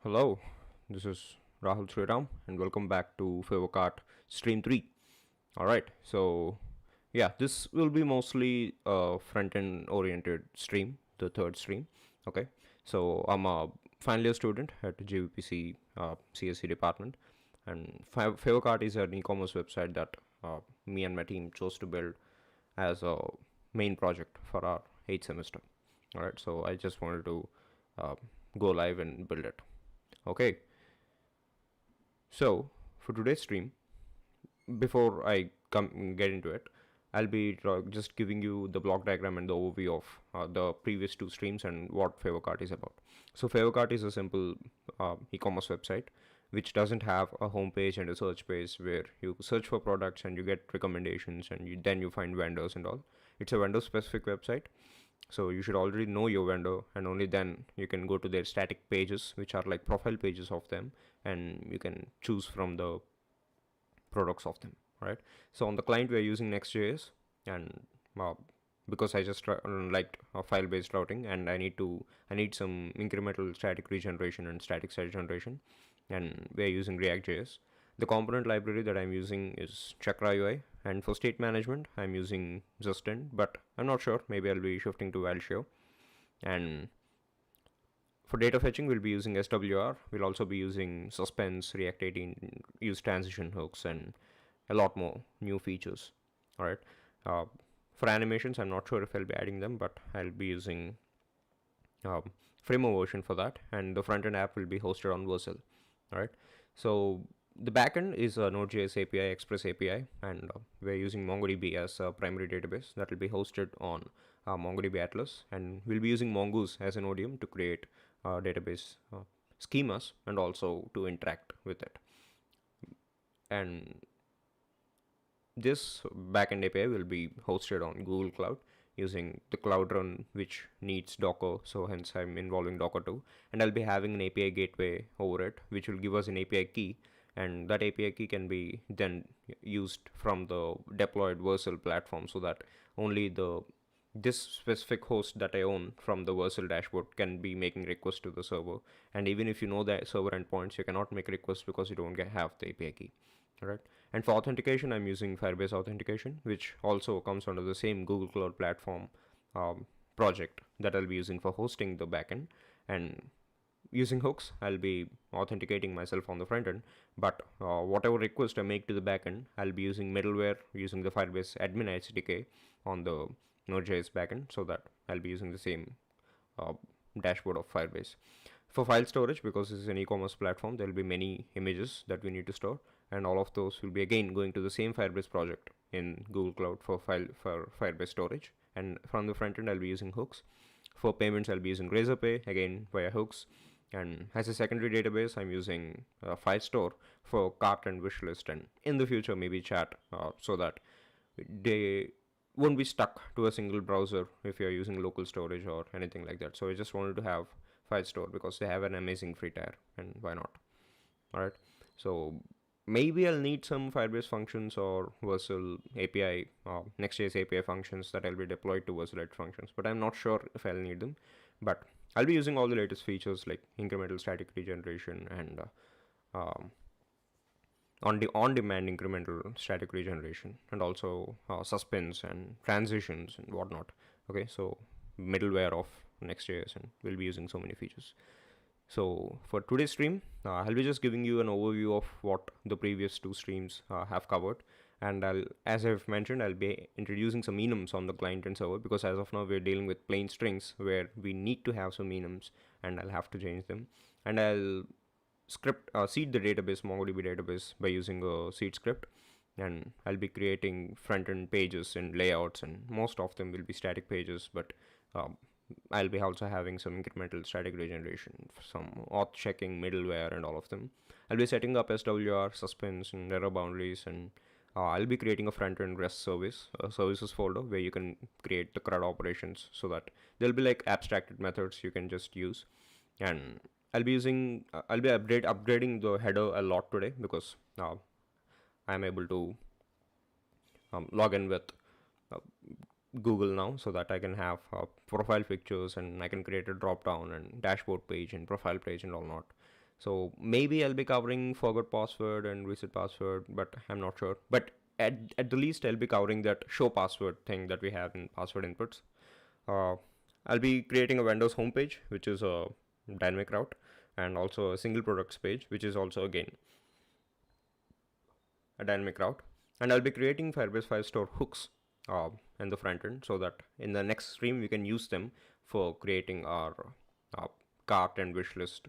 Hello, this is Rahul Sriram, and welcome back to FavorKart Stream 3. Alright, so yeah, this will be mostly a front end oriented stream, the third stream. Okay, so I'm a final year student at JVPC CSC department, and FavorKart is an e commerce website that me and my team chose to build as a main project for our 8th semester. Alright, so I just wanted to uh, go live and build it. Okay, so for today's stream, before I come get into it, I'll be just giving you the block diagram and the overview of the previous two streams and what FavorKart is about. So FavorKart is a simple e-commerce website which doesn't have a home page and a search page where you search for products and you get recommendations and then you find vendors and all. It's a vendor specific website, so you should already know your vendor, and only then you can go to their static pages, which are like profile pages of them, and you can choose from the products of them. Right. So on the client we're using Next.js, and because I just liked file-based routing, and I need some incremental static regeneration and static site generation, and we're using React.js. The component library that I'm using is Chakra UI, and for state management I'm using Justin, but I'm not sure, maybe I'll be shifting to Valshio. And for data fetching we'll be using SWR. We'll also be using Suspense, React 18, use transition hooks, and a lot more new features. Alright, for animations I'm not sure if I'll be adding them, but I'll be using Framework version for that, and the front end app will be hosted on Vercel. Alright, so the backend is a Node.js API, Express API, and we're using MongoDB as a primary database that will be hosted on MongoDB Atlas, and we'll be using Mongoose as an ODM to create database schemas and also to interact with it. And this backend API will be hosted on Google Cloud using the Cloud Run, which needs Docker, so hence I'm involving Docker too. And I'll be having an API gateway over it, which will give us an API key, and that API key can be then used from the deployed Vercel platform, so that only this specific host that I own from the Vercel dashboard can be making requests to the server. And even if you know the server endpoints, you cannot make requests because you don't have the API key. Alright, and for authentication I'm using Firebase authentication, which also comes under the same Google Cloud Platform project that I'll be using for hosting the backend. And using hooks I'll be authenticating myself on the front end, but whatever request I make to the backend I'll be using middleware using the Firebase admin SDK on the Node.js backend, so that I'll be using the same dashboard of Firebase. For file storage, because this is an e-commerce platform, there will be many images that we need to store, and all of those will be again going to the same Firebase project in Google Cloud for Firebase storage. And from the front end I'll be using hooks. For payments I'll be using Razorpay, again via hooks. And as a secondary database I'm using FileStore for cart and wish list, and in the future maybe chat, so that they won't be stuck to a single browser if you're using local storage or anything like that. So I just wanted to have FileStore because they have an amazing free tier, and why not? Alright, so maybe I'll need some Firebase functions or Vercel API, Next.js API functions that I'll be deployed to Vercel functions, but I'm not sure if I'll need them. But I'll be using all the latest features like incremental static regeneration and on-demand incremental static regeneration, and also suspense and transitions and whatnot. Okay, so middleware of Next.js, and we'll be using so many features. So for today's stream, I'll be just giving you an overview of what the previous two streams have covered, and as I've mentioned, I'll be introducing some enums on the client and server, because as of now we're dealing with plain strings where we need to have some enums, and I'll have to change them. And I'll seed the database, MongoDB database, by using a seed script, and I'll be creating front-end pages and layouts, and most of them will be static pages, but I'll be also having some incremental static regeneration, some auth checking, middleware, and all of them. I'll be setting up SWR, suspense, and error boundaries, and I'll be creating a front-end REST service, a services folder where you can create the CRUD operations, so that there'll be like abstracted methods you can just use. And I'll be upgrading the header a lot today, because I'm able to log in with Google now, so that I can have profile pictures, and I can create a drop down and dashboard page and profile page and all not. So maybe I'll be covering forgot password and reset password, but I'm not sure. But at the least, I'll be covering that show password thing that we have in password inputs. Uh, I'll be creating a vendor's homepage, which is a dynamic route, and also a single products page, which is also again a dynamic route. And I'll be creating Firebase 5 store hooks in the front end so that in the next stream we can use them for creating our uh, cart and wish list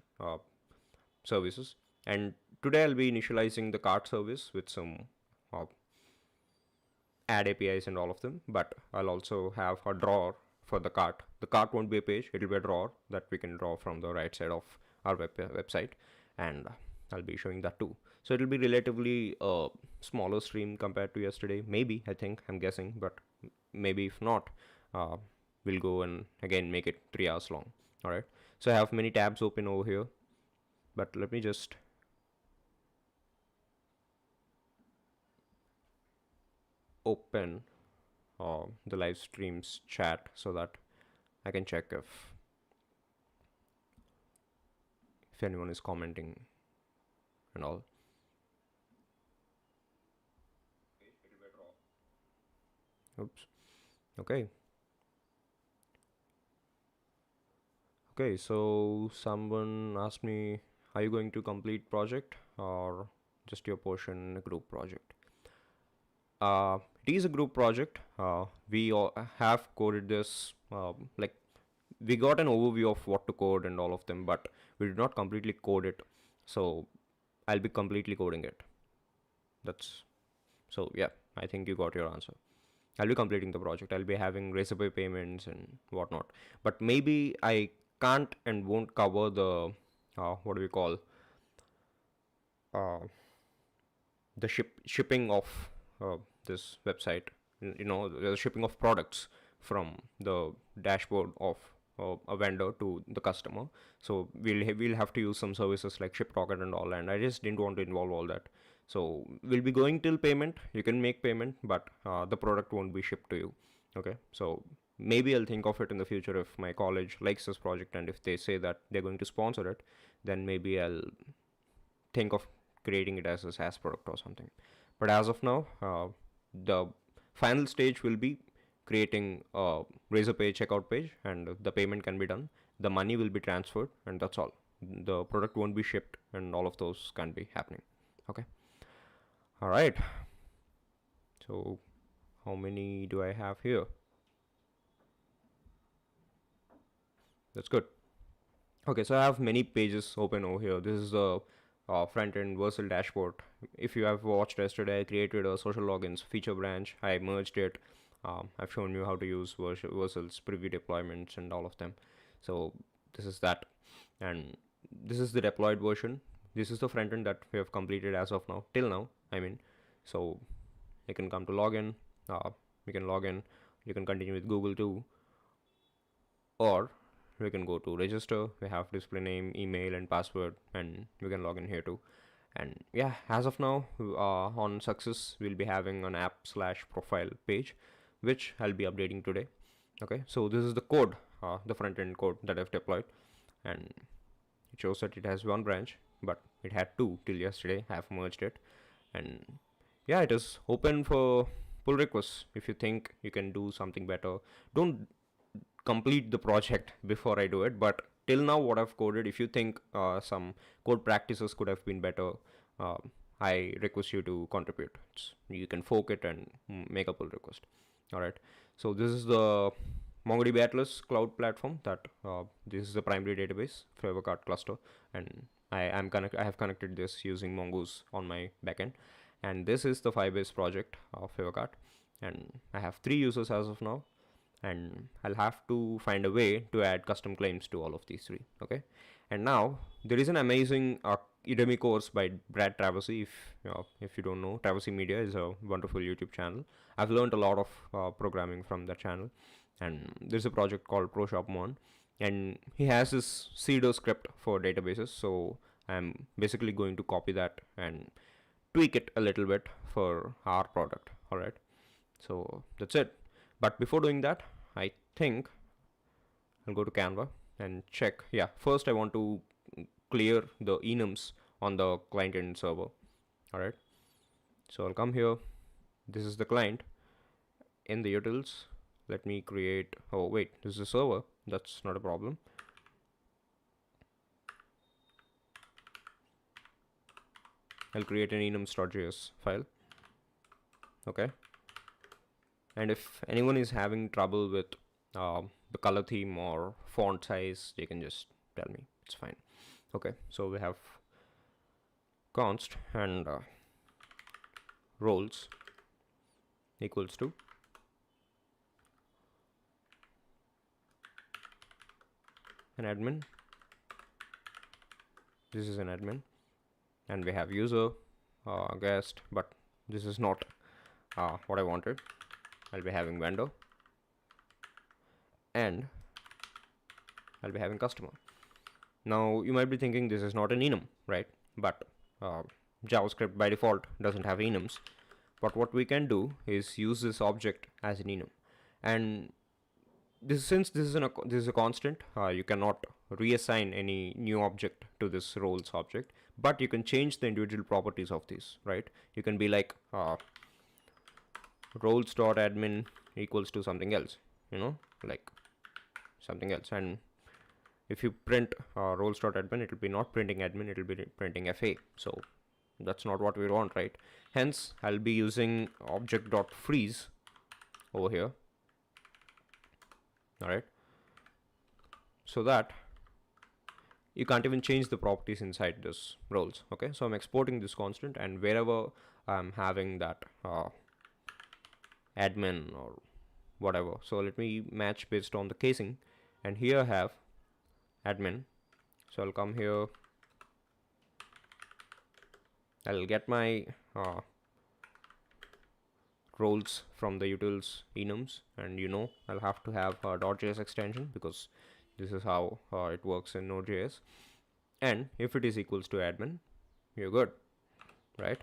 services. And today I'll be initializing the cart service with some uh, add APIs and all of them, but I'll also have a drawer for the cart. The cart won't be a page, it'll be a drawer that we can draw from the right side of our website, and I'll be showing that too. So it'll be relatively a smaller stream compared to yesterday, maybe, I think, I'm guessing, but maybe if not, uh, we'll go and again make it 3 hours long. All right. So I have many tabs open over here, but let me just open the live streams chat so that I can check if anyone is commenting and all. Oops. Okay. Okay, so someone asked me, are you going to complete project or just your portion in a group project? It is a group project. We all have coded this, like we got an overview of what to code and all of them, but we did not completely code it. So I'll be completely coding it. That's so yeah, I think you got your answer. I'll be completing the project. I'll be having Razorpay payments and whatnot. But maybe I can't and won't cover the what do we call uh, the shipping of this website. The shipping of products from the dashboard of a vendor to the customer. So we'll have to use some services like ShipRocket and all. And I just didn't want to involve all that. So we'll be going till payment. You can make payment, but the product won't be shipped to you. Okay. So maybe I'll think of it in the future if my college likes this project and if they say that they're going to sponsor it, then maybe I'll think of creating it as a SaaS product or something. But as of now, the final stage will be creating a Razorpay checkout page, and the payment can be done. The money will be transferred, and that's all. The product won't be shipped, and all of those can be happening. Okay. All right. So, how many do I have here? That's good. Okay, so I have many pages open over here. This is the front end Versal dashboard. If you have watched yesterday, I created a social logins feature branch. I merged it. I've shown you how to use Versal's preview deployments and all of them. So this is that, and this is the deployed version. This is the front end that we have completed as of now, till now. I mean, so you can come to login. You can log in. You can continue with Google too, or we can go to register. We have display name, email, and password, and we can log in here too. And yeah, as of now, on success, we'll be having an app/profile page, which I'll be updating today. Okay, so this is the code, the front end code that I've deployed, and it shows that it has one branch, but it had two till yesterday. I've merged it, and yeah, it is open for pull requests. If you think you can do something better, don't complete the project before I do it. But till now, what I've coded, if you think some code practices could have been better, uh, I request you to contribute. You can fork it and make a pull request. All right. So this is the MongoDB Atlas cloud platform. That this is the primary database FavorKart cluster, and I have connected this using Mongoose on my backend, and this is the Firebase project of FavorKart, and I have 3 users as of now, and I'll have to find a way to add custom claims to all of these 3. Okay, and now there is an amazing Udemy course by Brad Traversy. If you don't know, Traversy Media is a wonderful YouTube channel. I've learned a lot of programming from that channel, and there's a project called ProShop1, and he has this pseudo script for databases. So I'm basically going to copy that and tweak it a little bit for our product. All right, so that's it. But before doing that, I think I'll go to Canva and check. Yeah, first I want to clear the enums on the client end server. All right, so I'll come here. This is the client. In the utils, let me create, oh wait, this is a server. That's not a problem. I'll create an enums.js file. Okay, and if anyone is having trouble with the color theme or font size, they can just tell me, it's fine. Okay, so we have const and roles equals to an admin. This is an admin, and we have user, guest, but this is not what I wanted. I'll be having vendor, and I'll be having customer. Now you might be thinking this is not an enum, right? But JavaScript by default doesn't have enums. But what we can do is use this object as an enum, and since this is a constant, you cannot reassign any new object to this roles object, but you can change the individual properties of these, right? You can be like roles.admin equals to something else, like something else. And if you print roles.admin, it will be not printing admin, it will be printing FA. So that's not what we want, right? Hence, I'll be using object.freeze over here. All right, so that you can't even change the properties inside this roles. Okay, so I'm exporting this constant, and wherever I'm having that admin or whatever, so let me match based on the casing, and here I have admin. So I'll come here, I'll get my roles from the utils enums, and I'll have to have a .js extension because this is how it works in Node.js. And if it is equals to admin, you're good, right?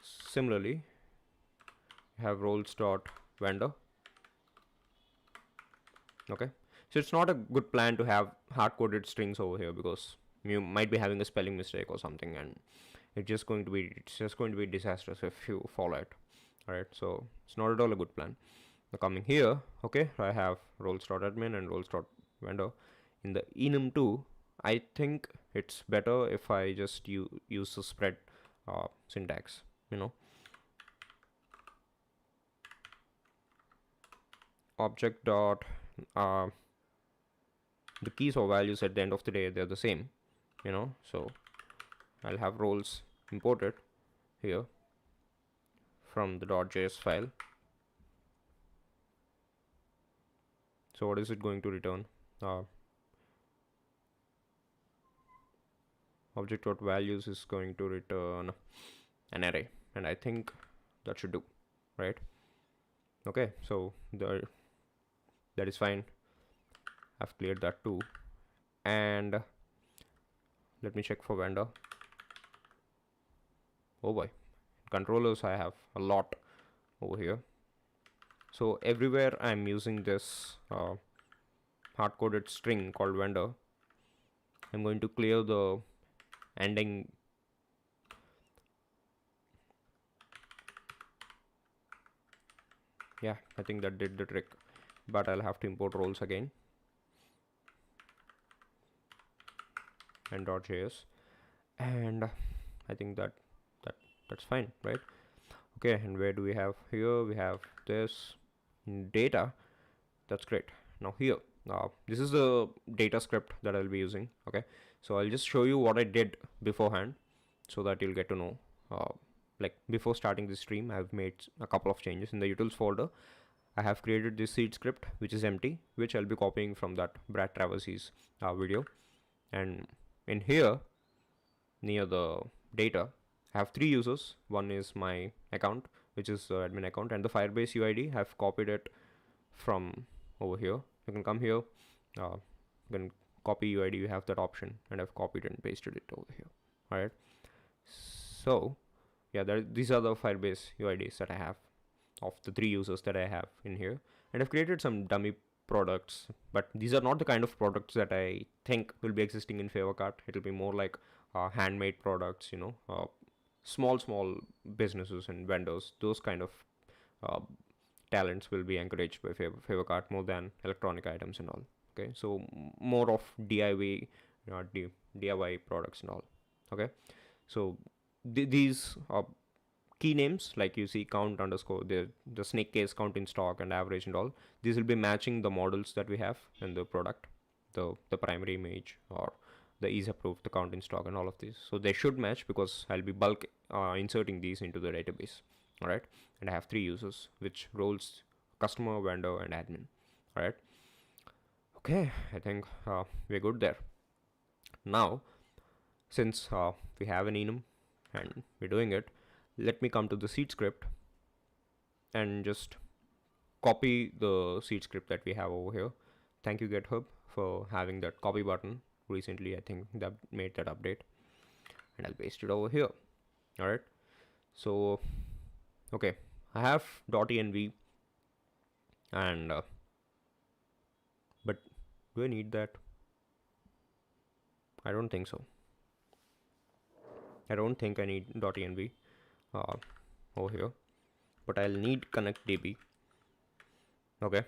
Similarly, you have roles.vendor. Okay, so it's not a good plan to have hard-coded strings over here because you might be having a spelling mistake or something, and it's just going to be disastrous if you follow it. All right, so it's not at all a good plan. Now coming here, okay, I have roles.admin and roles.vendor. In the enum2, I think it's better if I just use the spread syntax, object dot the keys or values at the end of the day, they're the same, so I'll have roles imported here from the .js file. So what is it going to return? Object.values is going to return an array, and I think that should do, right? Okay, so that is fine. I've cleared that too, and let me check for vendor. Oh boy, controllers, I have a lot over here. So everywhere I'm using this hard-coded string called vendor, I'm going to clear the ending. Yeah, I think that did the trick, but I'll have to import roles again and .js, and I think that's fine, right? Okay, and where do we have here? We have this data. That's great. Now here, this is the data script that I'll be using. Okay, so I'll just show you what I did beforehand so that you'll get to know. Like before starting this stream, I've made a couple of changes. In the utils folder, I have created this seed script which is empty, which I'll be copying from that Brad Traversy's video. And in here, near the data, I have 3 users. One is my account, which is the admin account, and the Firebase UID. I've copied it from over here. You can come here, you can copy UID. You have that option, and I've copied and pasted it over here. All right. So yeah, these are the Firebase UIDs that I have of the 3 users that I have in here, and I've created some dummy products, but these are not the kind of products that I think will be existing in FavorKart. It'll be more like handmade products, small businesses and vendors. Those kind of uh, talents will be encouraged by FavorKart more than electronic items and all. Okay, so more of DIY, DIY products and all. Okay, so these key names like you see count underscore the snake case, count in stock, and average and all, these will be matching the models that we have in the product, the primary image or the ease approved, the count in stock, and all of these. So they should match because I'll be bulk inserting these into the database. All right, and I have 3 users, which roles customer, vendor, and admin. All right, okay, I think we're good there. Now, since we have an enum and we're doing it, let me come to the seed script and just copy the seed script that we have over here. Thank you GitHub for having that copy button recently. I think that made that update, and I'll paste it over here. All right, so okay, I have .env, and but do I need that? I don't think so. I don't think I need .env over here, but I'll need connectdb. Okay,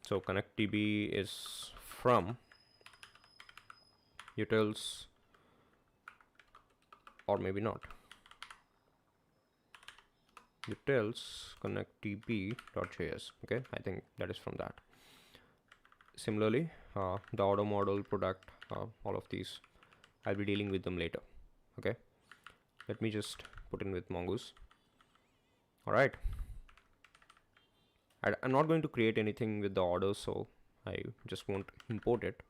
so connectdb is from utils, or maybe not, utils connectdb.js. okay, I think that is from that. Similarly, the auto model product, all of these I'll be dealing with them later. Okay, let me just put in with mongoose. All right, I'm not going to create anything with the orders, so I just won't import it.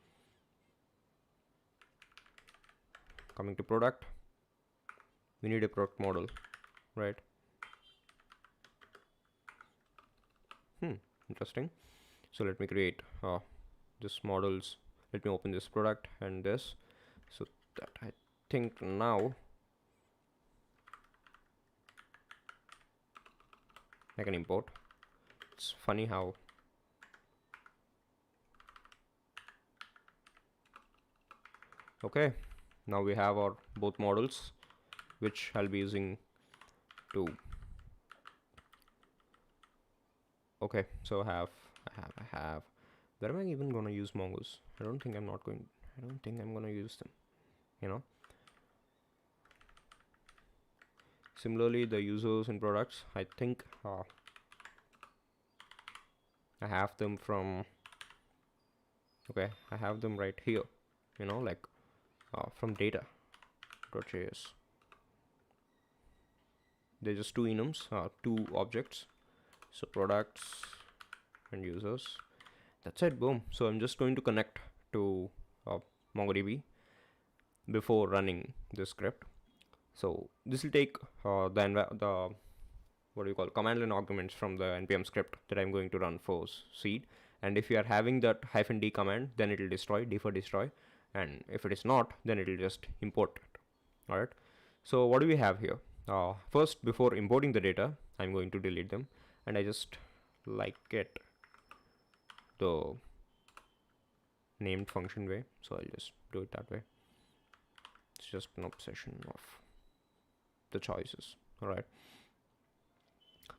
Coming to product, we need a product model, right? Interesting. So let me create this models. Let me open this product and this, so that I think now I can import. It's funny how okay, now we have our both models, which I'll be using to okay, so I have where am I even gonna use mongoose? I don't think I'm gonna use them, Similarly, the users and products, I think I have them from okay, I have them right here, like from data.js. They're just 2 enums, 2 objects, so products and users. That's it, boom. So I'm just going to connect to MongoDB before running this script. So this will take the what do you call command line arguments from the npm script that I'm going to run for seed. And if you are having that -d command, then it will destroy, d for destroy, and if it is not, then it will just import it. All right, so what do we have here? First, before importing the data, I'm going to delete them, and I just like it the named function way, so I'll just do it that way. It's just an obsession of the choices. All right,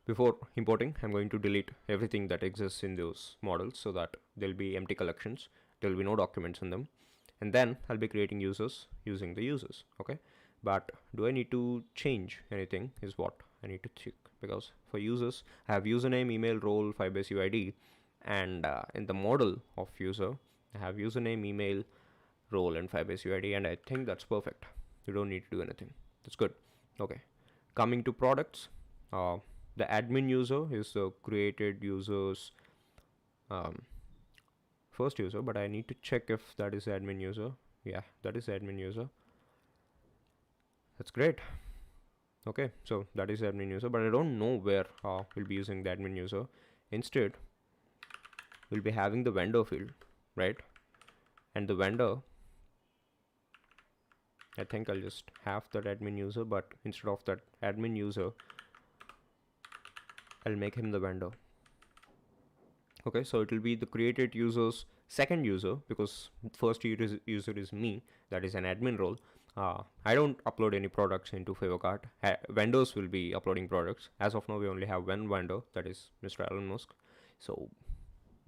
before importing, I'm going to delete everything that exists in those models so that there'll be empty collections, there'll be no documents in them, and then I'll be creating users using the users. Okay, but do I need to change anything is what I need to check, because for users I have username, email, role, Firebase UID, and in the model of user I have username, email, role, and Firebase UID, and I think that's perfect. You don't need to do anything. That's good. Okay, coming to products, the admin user is the created users first user, but I need to check if that is admin user. Yeah, that is admin user. That's great. Okay, so that is admin user, but I don't know where we'll be using the admin user. Instead, we'll be having the vendor field, right? And the vendor, I think I'll just have that admin user, but instead of that admin user, I'll make him the vendor. Okay, so it will be the created user's second user, because first user is me, that is an admin role. I don't upload any products into FavorKart. Vendors will be uploading products. As of now, we only have one vendor, that is Mr. Elon Musk. So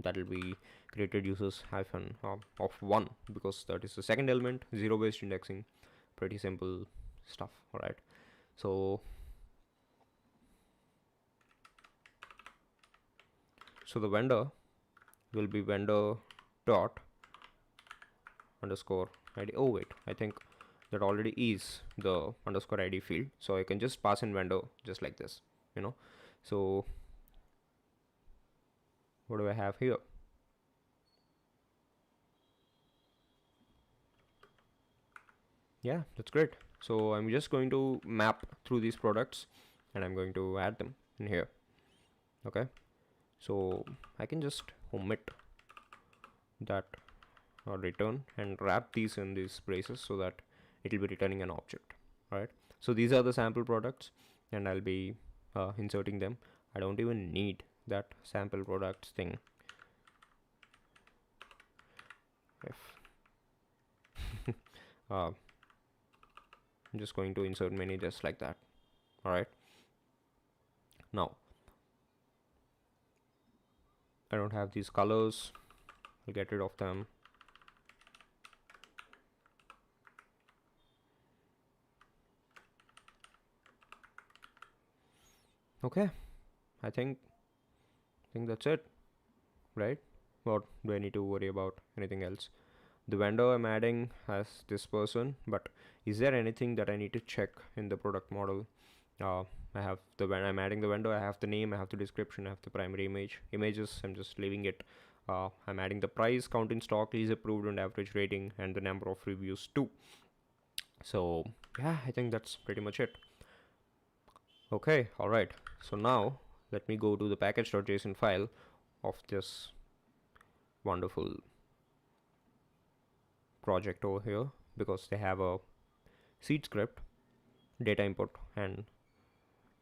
that will be created users hyphen of one, because that is the second element. Zero based indexing, pretty simple stuff. All right. So the vendor will be vendor dot underscore id. Oh wait, I think that already is the underscore id field, so I can just pass in vendor just like this, you know. So what do I have here? Yeah, that's great. So I'm just going to map through these products, and I'm going to add them in here. Okay, so I can just omit that return and wrap these in these braces so that it will be returning an object. All right, so these are the sample products, and I'll be inserting them. I don't even need that sample products thing. If I'm just going to insert many just like that. All right, now I don't have these colors. I'll get rid of them. Okay, I think that's it, right? Or do I need to worry about anything else? The vendor I'm adding has this person, but is there anything that I need to check in the product model? uh, I have the when I'm adding the vendor, I have the name, I have the description, I have the primary images, I'm just leaving it. I'm adding the price, count in stock, is approved, and average rating, and the number of reviews too. So yeah, I think that's pretty much it. Okay, all right, so now let me go to the package.json file of this wonderful project over here, because they have a seed script, data import, and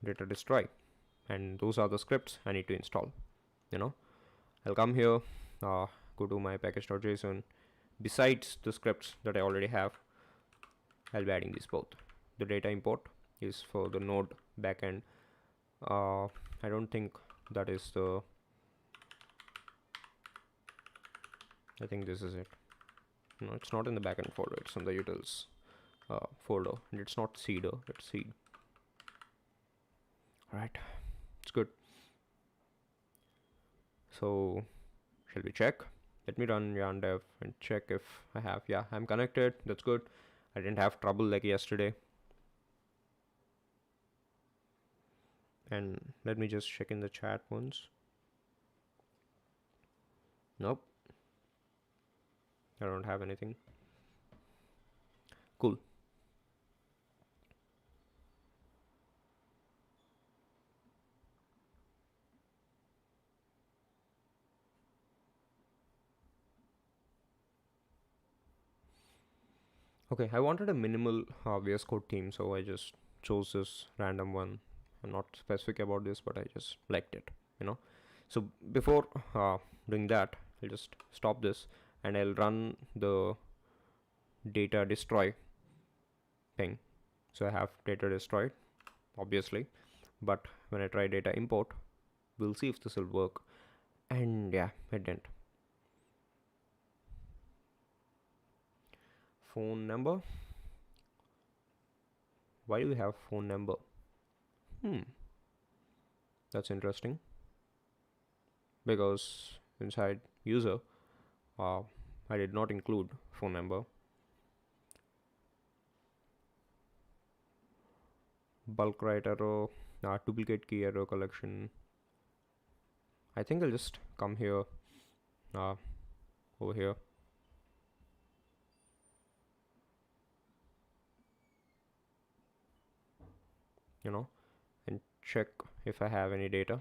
data destroy, and those are the scripts I need to install. You know, I'll come here, go to my package.json. Besides the scripts that I already have, I'll be adding these both. The data import is for the node backend. I don't think that is the. I think this is it. No, it's not in the backend folder. It's in the utils folder, and it's not seeder. It's seed. All right, it's good. So shall we check? Let me run yarn dev and check if I have. Yeah, I'm connected. That's good. I didn't have trouble like yesterday. And let me just check in the chat once. Nope, I don't have anything. Cool. Okay, I wanted a minimal VS Code theme, so I just chose this random one. I'm not specific about this, but I just liked it, you know. So before doing that, I'll just stop this, and I'll run the data destroy thing. So I have data destroyed, obviously, but when I try data import, we'll see if this will work. And yeah, it didn't. Phone number. Why do we have phone number? That's interesting, because inside user, uh, I did not include phone number. Bulk write arrow, duplicate key arrow collection. I think I'll just come here, over here. You know, and check if I have any data.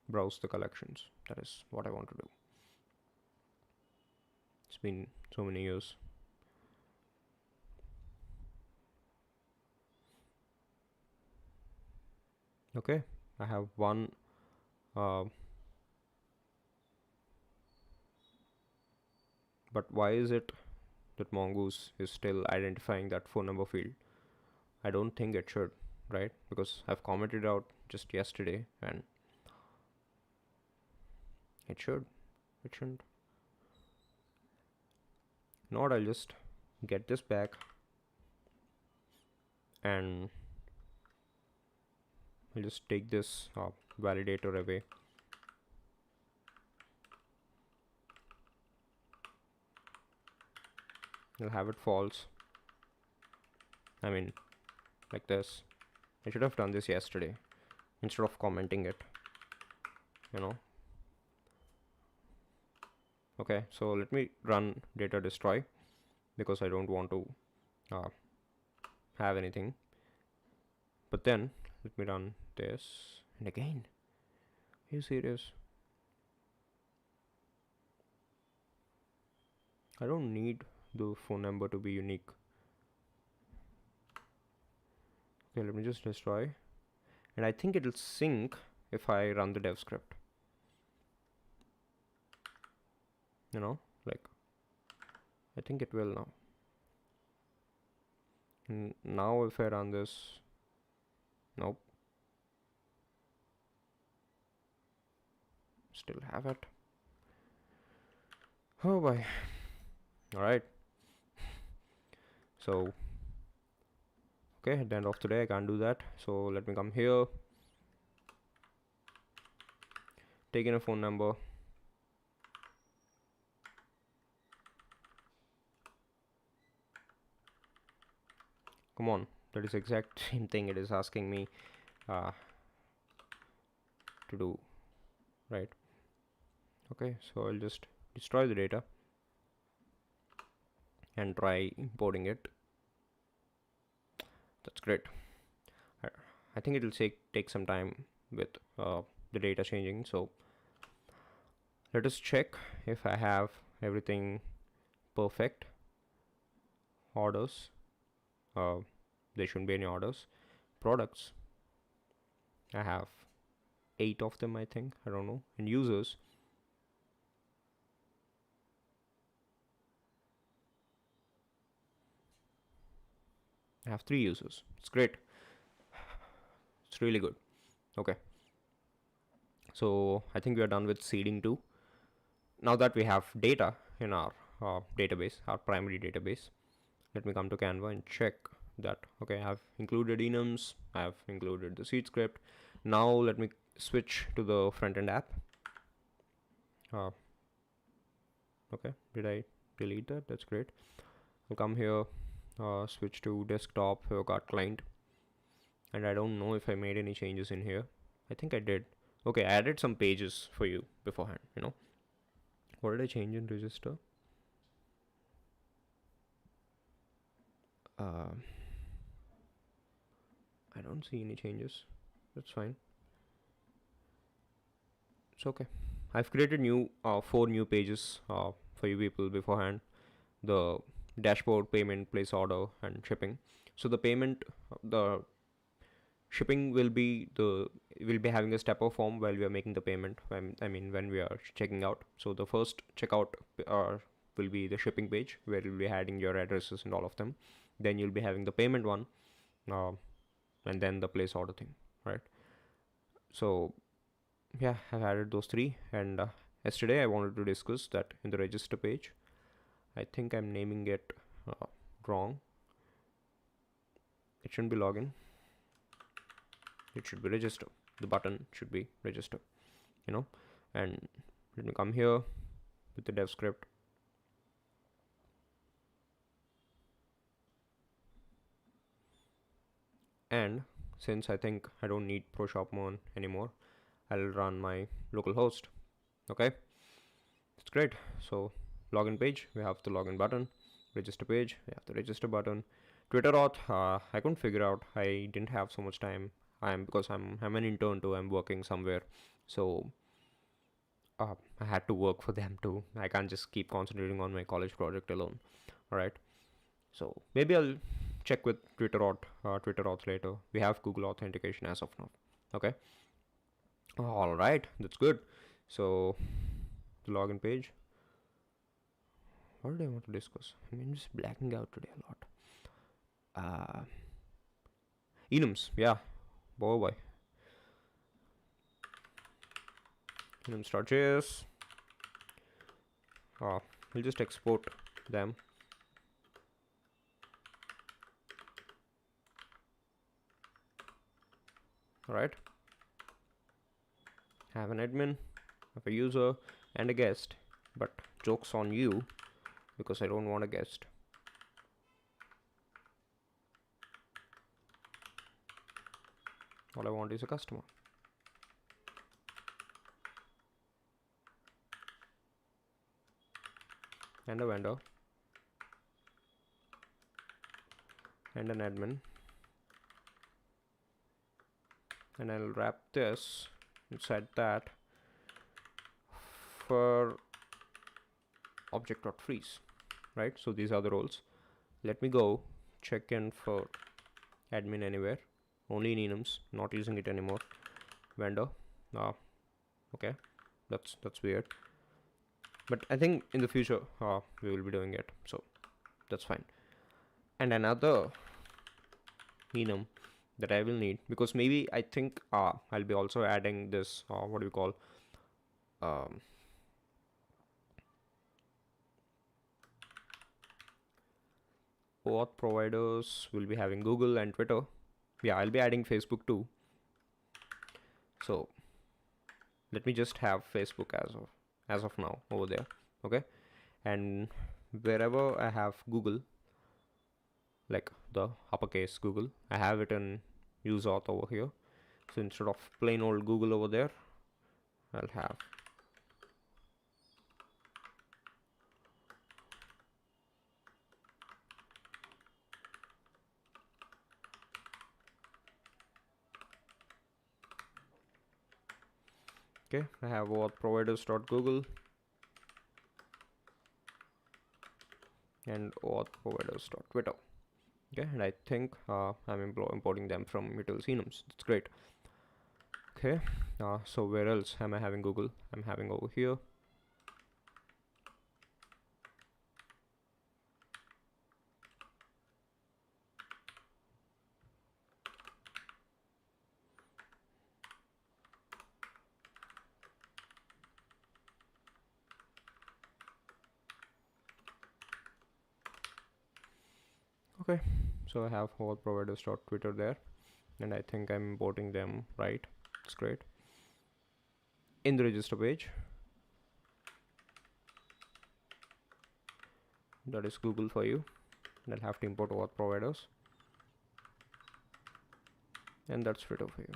Browse the collections. That is what I want to do. It's been so many years. Okay, I have one, uh, but why is it that Mongoose is still identifying that phone number field? I don't think it should, right? Because I've commented out just yesterday and it should. It shouldn't. Not, I'll just get this back and I'll just take this validator away. I'll have it false. I mean, like this. I should have done this yesterday instead of commenting it, you know. Okay, so let me run data destroy because I don't want to uh, have anything. But then let me run this, and again, are you serious? I don't need the phone number to be unique. Okay, let me just destroy, and I think it'll sync if I run the dev script. You know, like, I think it will now. And now if I run this, nope, still have it. Oh boy. All right. So, okay, at the end of today, I can't do that. So let me come here, take in a phone number. Come on, that is exact same thing it is asking me to do, right? Okay, so I'll just destroy the data and try importing it. That's great. I think it will take some time with the data changing. So let us check if I have everything perfect. Orders, there shouldn't be any orders. Products, I have 8 of them, I think. I don't know. And users, I have 3 users. It's great. It's really good. Okay. So I think we are done with seeding too. Now that we have data in our database, our primary database, let me come to Canva and check that. Okay, I have included enums, I have included the seed script. Now let me switch to the front end app. Okay, did I delete that? That's great. I'll come here, switch to desktop, FavorKart client, and I don't know if I made any changes in here. I think I did. Okay, I added some pages for you beforehand, you know. What did I change in register? I don't see any changes. That's fine. It's okay. I've created 4 new pages for you people beforehand. The dashboard, payment, place order, and shipping. So the payment, the shipping will be having a stepper form while we are making the payment. When we are checking out. So the first checkout will be the shipping page where you'll be adding your addresses and all of them. Then you'll be having the payment one, and then the place order thing, right? So yeah, I've added those 3, and yesterday I wanted to discuss that in the register page. I think I'm naming it wrong. It shouldn't be login. It should be register. The button should be register, you know. And let me come here with the dev script. And since I think I don't need ProShopMon anymore, I'll run my local host. Okay, that's great. So login page, we have the login button. Register page, we have the register button. Twitter auth, I couldn't figure out. I didn't have so much time. Because I'm an intern too. I'm working somewhere, so I had to work for them too. I can't just keep concentrating on my college project alone. All right. So maybe I'll check with Twitter auth later. We have Google authentication as of now. Okay. All right, that's good. So the login page. What do I want to discuss? I'm just blacking out today a lot. Enums, yeah, boy. Enums.js. We'll just export them. All right. Have an admin, have a user, and a guest. But joke's on you because I don't want a guest. All I want is a customer. And a vendor. And an admin. And I'll wrap this inside that for object.freeze. Right? So these are the roles. Let me go check in for admin anywhere. Only in enums, not using it anymore. Vendor. Okay. That's weird. But I think in the future we will be doing it. So that's fine. And another enum that I will need, because maybe I think I'll be also adding this what do you call both providers will be having Google and Twitter. Yeah, I'll be adding Facebook too. So let me just have Facebook as of now over there. Okay, and wherever I have Google, like the uppercase Google, I have it in use auth over here. So instead of plain old Google over there, I'll have okay, I have auth providers.google and auth providers.twitter. Okay, and I think I'm importing them from utils enums. That's great. Okay, so where else am I having Google? I'm having over here. Okay, so I have all providers.twitter there, and I think I'm importing them right. It's great. In the register page, that is Google for you, and I'll have to import auth providers, and that's Twitter for you,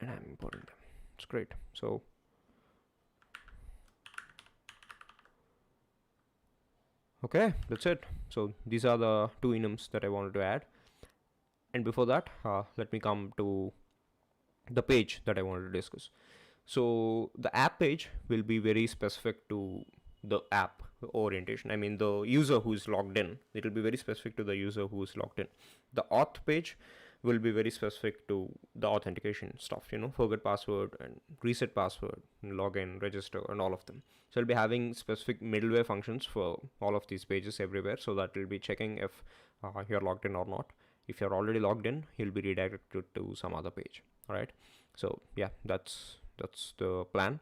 and I'm importing them. It's great. So okay, that's it. So these are the two enums that I wanted to add. And before that, let me come to the page that I wanted to discuss. So the app page will be very specific to the app orientation. I mean, the user who is logged in. It will be very specific to the user who is logged in. The auth page will be very specific to the authentication stuff, forget password and reset password, and login, register, and all of them. So I'll be having specific middleware functions for all of these pages everywhere, so that will be checking if you're logged in or not. If you're already logged in, you'll be redirected to some other page. All right. So yeah, that's the plan.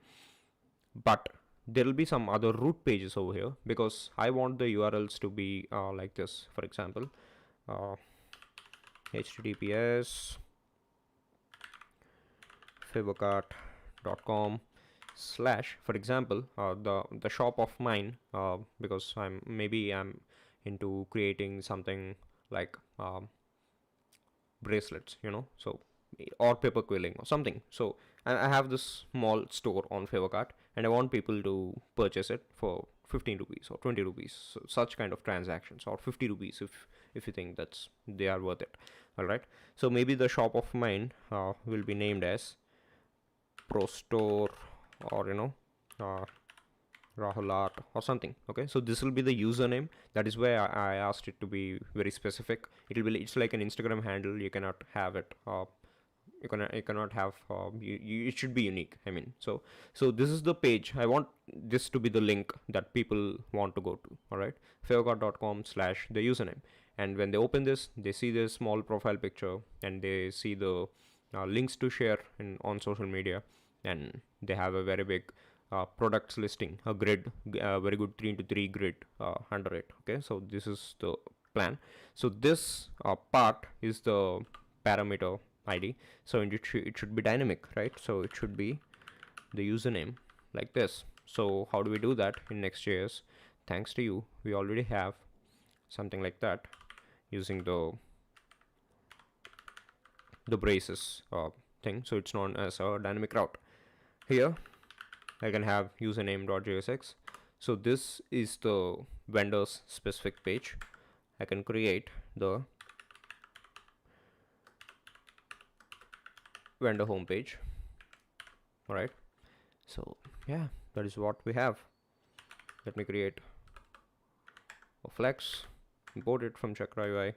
But there will be some other root pages over here, because I want the URLs to be like this. For example, https FavorKart.com / for example, the shop of mine, because I'm into creating something like bracelets, so, or paper quilling or something. So I have this small store on FavorKart, and I want people to purchase it for 15 rupees or 20 rupees. So such kind of transactions, or 50 rupees if you think they are worth it. All right. So maybe the shop of mine will be named as Pro Store, or Rahul Art or something. Okay, so this will be the username. That is why I asked it to be very specific. It's like an Instagram handle. You cannot have it. You cannot have it should be unique. I mean, so this is the page. I want this to be the link that people want to go to. All right, favorkart.com/ the username. And when they open this, they see this small profile picture, and they see the links to share on social media, and they have a very big products listing, a grid, very good 3 into 3 grid under it. Okay, so this is the plan. So this part is the parameter ID. So it should be dynamic, right? So it should be the username like this. So how do we do that in Next.js? Thanks to you, we already have something like that using the braces thing. So it's known as a dynamic route. Here I can have username.jsx. So this is the vendor's specific page. I can create the vendor homepage. All right, so yeah, that is what we have. Let me create a flex, import it from Chakra UI,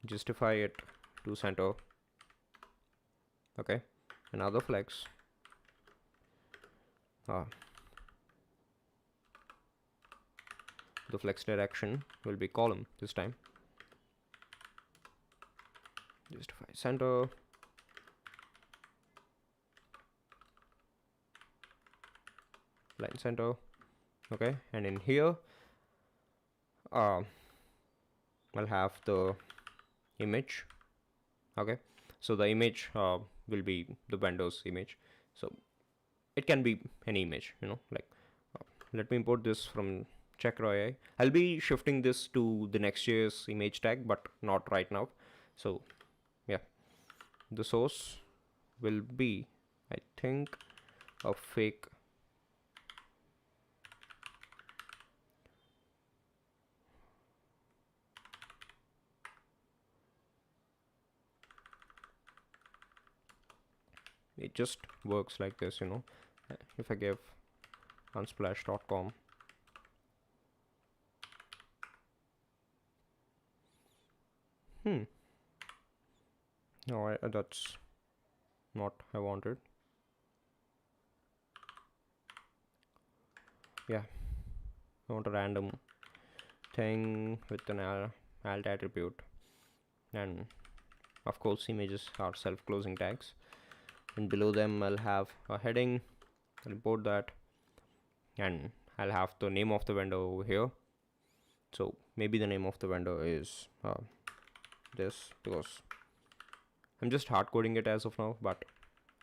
justify it to center. Okay, another flex. The flex direction will be column this time. Justify center. Line center. Okay, and in here I'll have the image. Okay, so the image will be the vendor's image. So it can be any image, like let me import this from Chakra AI. I'll be shifting this to the Next.js image tag, but not right now. So yeah, the source will be, I think, a fake it just works like this. If I give unsplash.com, no, that's not I wanted. Yeah, I want a random thing with an alt attribute, and of course images are self-closing tags, and below them I'll have a heading. I'll import that, and I'll have the name of the vendor over here. So maybe the name of the vendor is this, because I'm just hard coding it as of now, but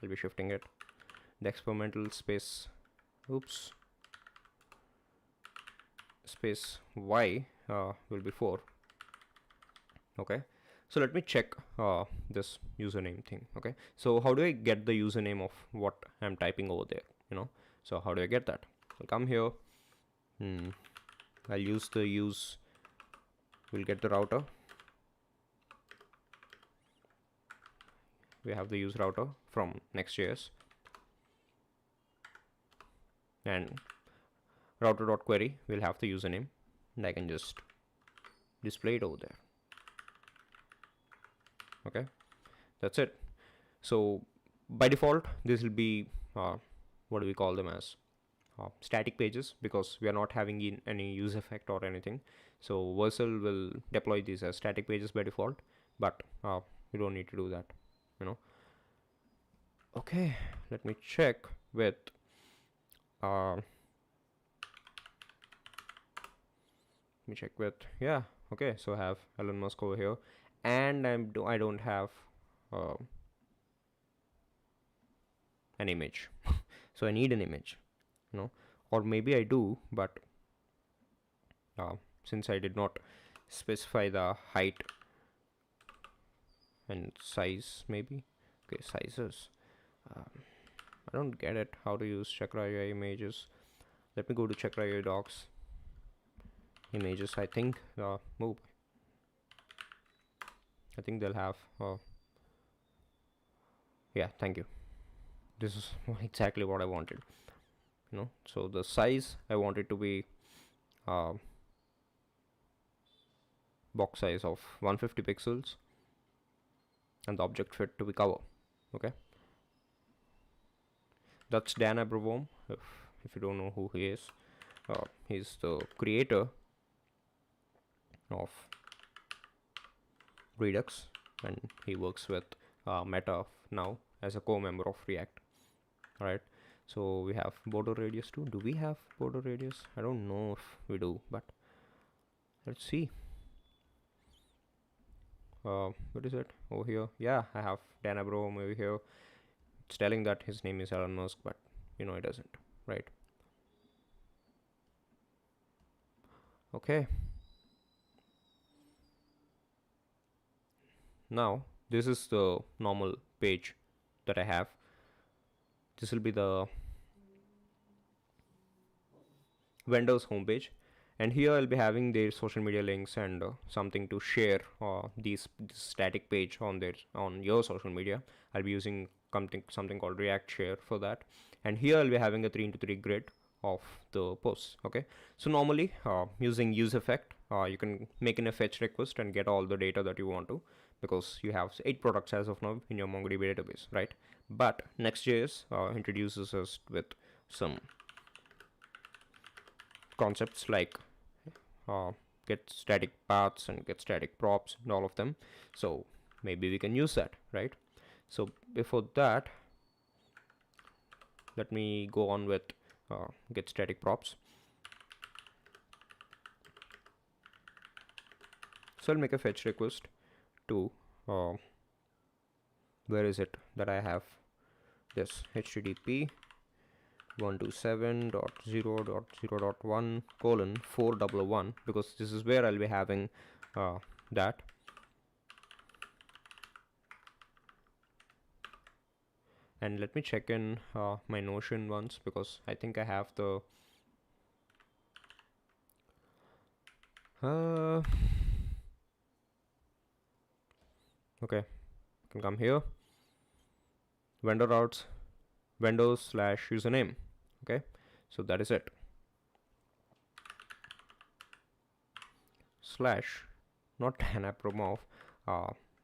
I'll be shifting it. The experimental space space y will be 4. Okay, so let me check this username thing. Okay, so how do I get the username of what I'm typing over there? So how do I get that? I'll come here. I'll use the use. We'll get the router. We have the use router from Next.js, and router.query will have the username, and I can just display it over there. Okay, that's it. So by default this will be what do we call them as static pages, because we are not having any use effect or anything. So Vercel will deploy these as static pages by default, but you don't need to do that. Okay, let me check with yeah. Okay, so I have Elon Musk over here, and I don't have an image. So I need an image, or maybe I do, but since I did not specify the height and size, maybe. Okay, sizes. I don't get it how to use Chakra UI images. Let me go to Chakra UI docs. Images, I think. Move. I think they'll have. Yeah, thank you. This is exactly what I wanted. So the size I want it to be uh, box size of 150 pixels, and the object fit to be cover. Okay, that's Dan Abravom. If you don't know who he is, he's the creator of Redux, and he works with Meta now as a co-member of React. All right. So we have border radius too. Do we have border radius? I don't know if we do, but let's see. What is it over here? Yeah, I have Dan Abrahm over here. It's telling that his name is Elon Musk, but it doesn't, right? Okay. Now this is the normal page that I have. This will be the vendor's homepage, and here I'll be having their social media links and something to share this static page on your social media. I'll be using something called React Share for that, and here I'll be having a 3 into 3 grid of the posts. Okay, so normally using use effect, you can make in a fetch request and get all the data that you want to, because you have 8 products as of now in your MongoDB database, right? But Next.js introduces us with some concepts like get static paths and get static props and all of them. So maybe we can use that, right? So before that, let me go on with get static props. So I'll make a fetch request to where is it that I have this http 127.0.0.1:411, because this is where I'll be having that. And let me check in my Notion once, because I think I have the okay, you can come here, vendor routes, vendors/username. Okay, so that is it. Slash, not anapromorph,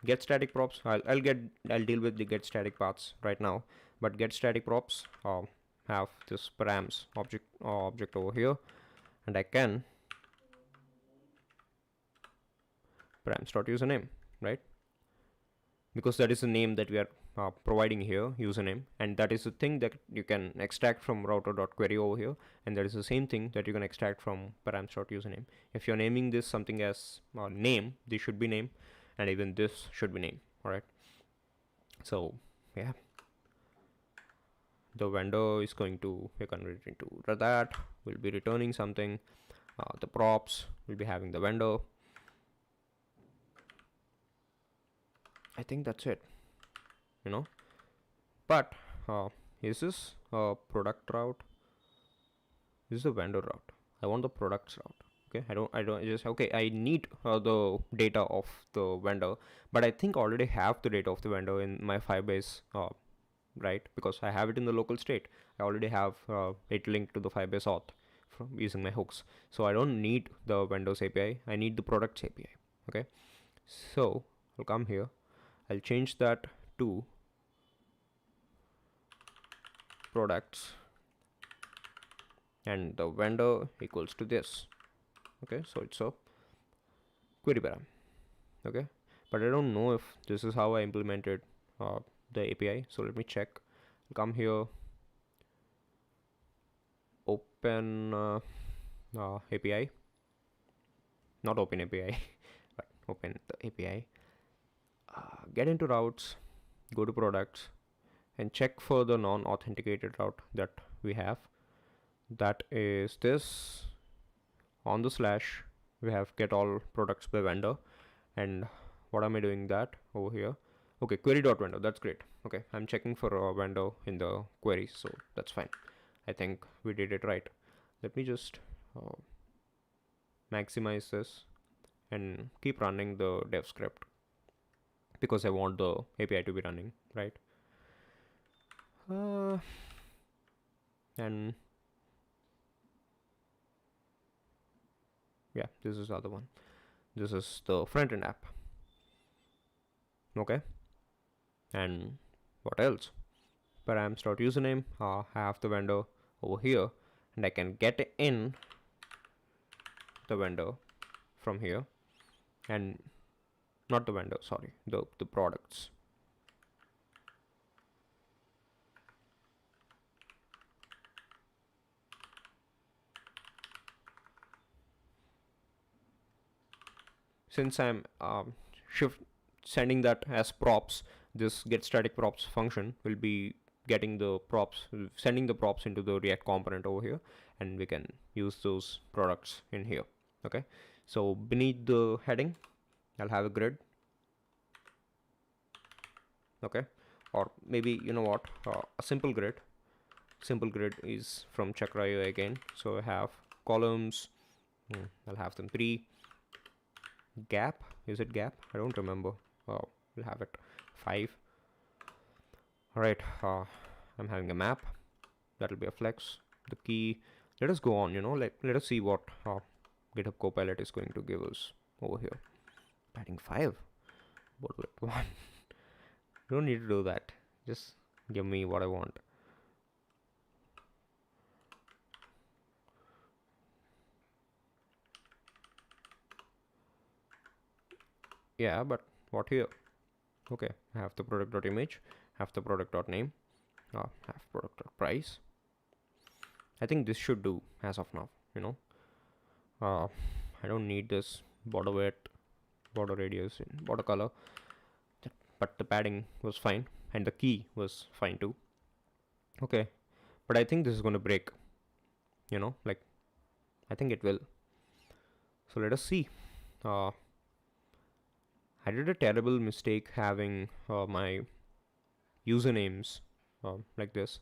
get static props. I'll deal with the get static paths right now, but get static props have this params object over here, and I can params.username, right? Because that is the name that we are providing here, username, and that is the thing that you can extract from router.query over here, and that is the same thing that you can extract from params.username. If you're naming this something as name, this should be name, and even this should be name. All right, so yeah, the vendor is going to be converted into that. We'll be returning something. The props will be having the vendor. I think that's it, but is this a product route? This is the vendor route. I want the products route. Okay, I don't just okay, I need the data of the vendor, but I think I already have the data of the vendor in my Firebase, right? Because I have it in the local state. I already have it linked to the Firebase auth from using my hooks. So I don't need the vendors API. I need the products API. Okay, so I'll come here. I'll change that to products, and the vendor equals to this. Okay, so it's a query param. Okay, but I don't know if this is how I implemented the API. So let me check. I'll come here, open API, not open API, but open the API. Get into routes, go to products, and check for the non-authenticated route that we have. That is this. On the slash, we have get all products by vendor, and what am I doing that over here? Okay, query.vendor, that's great. Okay, I'm checking for a vendor in the query, so that's fine. I think we did it right. Let me just maximize this and keep running the dev script, because I want the API to be running, right? And Yeah, this is the other one. This is the front end app. Okay, and what else? Params.username. I have the vendor over here, and I can get in the vendor from here, and not the vendor, sorry, the products. Since I'm shift sending that as props, this get static props function will be getting the props, sending the props into the React component over here, and we can use those products in here. Okay, so beneath the heading I'll have a grid. Okay, or maybe, you know what, a simple grid. Simple grid is from Chakra.io again. So I have columns. I'll have them 3. Gap, is it gap? I don't remember. We'll have it 5. All right, I'm having a map. That'll be a flex. The key. Let us go on. Let us see what GitHub Copilot is going to give us over here. Padding 5. What do I want? You don't need to do that. Just give me what I want. Yeah, but what here? Okay, I have the product.image, have the product.name, have product.price. I think this should do as of now. I don't need this border weight, border radius, and border color, but the padding was fine, and the key was fine too. Okay, but I think this is going to break. Like, I think it will. So let us see. I did a terrible mistake having my usernames like this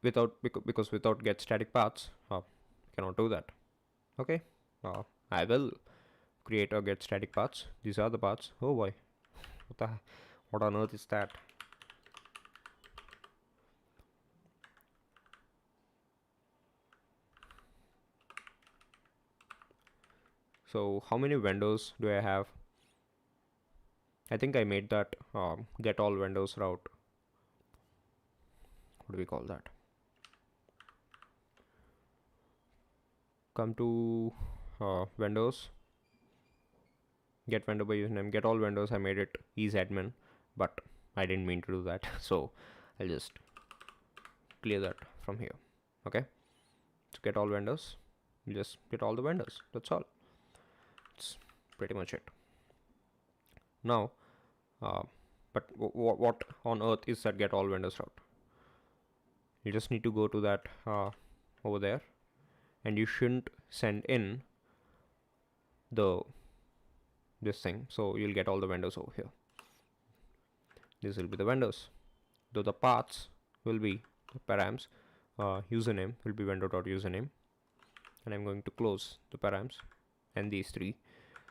because without get static paths cannot do that. Okay, I will create a get static paths. These are the paths. Oh boy, what on earth is that? So how many vendors do I have? I think I made that get all vendors route. What do we call that? Come to vendors, get vendor by username, get all vendors. I made it is admin, but I didn't mean to do that. So I'll just clear that from here. Okay, so get all vendors, just get all the vendors. That's all. It's pretty much it. Now, but what on earth is that get all vendors route? You just need to go to that over there, and you shouldn't send in this thing, so you'll get all the vendors over here. This will be the vendors, though the paths will be the params. Username will be vendor.username, and I'm going to close the params and these 3,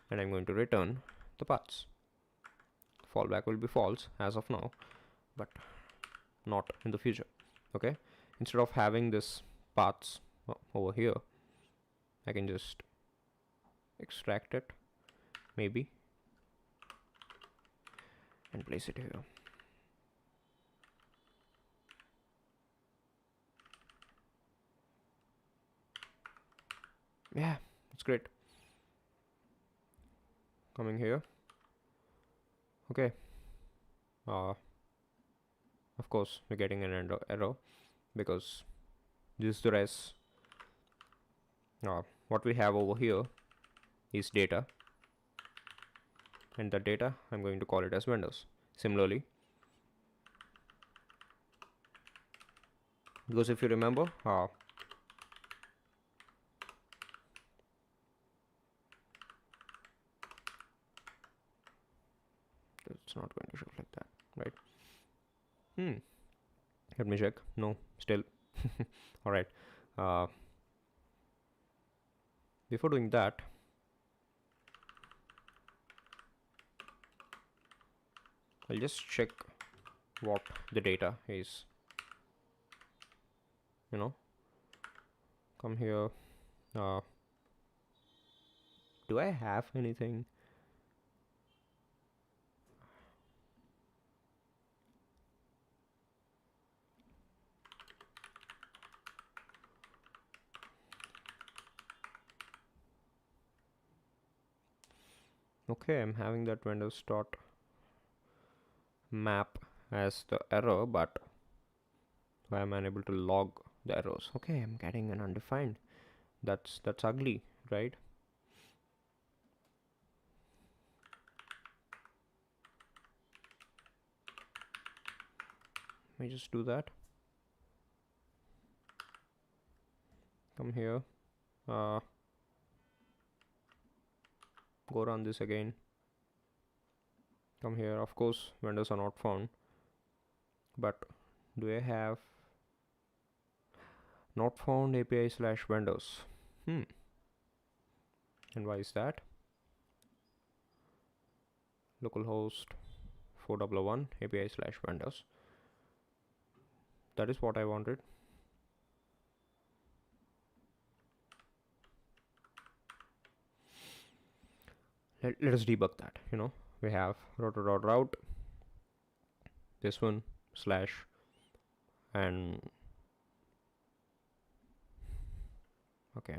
and I'm going to return the paths. Fallback will be false as of now, but not in the future. Okay, instead of having this paths over here, I can just extract it maybe and place it here. Yeah, it's great. Coming here. Okay, of course we're getting an error because this is the res. What we have over here is data, and the data I'm going to call it as vendors. Similarly, because if you remember, it's not going to show like that, right? Let me check. No, still. All right. Before doing that, I'll just check what the data is. Come here. uh, do I have anything? Okay, I'm having that Windows dot map as the error, but why am I unable to log the errors? Okay, I'm getting an undefined. That's ugly, right? Let me just do that. Come here. uh, Go run this again. Come here. Of course windows are not found, but do I have not found API slash windows? And why is that? Localhost 401 API slash windows. That is what I wanted. Let us debug that. We have route, this one slash, and okay,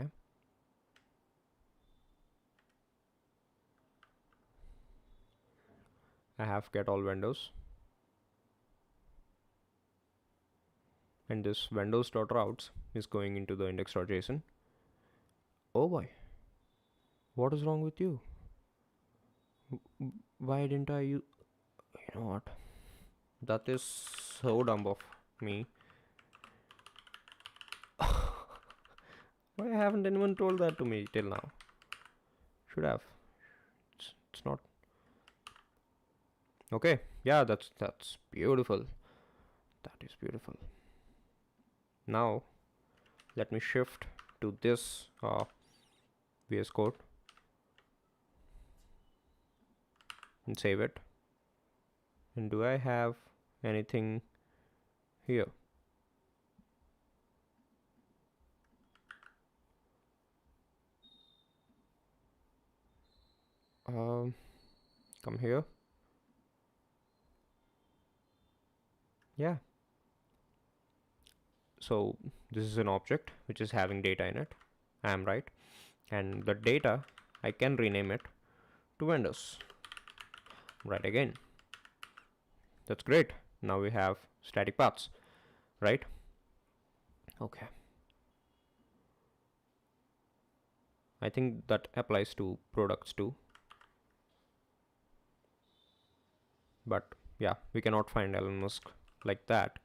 I have get all windows, and this windows.routes is going into the index.json. Oh boy, what is wrong with you? Why didn't I use? You know what? That is so dumb of me. Why haven't anyone told that to me till now? Should have. It's not. Okay, yeah, that's beautiful. That is beautiful. Now, let me shift to this VS Code and save it. And do I have anything here? Come here. Yeah. So this is an object which is having data in it. I am right. And the data, I can rename it to Windows. Right again. That's great. Now we have static paths, right? Okay. I think that applies to products too. But yeah, we cannot find Elon Musk like that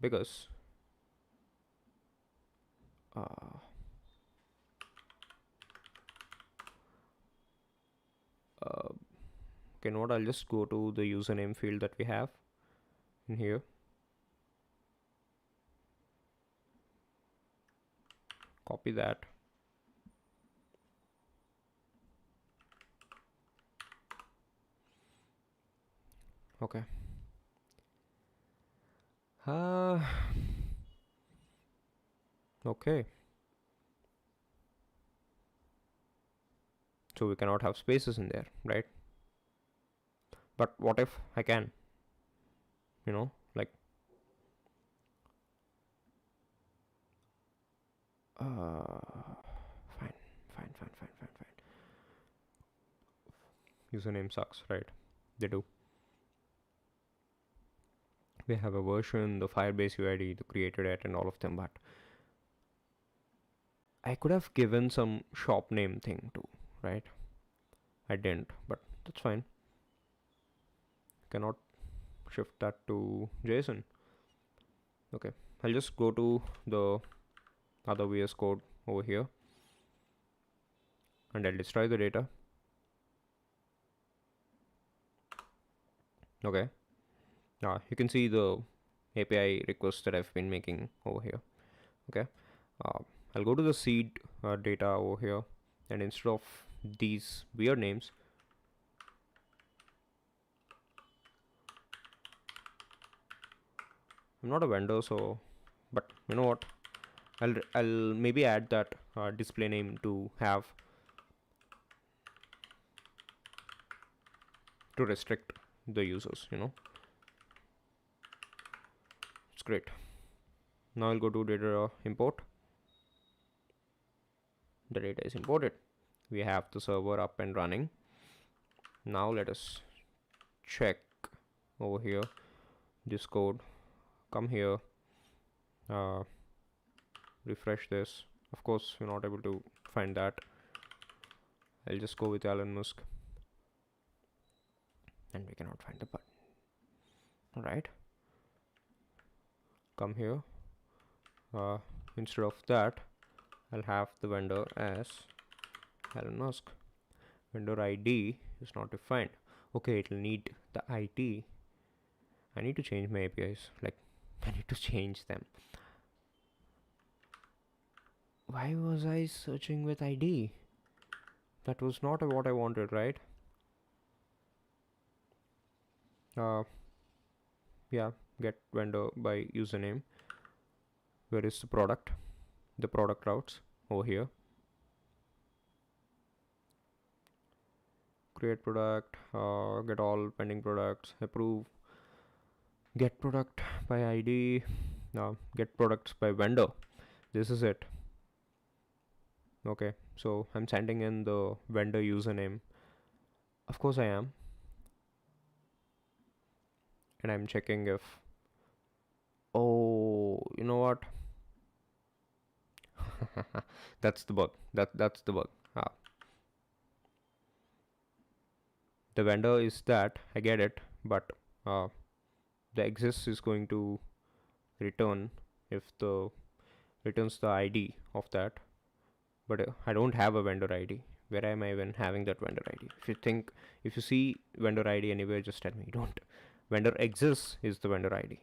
because okay, you know what? I'll just go to the username field that we have in here. Copy that. Okay. Okay. So we cannot have spaces in there, right? But what if I can? Like fine, fine. Username sucks, right? They do. We have a version, the Firebase UID, the created it, and all of them, but I could have given some shop name thing too, right? I didn't, but that's fine. Cannot shift that to JSON. Okay, I'll just go to the other VS Code over here and I'll destroy the data. Okay, you can see the API requests that I've been making over here. Okay, I'll go to the seed data over here, and instead of these weird names, I'm not a vendor, so, but you know what? I'll maybe add that display name to have to restrict the users, it's great. Now I'll go to data import. The data is imported. We have the server up and running. Now let us check over here this code. Come here, uh, refresh this. Of course we're not able to find that. I'll just go with Elon Musk, and we cannot find the button. Alright, come here. Instead of that, I'll have the vendor as Elon Musk. Vendor ID is not defined. Okay, it'll need the ID. I need to change my APIs. Like, I need to change them. Why was I searching with ID? That was not what I wanted, right? Yeah, get vendor by username. Where is the product? The product routes over here. Create product, get all pending products, approve, get product by ID, get products by vendor. This is it. Okay, so I'm sending in the vendor username. Of course I am. And I'm checking if, oh, you know what? That's the bug. That's the bug. The vendor is that, I get it, but the exists is going to return if the returns the ID of that, but I don't have a vendor ID. Where am I even having that vendor ID? If you see vendor ID anywhere, just tell me. Don't. Vendor exists is the vendor ID.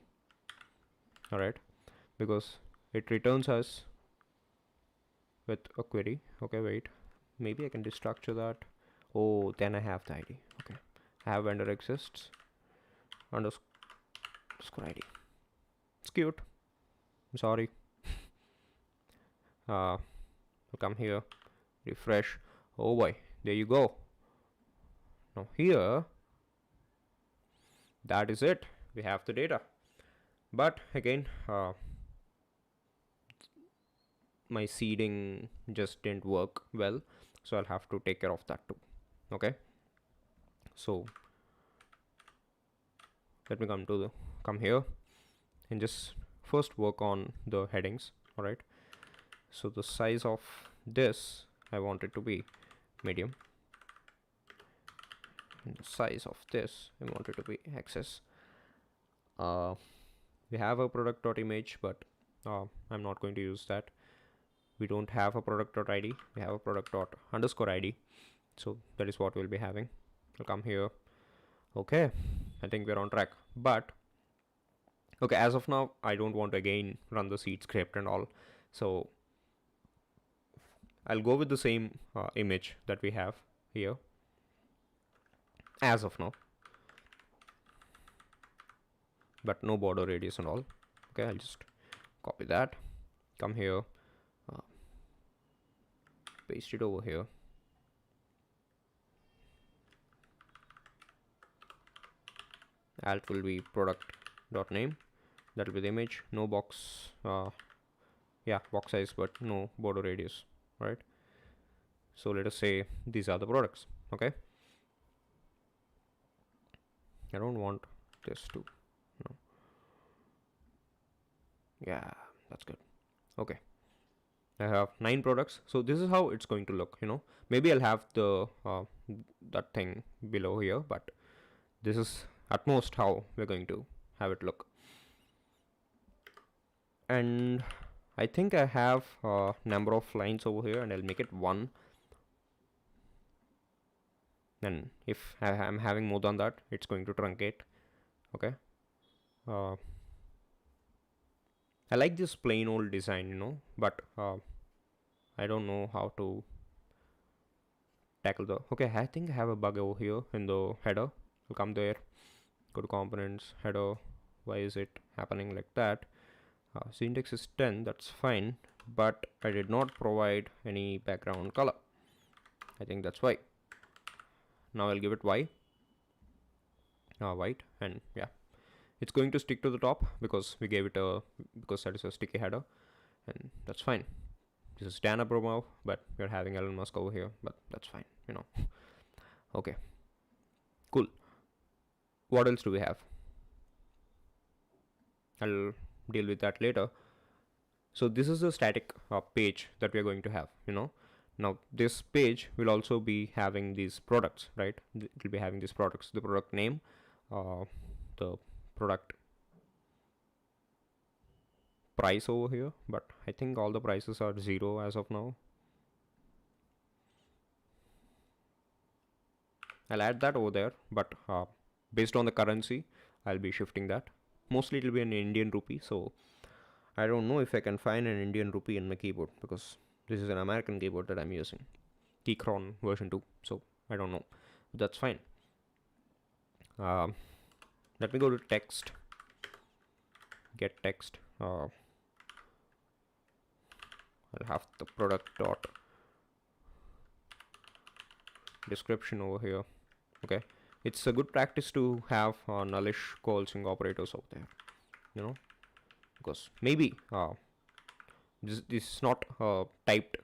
Alright, because it returns us with a query. Okay, wait, maybe I can destructure that. Oh, then I have the ID. Okay, I have vendor exists underscore ID. It's cute. I'm sorry. I'll come here, refresh. Oh boy, there you go. Now here, that is it. We have the data. But again, my seeding just didn't work well, so I'll have to take care of that too. Okay, so let me come here and just first work on the headings. All right, so the size of this, I want it to be medium, and the size of this, I want it to be XS. We have a product.image, but I'm not going to use that. We don't have a product.id, we have a product._id, so that is what we'll be having. I'll come here. Okay, I think we're on track. But okay, as of now, I don't want to again run the seed script and all, so I'll go with the same image that we have here as of now, but no border radius and all. Okay, I'll just copy that, come here, paste it over here. Alt will be product.name. That will be the image. No box, yeah, box size, but no border radius, right? So let us say these are the products. Okay, I don't want this to, no. Yeah, that's good. Okay, I have 9 products, so this is how it's going to look. Maybe I'll have the that thing below here, but this is at most how we're going to have it look. And I think I have a number of lines over here, and I'll make it 1. And if I'm having more than that, it's going to truncate. Okay, I like this plain old design, but I don't know how to tackle the, okay, I think I have a bug over here in the header. I'll come there, go to components, header. Why is it happening like that? Syntax is 10, that's fine, but I did not provide any background color. I think that's why. Now I'll give it white, and yeah, it's going to stick to the top because we gave it a, because that is a sticky header, and that's fine. This is Dan Abramov, but we're having Elon Musk over here, but that's fine, Okay, cool. What else do we have? I'll deal with that later. So this is the static page that we're going to have, Now this page will also be having these products, right? It will be having these products, the product name, the product price over here, but I think all the prices are 0 as of now. I'll add that over there, but based on the currency, I'll be shifting that. Mostly it will be an Indian rupee, so I don't know if I can find an Indian rupee in my keyboard because this is an American keyboard that I'm using, Keychron version 2, so I don't know. That's fine. Let me go to text, get text. I'll have the product dot description over here. Okay, it's a good practice to have nullish coalescing operators out there, because maybe this is not a typed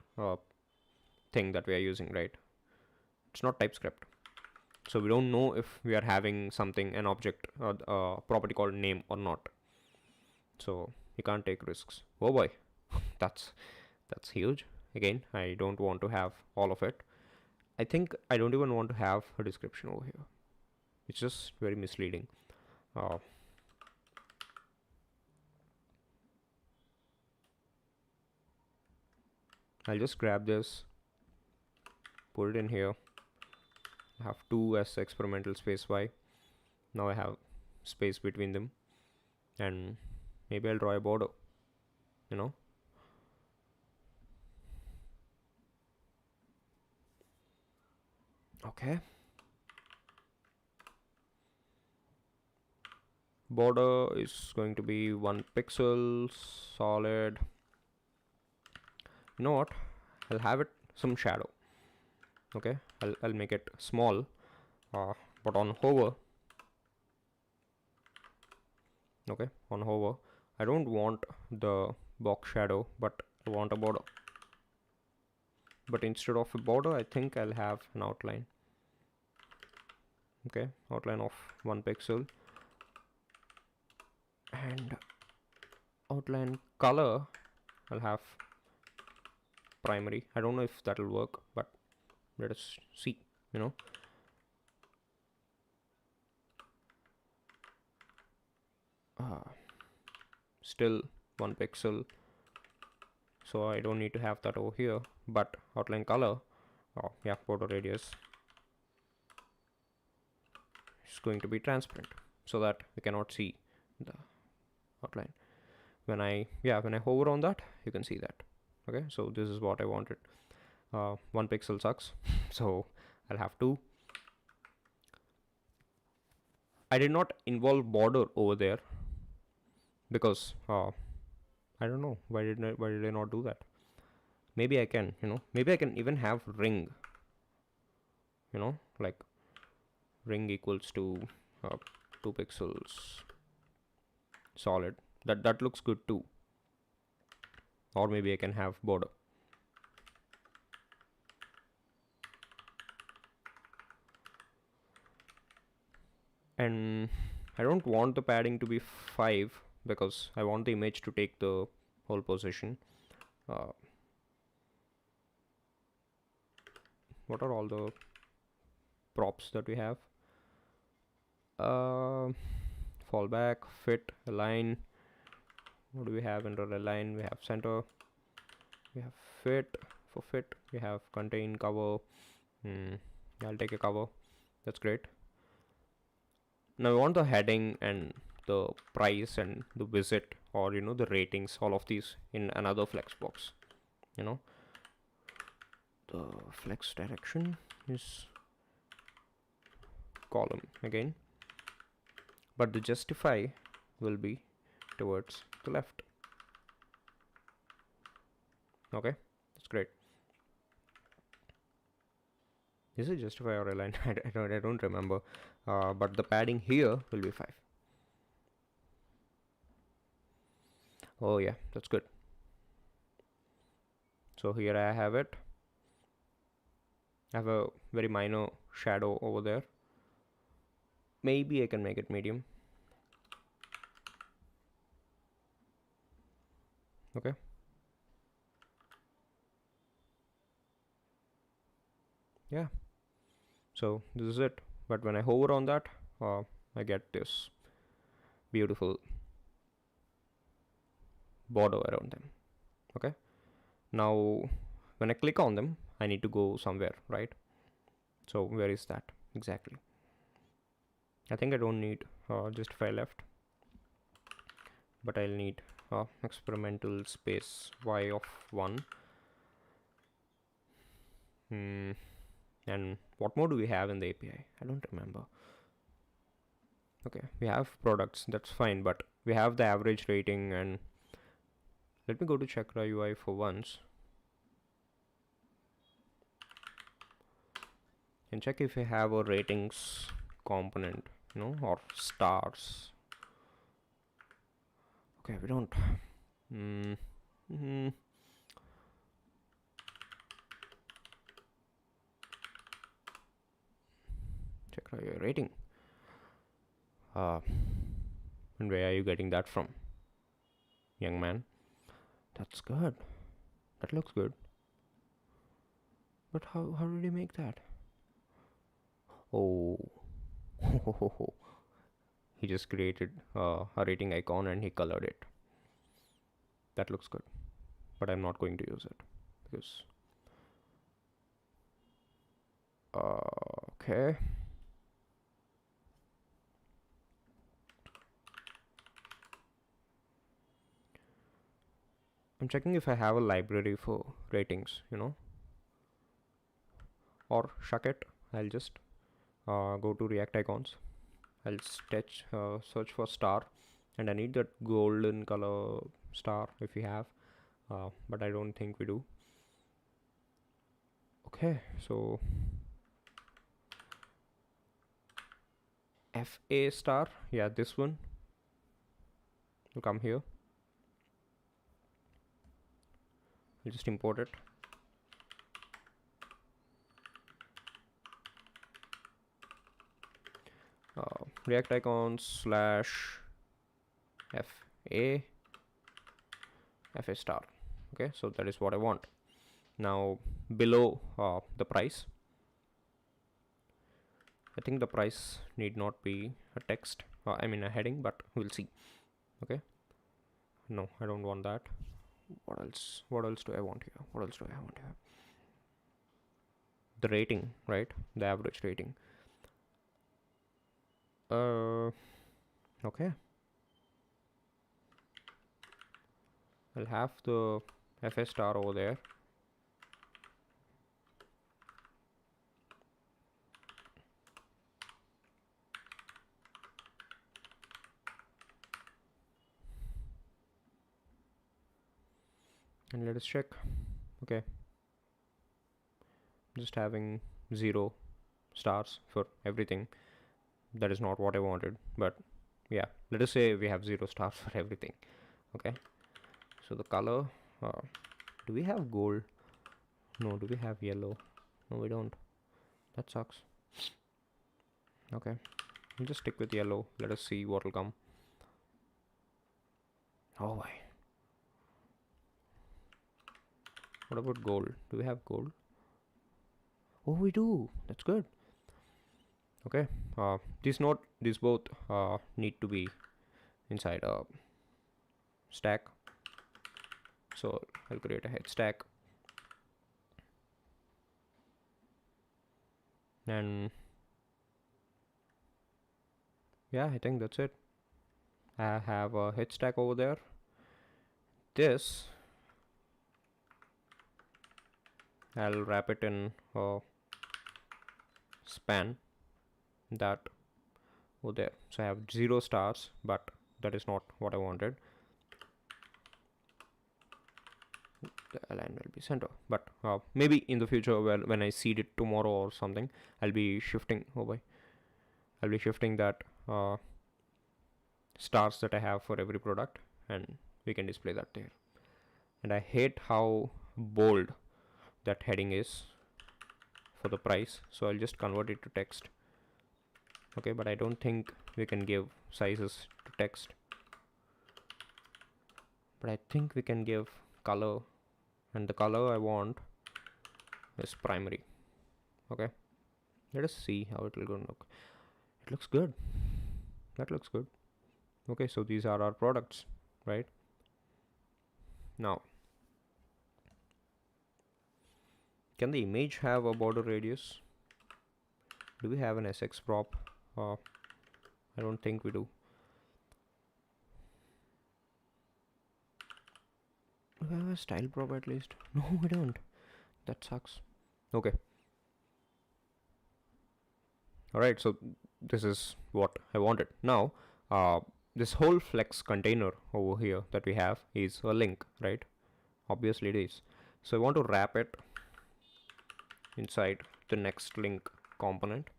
thing that we are using, right? It's not TypeScript, so we don't know if we are having something, an object, property called name or not, so you can't take risks. Oh boy, that's huge. Again, I don't want to have all of it. I think I don't even want to have a description over here. It's just very misleading. I'll just grab this, put it in here. I have 2 as experimental space y. Now I have space between them, and maybe I'll draw a border, Okay. Border is going to be 1 pixel solid. You know what? I'll have it some shadow. Okay, I'll make it small, but on hover. Okay, on hover, I don't want the box shadow, but I want a border. But instead of a border, I think I'll have an outline. Okay, outline of 1 pixel, and outline color I'll have primary. I don't know if that'll work, but let us see. Still 1 pixel, so I don't need to have that over here. But outline color, yeah, border radius is going to be transparent so that we cannot see the outline. When I hover on that, you can see that. Okay, so this is what I wanted. 1 pixel sucks, so I'll have 2. I did not involve border over there because I don't know why did I not do that. Maybe I can, maybe I can even have ring, like ring equals to 2 pixels solid. That looks good too. Or maybe I can have border. And I don't want the padding to be 5 because I want the image to take the whole position. What are all the props that we have? Fallback, fit, align. What do we have under align? We have center. We have fit. For fit, we have contain, cover. I'll take a cover. That's great. Now we want the heading and the price and the visit, or the ratings, all of these in another flex box. The flex direction is column again, but the justify will be towards the left. Okay, that's great. Is it justify or align? I don't remember. But the padding here will be 5. Oh yeah, that's good. So here I have it. I have a very minor shadow over there. Maybe I can make it medium. Okay. Yeah. So this is it. But when I hover on that, I get this beautiful border around them. Okay. Now, when I click on them, I need to go somewhere, right? So where is that exactly? I think I don't need justify left, but I'll need experimental space y of 1. And what more do we have in the API? I don't remember. Okay, we have products, that's fine, but we have the average rating. And let me go to Chakra UI for once and check if we have a ratings component, or stars. Okay, we don't. Mm-hmm. Chakra UI rating. And where are you getting that from, young man? That's good. That looks good. But how did he make that? Oh, he just created a rating icon and he colored it. That looks good, but I'm not going to use it because okay. I'm checking if I have a library for ratings, or shuck it. I'll just go to React icons. I'll search for star, and I need that golden color star if we have, but I don't think we do. Okay, so FA star, yeah, this one will come here. I'll just import it. React icons slash FA star. Okay, so that is what I want. Now below the price, I think the price need not be a text, I mean a heading, but we'll see. Okay, no, I don't want that. What else do I want here? The rating, right? The average rating. Okay, I'll have the FS star over there. And let us check. Okay, just having 0 stars for everything. That is not what I wanted, but yeah, let us say we have 0 stars for everything. Okay, so the color, do we have gold? No. Do we have yellow? No, we don't. That sucks. Okay, we'll just stick with yellow. Let us see what will come. Oh my. What about gold? Do we have gold? Oh, we do. That's good. Okay, these both need to be inside a stack. So I'll create a head stack, and yeah, I think that's it. I have a head stack over there. This I'll wrap it in a span that over there. So I have 0 stars, but that is not what I wanted. the align will be center, but maybe in the future, when I seed it tomorrow or something, I'll be shifting. Oh boy, I'll be shifting that stars that I have for every product, and we can display that there. And I hate how bold that heading is for the price, so I'll just convert it to text. Okay, but I don't think we can give sizes to text, but I think we can give color, and the color I want is primary. Okay, let us see how it will go look. It looks good. That looks good. Okay, so these are our products, right? Now, can the image have a border radius? Do we have an SX prop? I don't think we do. Do we have a style prop at least? No, we don't. That sucks. Okay. Alright, so this is what I wanted. Now, this whole flex container over here that we have is a link, right? Obviously it is. So I want to wrap it inside the next link component,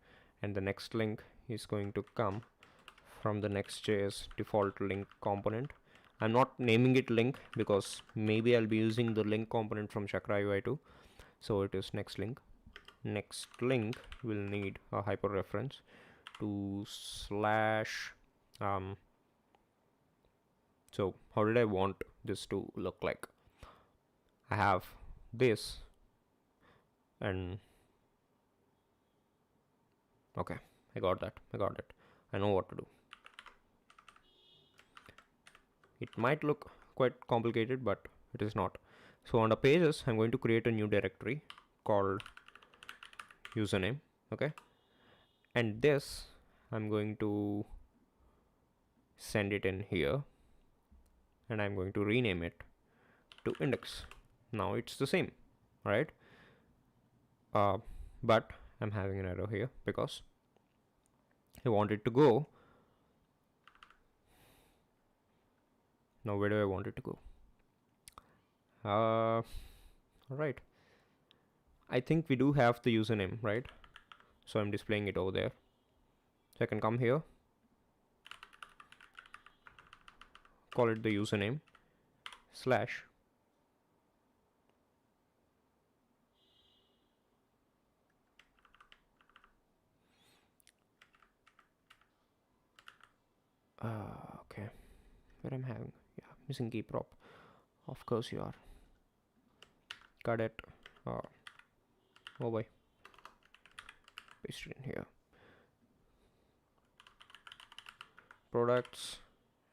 and the next link is going to come from the Next.js default link component. I'm not naming it link because maybe I'll be using the link component from Chakra UI too. So it is next link. Next link will need a hyperreference to slash. So how did I want this to look like? I have this, and okay, I got that. I know what to do. It might look quite complicated, but it is not. So on the pages, I'm going to create a new directory called username. Okay, and this I'm going to send it in here, and I'm going to rename it to index. Now it's the same, right? But I'm having an error here because I want it to go. Now where do I want it to go? Alright, I think we do have the username, right? So I'm displaying it over there. So I can come here, call it the username slash okay, where I'm having missing key prop. Of course you are. Cut it. Oh boy, paste it in here. Products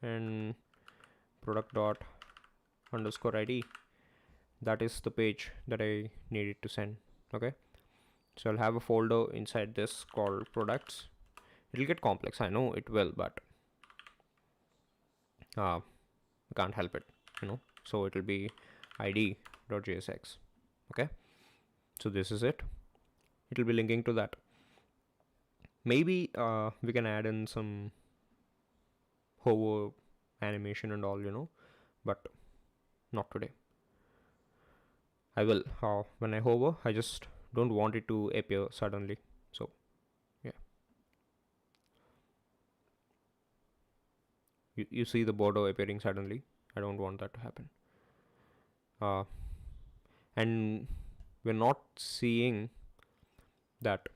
and product dot underscore ID. That is the page that I needed to send. Okay, so I'll have a folder inside this called products. It'll get complex, I know it will, but I can't help it, so it'll be id.jsx. okay, so this is it. It'll be linking to that. Maybe we can add in some hover animation and all, but not today. I will. When I hover, I just don't want it to appear suddenly. So yeah, you see the border appearing suddenly. I don't want that to happen. And we're not seeing that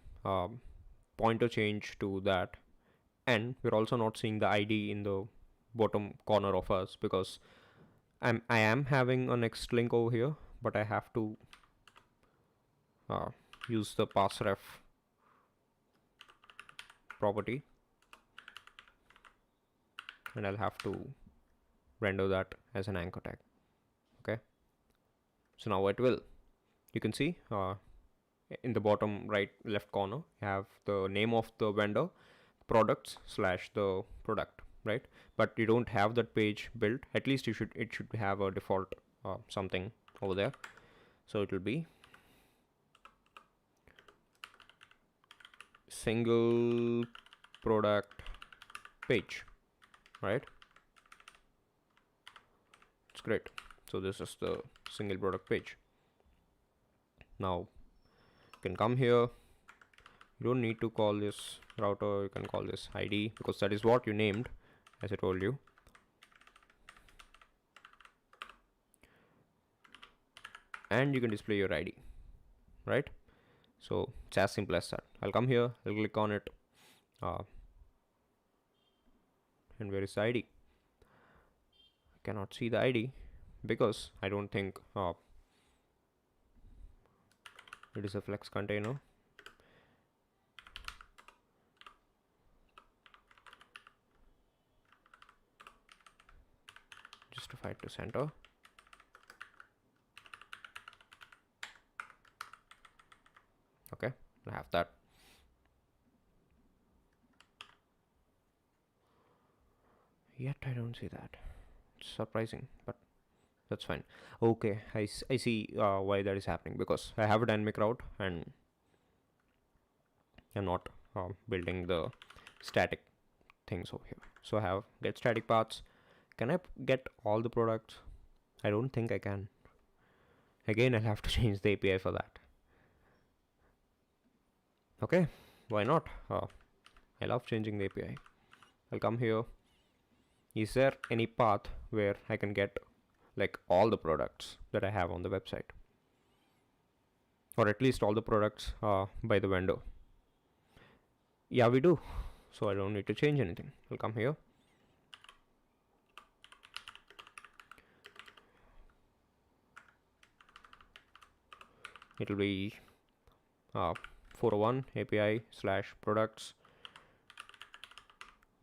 pointer change to that, and we're also not seeing the ID in the bottom corner of us because I am having a next link over here, but I have to use the passref property, and I'll have to render that as an anchor tag. Okay, so now it will. You can see in the bottom right left corner you have the name of the vendor, products slash the product, right? But you don't have that page built. At least it should have a default something over there. So it will be single product page, right? It's great. So this is the single product page. Now you can come here. You don't need to call this router, you can call this ID because that is what you named, as I told you. And you can display your ID, right? So it's as simple as that. I'll come here, I'll click on it, and where is the ID? I cannot see the ID because I don't think it is a flex container. Justify it to center. Okay, I have that. Yet I don't see that. It's surprising, but that's fine. Okay, I see why that is happening, because I have a dynamic route and I'm not building the static things over here. So I have get static paths. Can I get all the products? I don't think I can. Again, I'll have to change the API for that. Okay, why not? I love changing the API. I'll come here. Is there any path where I can get like all the products that I have on the website, or at least all the products by the vendor? Yeah, we do. So I don't need to change anything. I'll come here. It'll be 401 API / products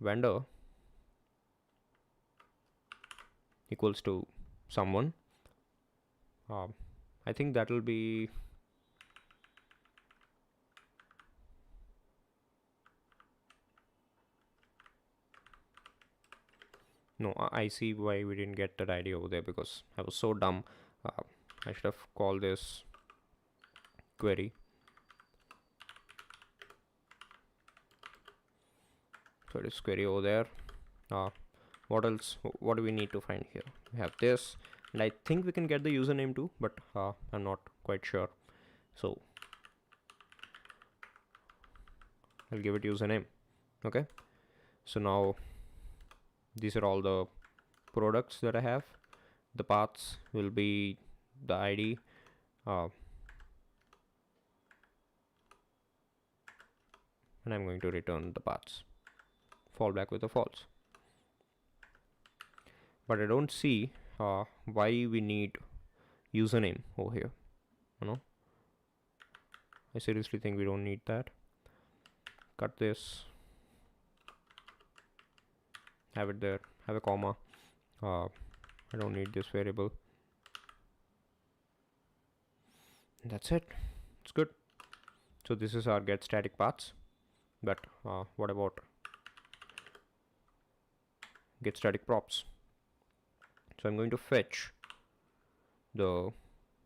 vendor equals to someone. I think that will be no. I see why we didn't get that ID over there, because I was so dumb. I should have called this query. So it is query over there. What else? What do we need to find here? We have this, and I think we can get the username too, but I'm not quite sure. So I'll give it username. Okay. So now these are all the products that I have. The paths will be the ID. And I'm going to return the paths. Fallback with a false. But I don't see why we need username over here. I seriously think we don't need that. Cut this. Have it there. Have a comma. I don't need this variable. And that's it. It's good. So this is our get static paths. But what about get static props? So I'm going to fetch the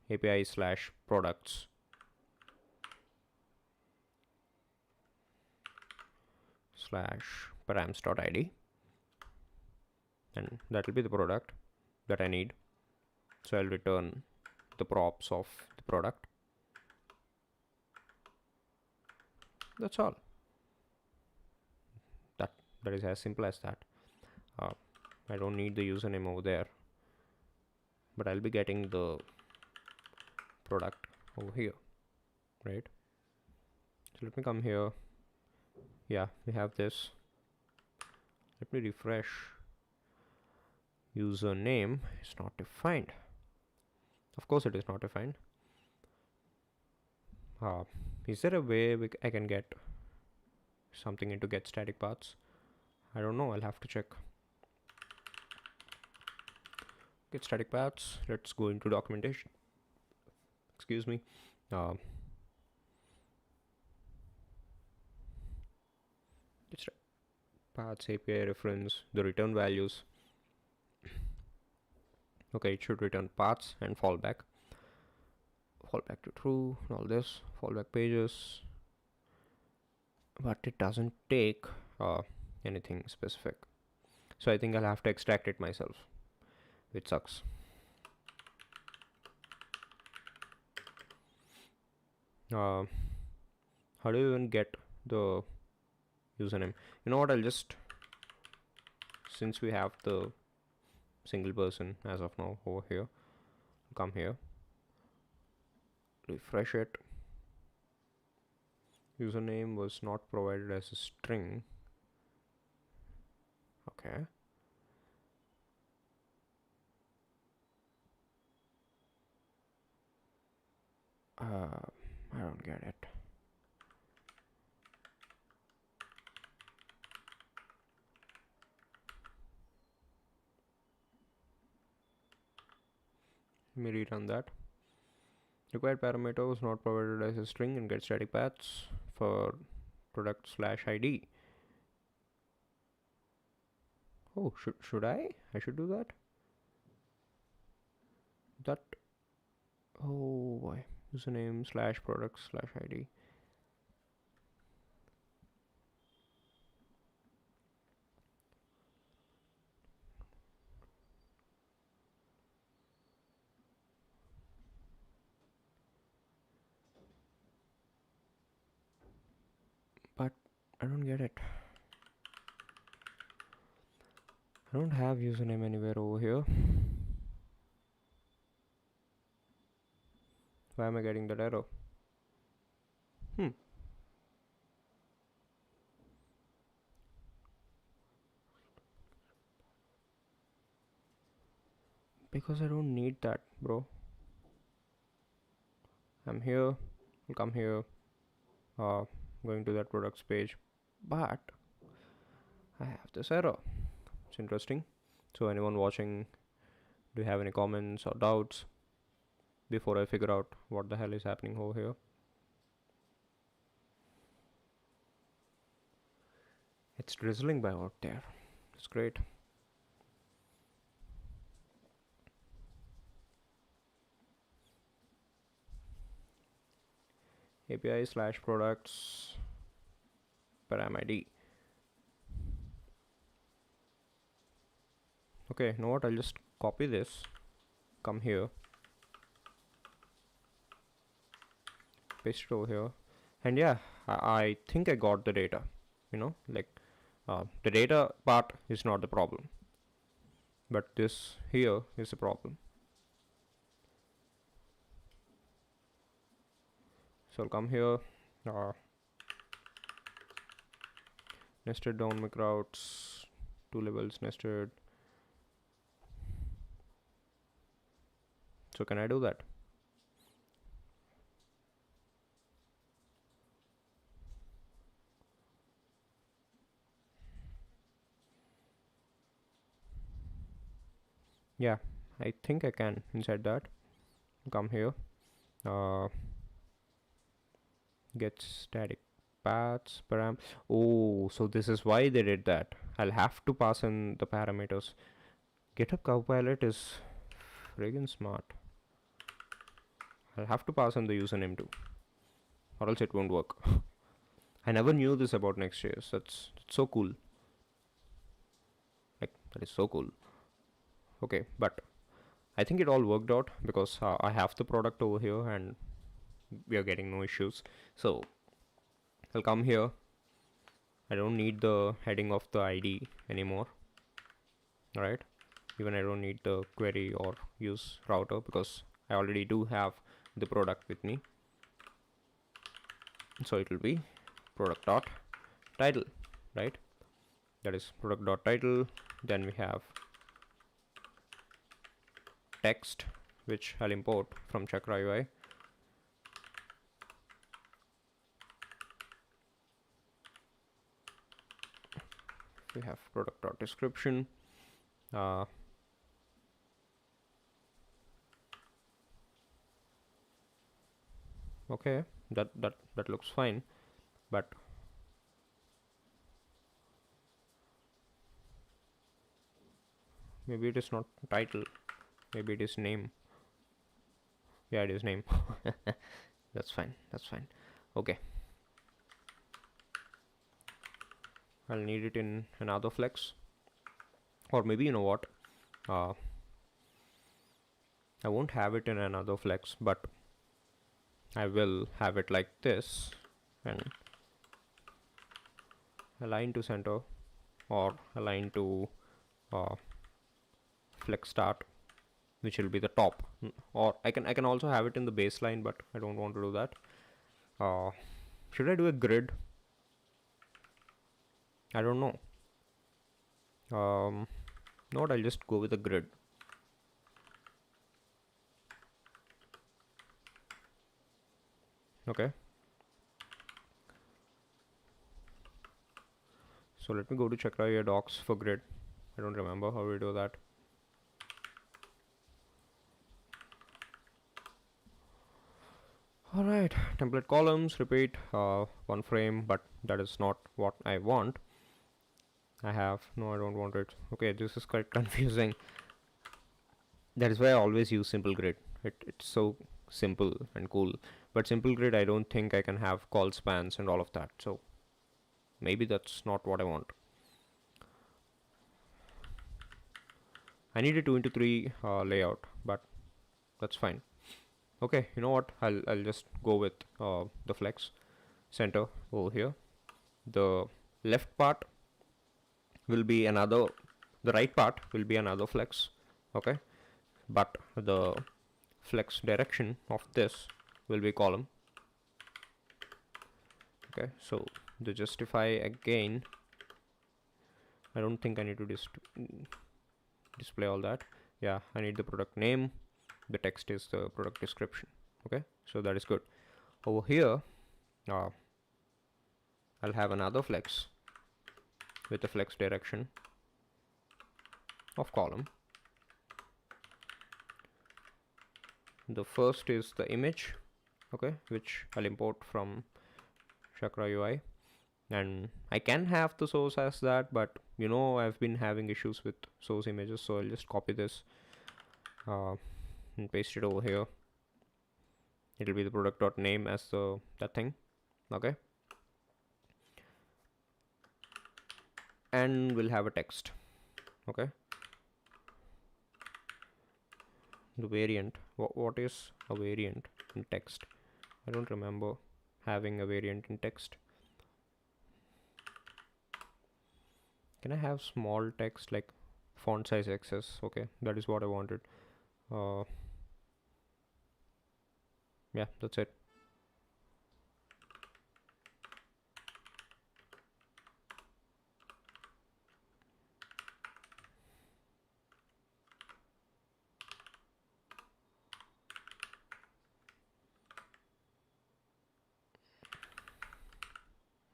API / products / params.id, and that will be the product that I need. So I'll return the props of the product. That's all. That is as simple as that. I don't need the username over there, but I'll be getting the product over here, right? So let me come here. Yeah, we have this. Let me refresh. Username is not defined. Of course it is not defined. Is there a way I can get something into get static paths? I don't know. I'll have to check. Get static paths. Let's go into documentation. Excuse me. Get static paths, API reference, the return values. Okay, it should return paths and fallback. Fallback to true, and all this. Fallback pages. But it doesn't take anything specific. So I think I'll have to extract it myself, which sucks. uh, how do you even get the username? You know what, I'll just, since we have the single person as of now over here, come here, refresh it. Username was not provided as a string. Okay. I don't get it. Let me rerun that. Required parameter was not provided as a string and get static paths for product slash ID. Oh, should I? I should do that. That. Oh boy. Username slash product slash ID. But I don't get it. I don't have username anywhere over here. Why am I getting that error? Because I don't need that, bro. I'm here. I'll come here. Going to that products page. But I have this error. It's interesting. So anyone watching, do you have any comments or doubts before I figure out what the hell is happening over here? It's drizzling by out there. It's great. API slash products param ID. Okay, you know what? I'll just copy this. Come here. Paste it over here. And yeah, I think I got the data. You know, like the data part is not the problem. But this here is a problem. So I'll come here. Nested down my routes. Two levels nested. So can I do that? Yeah, I think I can inside that. Come here. Get static paths param. Oh, so this is why they did that. I'll have to pass in the parameters. GitHub Copilot is friggin' smart. I'll have to pass in the username too, or else it won't work. I never knew this about Next.js. That's so cool. Like, that is so cool. Okay, but I think it all worked out because I have the product over here and we are getting no issues. So I'll come here. I don't need the heading of the ID anymore. Alright. Even I don't need the query or use router because I already do have the product with me. So it will be product dot title, right? That is product dot title. Then we have text, which I'll import from Chakra UI. We have product dot description. Okay, that looks fine, but maybe it is not title. Maybe it is name. Yeah, it is name. That's fine. That's fine. Okay. I'll need it in another flex, or maybe you know what? I won't have it in another flex, but I will have it like this and align to center or align to uh, flex start, which will be the top. Or I can also have it in the baseline, but I don't want to do that. uh, should I do a grid? I don't know. Not, I'll just go with a grid. Okay, so let me go to Chakra docs for grid. I don't remember how we do that. Alright, template columns, repeat one frame, but that is not what I want. No, I don't want it. Okay, this is quite confusing. That is why I always use simple grid. It's so simple and cool. But simple grid, I don't think I can have call spans and all of that. So maybe that's not what I want. I need a 2 into 3 layout, but that's fine. Okay, you know what? I'll just go with the flex center over here. The left part will be another. The right part will be another flex. Okay, but the flex direction of this will be column. Okay, so the justify again, I don't think I need to display all that. Yeah, I need the product name, the text is the product description. Okay, so that is good. Over here I'll have another flex with the flex direction of column. The first is the image, okay, which I'll import from Chakra UI, and I can have the source as that, but you know I've been having issues with source images, so I'll just copy this and paste it over here. It'll be the product.name as that thing. Okay, and we'll have a text. Okay, the variant, what is a variant in text? I don't remember having a variant in text. Can I have small text like font size XS? Okay, that is what I wanted. Yeah, that's it.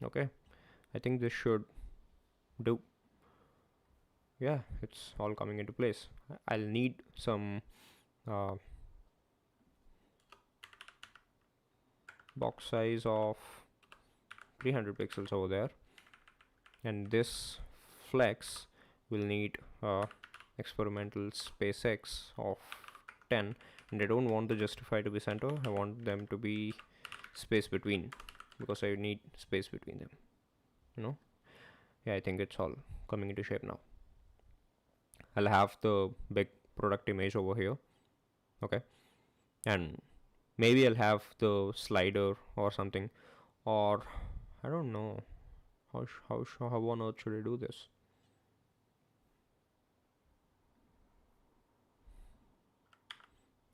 Okay, I think this should do. Yeah, it's all coming into place. I'll need some box size of 300 pixels over there, and this flex will need experimental space X of 10, and I don't want the justify to be center. I want them to be space between, because I need space between them, you know. Yeah, I think it's all coming into shape now. I'll have the big product image over here. Okay, and maybe I'll have the slider or something, or I don't know how on earth should I do this?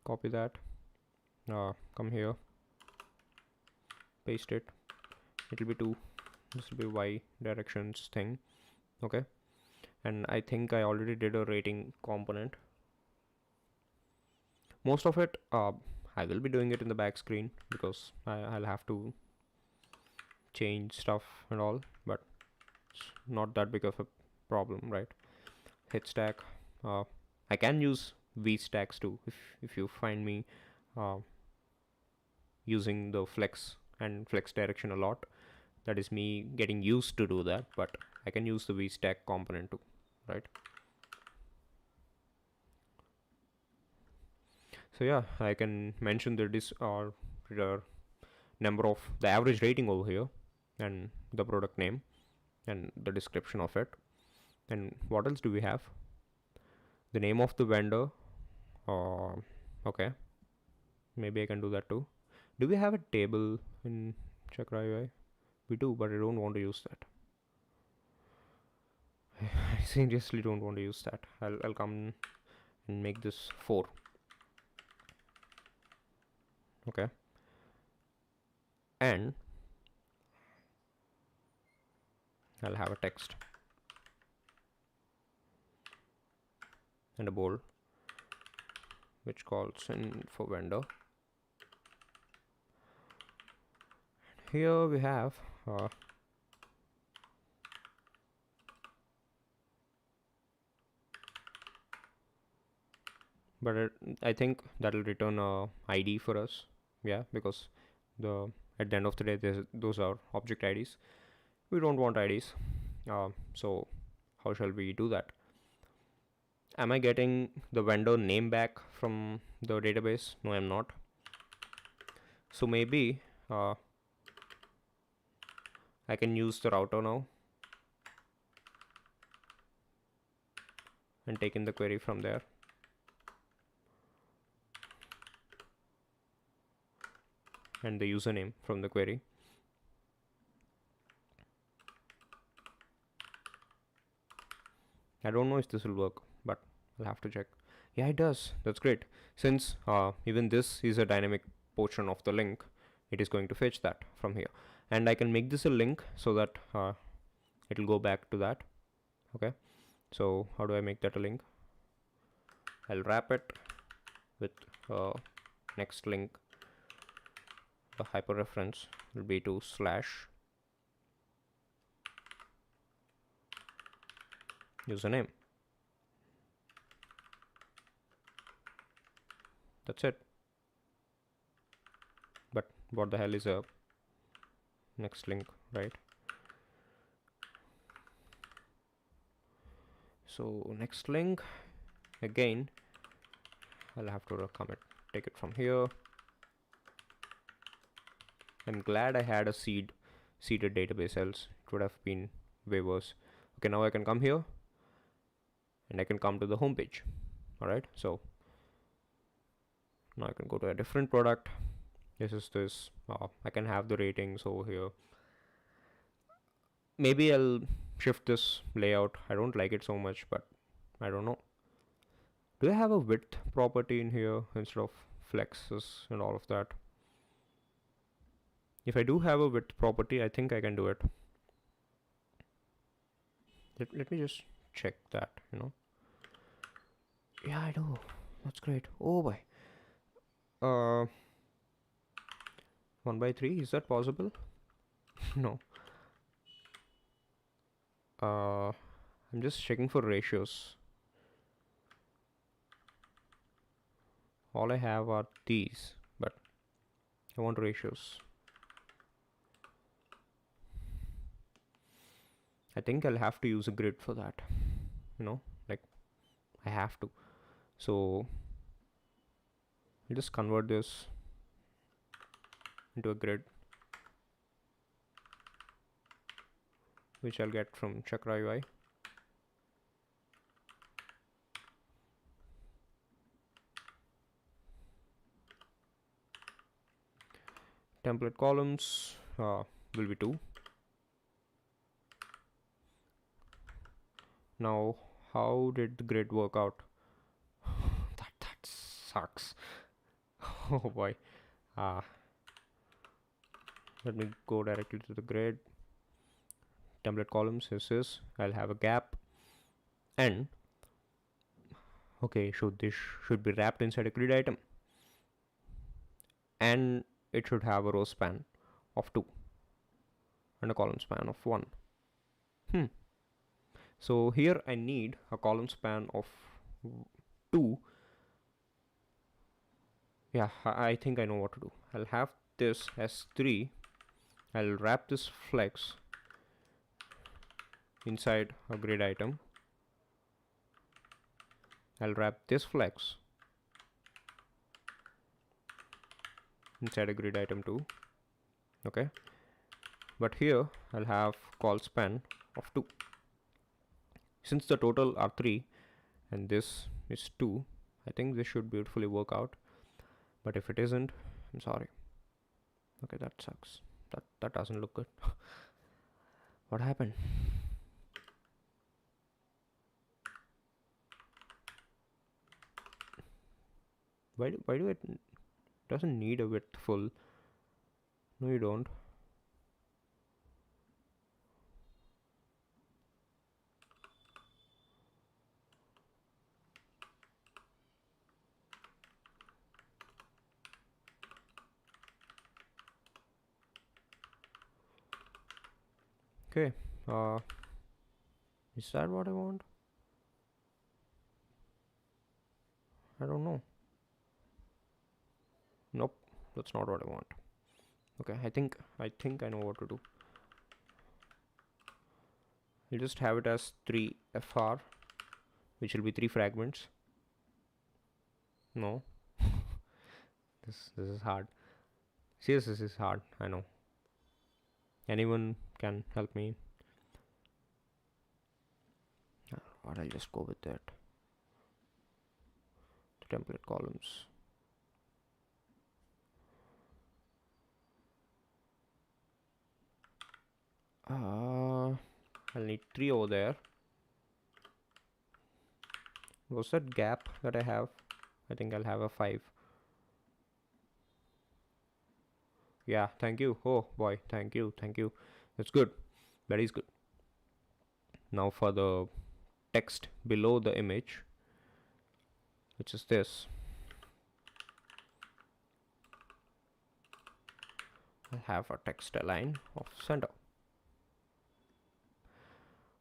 Copy that, come here, paste it. It'll be 2. This will be Y directions thing. Okay, and I think I already did a rating component. Most of it I will be doing it in the back screen because I'll have to change stuff and all, but it's not that big of a problem, right? Hit stack, I can use V stacks too if you find me using the flex and flex direction a lot. That is me getting used to do that, but I can use the V stack component too, right? So yeah, I can mention the number of the average rating over here, and the product name and the description of it. And what else do we have? The name of the vendor. Okay, maybe I can do that too. Do we have a table in Chakra UI? We do, but I don't want to use that. I seriously don't want to use that. I'll come and make this 4. Okay. And I'll have a text and a bold which calls in for vendor. Here we have but I think that'll return a ID for us. Yeah, because the at the end of the day those are object IDs. We don't want IDs. So how shall we do that? Am I getting the vendor name back from the database? No, I'm not. So maybe I can use the router now and take in the query from there. And the username from the query. I don't know if this will work, but I'll have to check. Yeah, it does. That's great. Since even this is a dynamic portion of the link, it is going to fetch that from here. And I can make this a link so that it will go back to that. Okay. So how do I make that a link? I'll wrap it with next link. The hyperreference will be to slash username. That's it. But what the hell is a next link, right? So next link, again, I'll have to take it from here. I'm glad I had a seeded database, else it would have been way worse. Okay, now I can come here and I can come to the home page. All right, so now I can go to a different product. This is this. I can have the ratings over here. Maybe I'll shift this layout. I don't like it so much, but I don't know. Do I have a width property in here instead of flexes and all of that? If I do have a width property, I think I can do it. Let me just check that, Yeah, I do. That's great. Oh boy. 1/3, is that possible? No. I'm just checking for ratios. All I have are these, but I want ratios. I think I'll have to use a grid for that. Like I have to. So I'll just convert this into a grid, which I'll get from Chakra UI. Template columns will be 2. Now, how did the grid work out? that sucks. Oh boy. Let me go directly to the grid. Template columns is I'll have a gap, and okay, so this should be wrapped inside a grid item, and it should have a row span of 2 and a column span of 1. So here I need a column span of 2. Yeah, I think I know what to do. I'll have this as 3. I'll wrap this flex inside a grid item. I'll wrap this flex inside a grid item too. Okay, but here I'll have call span of 2. Since the total are 3 and this is 2, I think this should beautifully work out. But if it isn't, I'm sorry. Okay, that sucks. That doesn't look good. What happened? Why do it doesn't need a width full? No, you don't. Okay. Uh, is that what I want? I don't know. Nope, that's not what I want. Okay, I think I know what to do. I'll just have it as 3 FR, which will be 3 fragments. No, this is hard. Serious, this is hard. I know. Anyone can help me. Or I'll just go with that. The template columns. I'll need 3 over there. Was that gap that I have? I think I'll have a 5. Yeah, thank you. Oh boy, thank you, thank you. That's good. That is good. Now for the text below the image, which is this. I have a text align of center.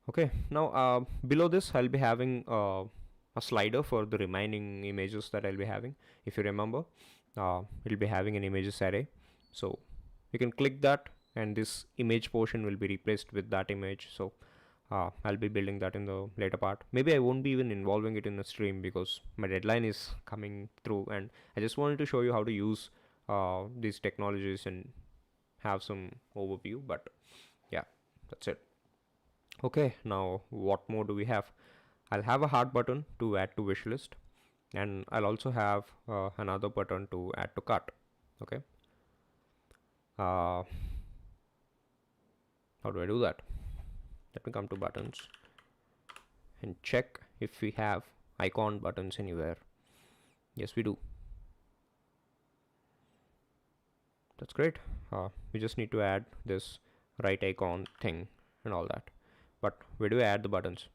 Okay, now below this I'll be having a slider for the remaining images that I'll be having. If you remember, it'll be having an images array, so you can click that and this image portion will be replaced with that image. So I'll be building that in the later part. Maybe I won't be even involving it in the stream because my deadline is coming through, and I just wanted to show you how to use these technologies and have some overview. But yeah, that's it. Okay, now what more do we have? I'll have a hard button to add to wish list, and I'll also have another button to add to cart. Okay, uh, how do I do that? Let me come to buttons and check if we have icon buttons anywhere. Yes, we do. That's great. We just need to add this right icon thing and all that. But where do I add the buttons?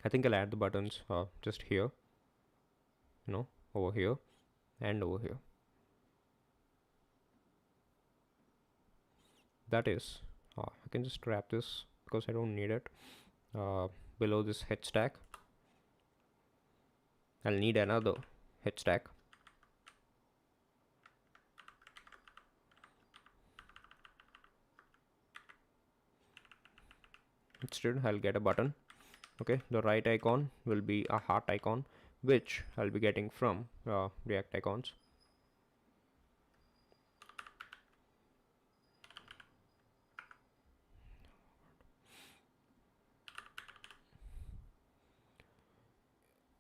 I think I'll add the buttons just here, over here and over here. That is, I can just wrap this because I don't need it. Below this head stack, I'll need another head stack. Instead, I'll get a button. Okay, the right icon will be a heart icon, which I'll be getting from React icons.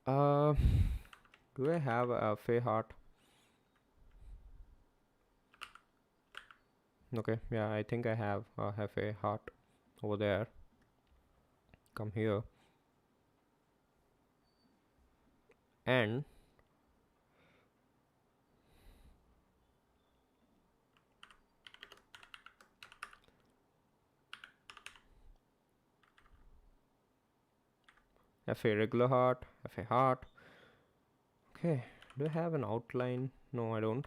Uh, do I have a FavorKart? Okay, yeah, I think I have a FavorKart over there. Come here, and FA regular heart, FA heart. Okay, do I have an outline? No, I don't.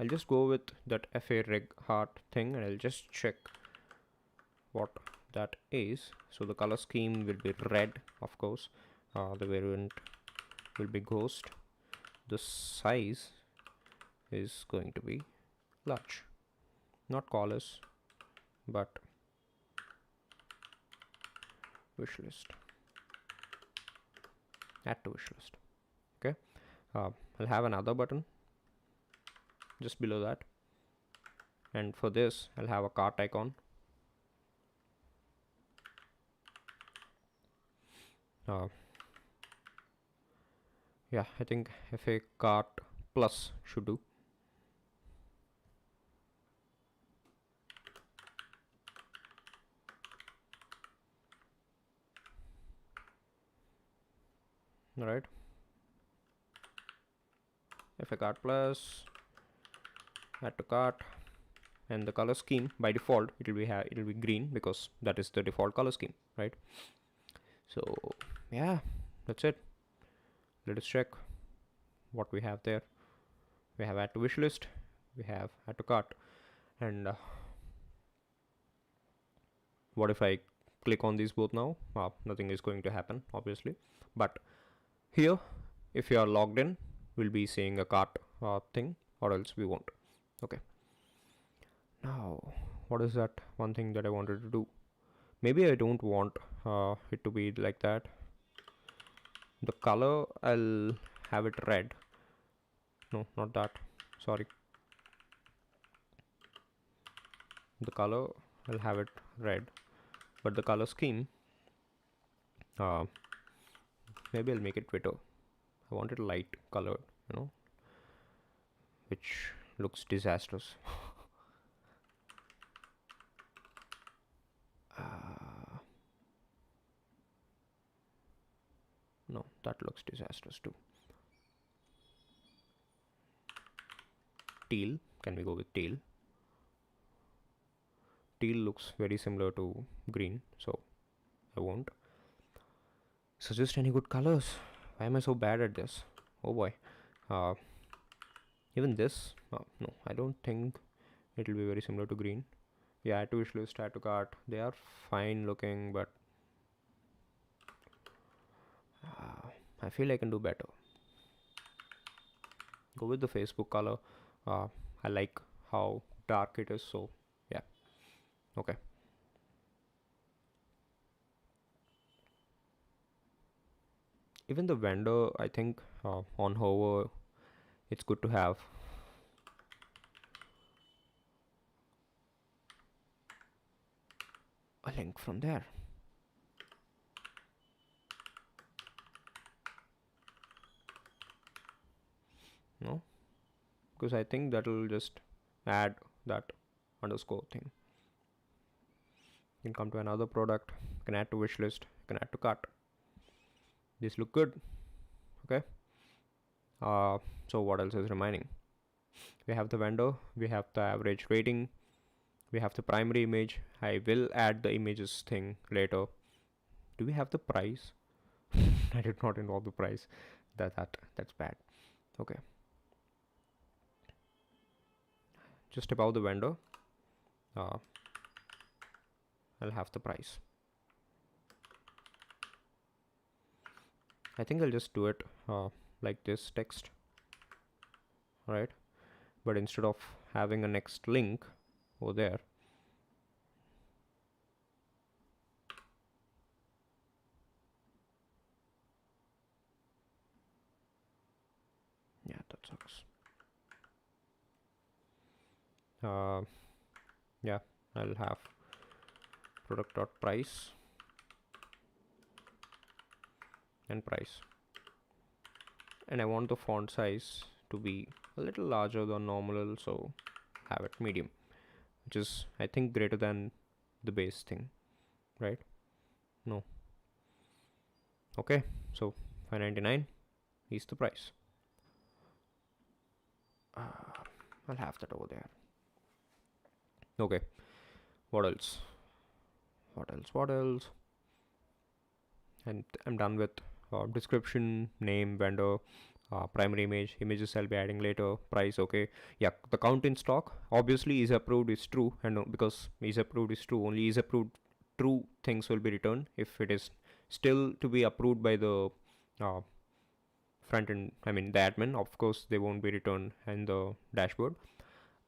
I'll just go with that FA reg heart thing and I'll just check what that is. So the color scheme will be red, of course. The variant will be ghost. The size is going to be large, not colors, but wish list. Add to wish list. Okay, I'll have another button just below that, and for this I'll have a cart icon. Yeah, I think FA cart plus should do. All right, FavorKart plus, add to cart, and the color scheme by default it'll be green because that is the default color scheme, right? So yeah, that's it. Let us check what we have there. We have add to wish list, we have add to cart, and what if I click on these both now? Nothing is going to happen, obviously. But here, if you are logged in, we'll be seeing a cart thing, or else we won't. Okay. Now, what is that one thing that I wanted to do? Maybe I don't want it to be like that. The color, I'll have it red. No, not that. Sorry. The color, I'll have it red. But the color scheme, uh, maybe I'll make it Twitter. I want it light colored, which looks disastrous. No, that looks disastrous too. Teal, can we go with teal? Teal looks very similar to green, so I won't. Suggest any good colors. Why am I so bad at this? Oh boy. Even this, no, I don't think it will be very similar to green. Yeah, add to wish list, add to cart, they are fine looking, but I feel I can do better. Go with the Facebook color. I like how dark it is, so yeah. Okay. Even the vendor, I think on hover, it's good to have a link from there. No, because I think that'll just add that underscore thing. You can come to another product, you can add to wish list, you can add to cart. These look good. Okay. So what else is remaining? We have the vendor, we have the average rating, we have the primary image. I will add the images thing later. Do we have the price? I did not involve the price. That's bad. Okay. Just above the vendor, I'll have the price. I think I'll just do it like this text, right? But instead of having a next link over there, yeah, that sucks. Yeah, I'll have product.price and price, and I want the font size to be a little larger than normal, so have it medium, which is I think greater than the base thing, right? No. Okay, so $5.99 is the price. I'll have that over there. Okay, what else? And I'm done with description, name, vendor, primary image, images I'll be adding later, price. Okay, yeah, the count in stock obviously is approved is true, and because is approved is true, only is approved true things will be returned. If it is still to be approved by the front end, I mean the admin, of course they won't be returned in the dashboard.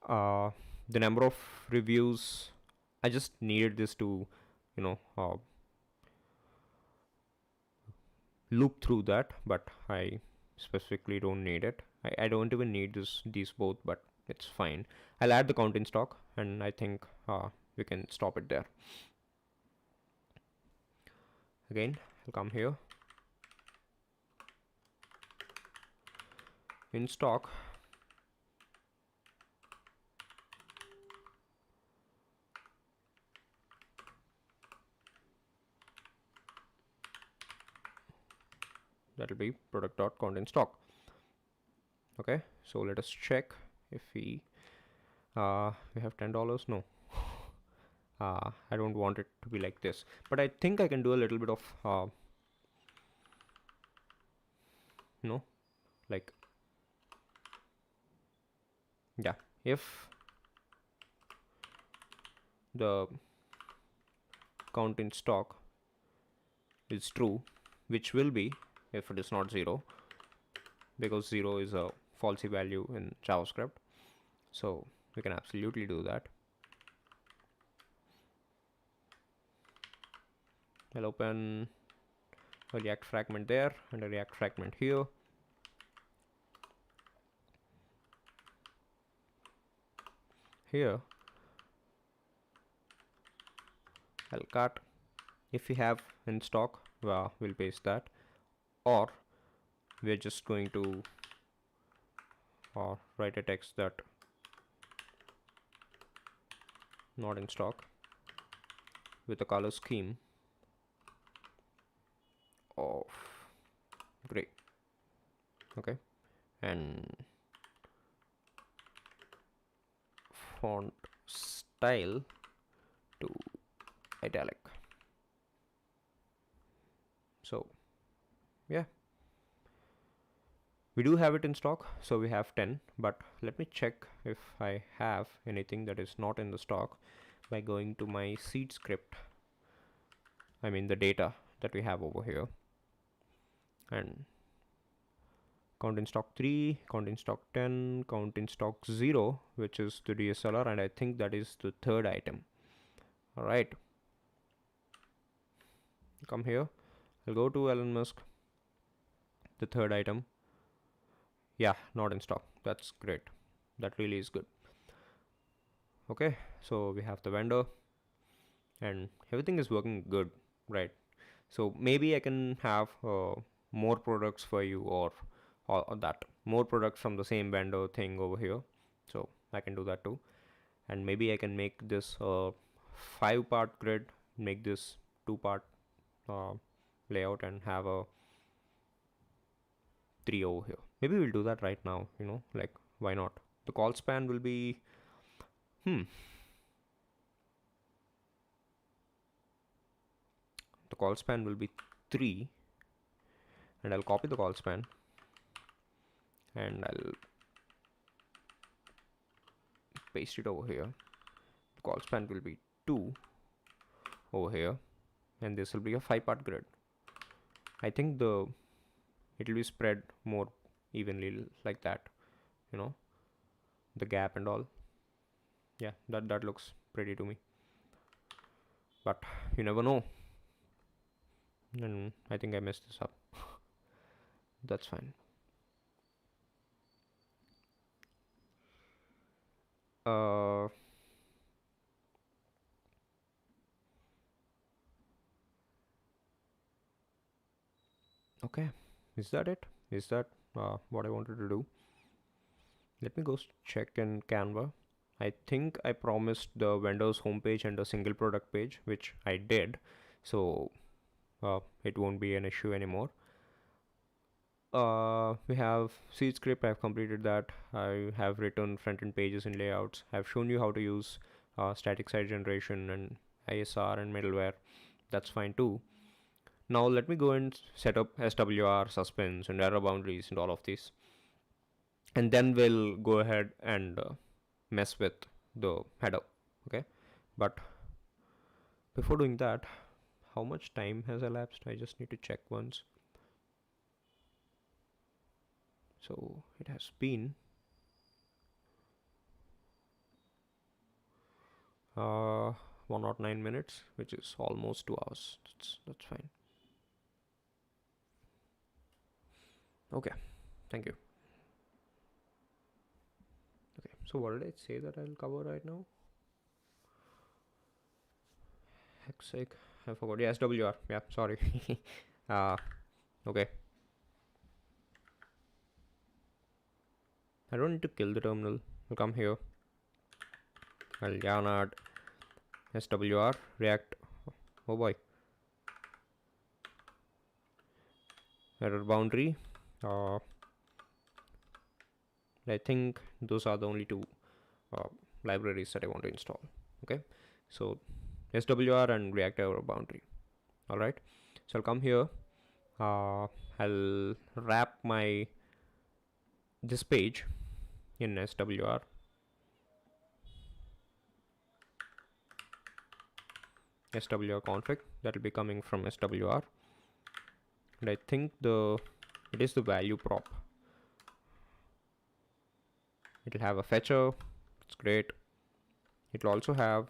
The number of reviews, I just needed this to loop through that, but I specifically don't need it. I don't even need these both, but it's fine. I'll add the count in stock, and I think we can stop it there. Again, I'll come here in stock. That will be product dot count in stock. Okay, so let us check if we have $10. No, I don't want it to be like this, but I think I can do a little bit of no, like, yeah, if the count in stock is true, which will be if it is not 0, because 0 is a falsy value in JavaScript. So we can absolutely do that. I'll open a React fragment there and a React fragment here. Here, I'll cut. If we have in stock, we'll paste that, or we're just going to write a text that not in stock with a color scheme of gray. Okay, and font style to italic. So yeah, we do have it in stock, so we have 10, but let me check if I have anything that is not in the stock by going to my seed script. I mean the data that we have over here, and count in stock 3, count in stock 10, count in stock 0, which is the DSLR, and I think that is the third item. All right, come here, I'll go to Elon Musk, the third item. Yeah, not in stock. That's great. That really is good. Okay, so we have the vendor and everything is working good, right? So maybe I can have more products for you, or that more products from the same vendor thing over here. So I can do that too. And maybe I can make this 5-part grid, make this 2-part layout, and have a 3 over here. Maybe we'll do that right now, like, why not? The call span will be, the call span will be 3, and I'll copy the call span, and I'll paste it over here. The call span will be 2 over here, and this will be a 5-part grid. I think it will be spread more evenly like that, the gap and all. Yeah, that looks pretty to me, but you never know, and I think I messed this up. That's fine. Okay, is that it? Is that what I wanted to do? Let me go check in Canva. I think I promised the vendor's homepage and a single product page, which I did, so it won't be an issue anymore. We have seed script. I've completed that. I have written front-end pages and layouts. I've shown you how to use static site generation and ISR and middleware. That's fine too. Now let me go and set up SWR, suspense, and error boundaries and all of these, and then we'll go ahead and mess with the header. Okay, but before doing that, how much time has elapsed? I just need to check once. So it has been 109 minutes, which is almost 2 hours. That's fine. Okay, thank you. Okay, so what did I say that I'll cover right now? Heck's sake, I forgot. Yeah, SWR. Yeah, sorry. Okay. I don't need to kill the terminal. I'll come here. I'll yarn add SWR React. Oh boy. error boundary. I think those are the only two uh, libraries that I want to install. Okay, so SWR and React error boundary. All right, so I'll come here. I'll wrap my this page in SWR. SWR config that will be coming from SWR, and I think it is the value prop. It'll have a fetcher. It's great. It'll also have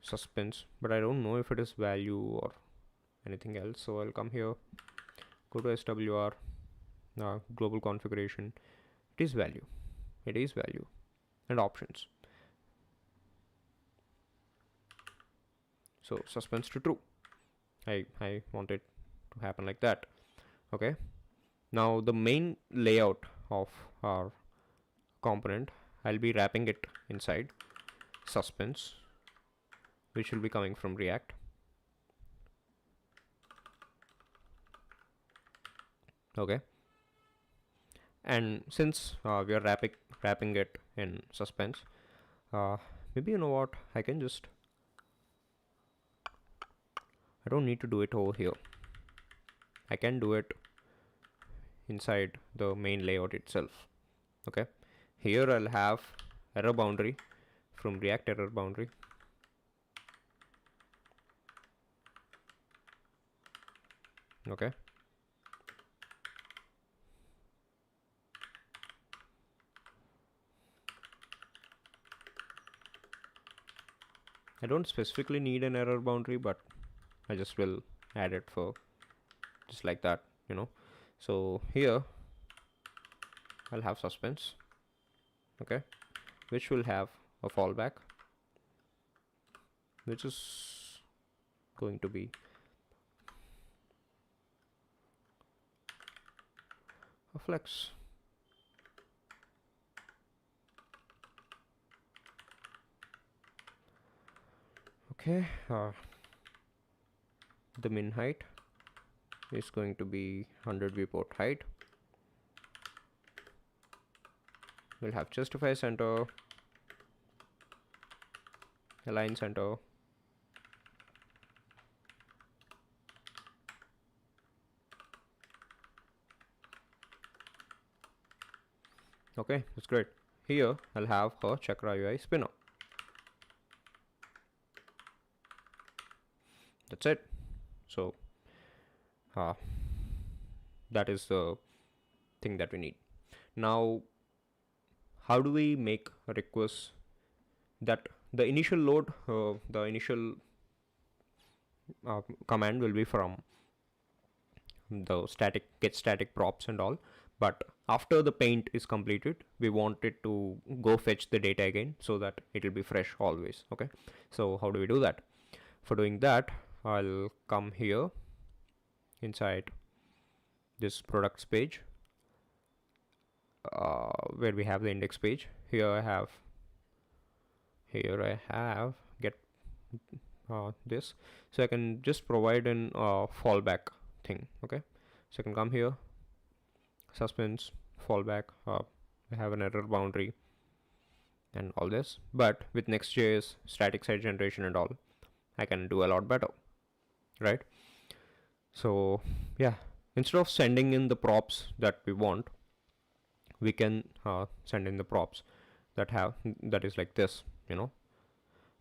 suspense, but I don't know if it is value or anything else. So I'll come here, go to SWR, global configuration. It is value. It is value, and options. So suspense to true. I want it to happen like that. Okay. Now the main layout of our component, I'll be wrapping it inside suspense, which will be coming from React. Okay. And since we are wrapping it in suspense, maybe you know what, I don't need to do it over here. I can do it inside the main layout itself. Okay, here I'll have error boundary from React error boundary. Okay, I don't specifically need an error boundary, but I just will add it for just like that, you know. So here I'll have suspense, okay, which will have a fallback, which is going to be a flex. Okay, the min height is going to be 100 viewport height. We'll have justify center, align center, okay, that's great. Here I'll have a Chakra UI spinner. That's it. So that is the thing that we need. Now, how do we make a request that the initial load, the initial command will be from the get static props and all, but after the paint is completed, we want it to go fetch the data again so that it will be fresh always. Okay, so how do we do that? For doing that, I'll come here inside this products page, where we have the index page. Here I have get this, so I can just provide an fallback thing. Okay, so I can come here, suspense, fallback, I have an error boundary and all this, but with Next.js, static site generation and all, I can do a lot better, right? So yeah, instead of sending in the props that we want, we can send in the props that is like this, you know.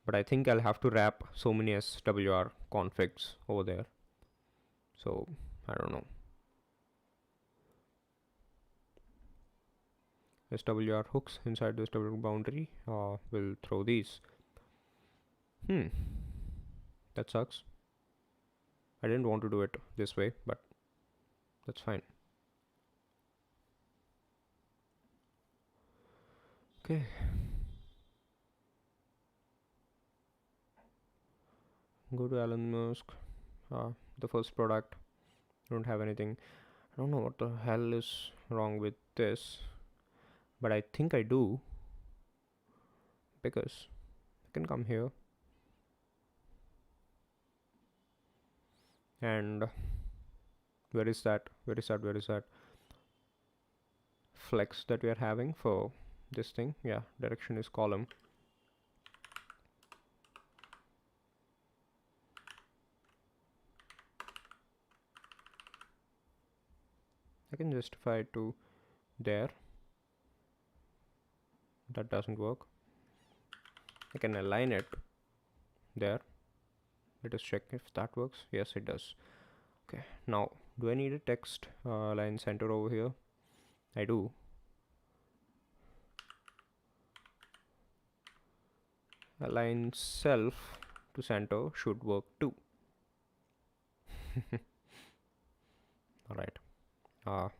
But I think I'll have to wrap so many SWR configs over there, so I don't know. SWR hooks inside the SWR boundary will throw these. That sucks. I didn't want to do it this way, but that's fine. Okay. Go to Elon Musk. The first product. Don't have anything. I don't know what the hell is wrong with this, but I think I do, because I can come here and Where is that? Where is that? Where is that flex that we are having for this thing? Yeah, direction is column. I can justify it to there. That doesn't work. I can align it there. Let us check if that works. Yes, it does. Okay, now do I need a text align center over here? I do. Align self to center should work too. Alright. I'll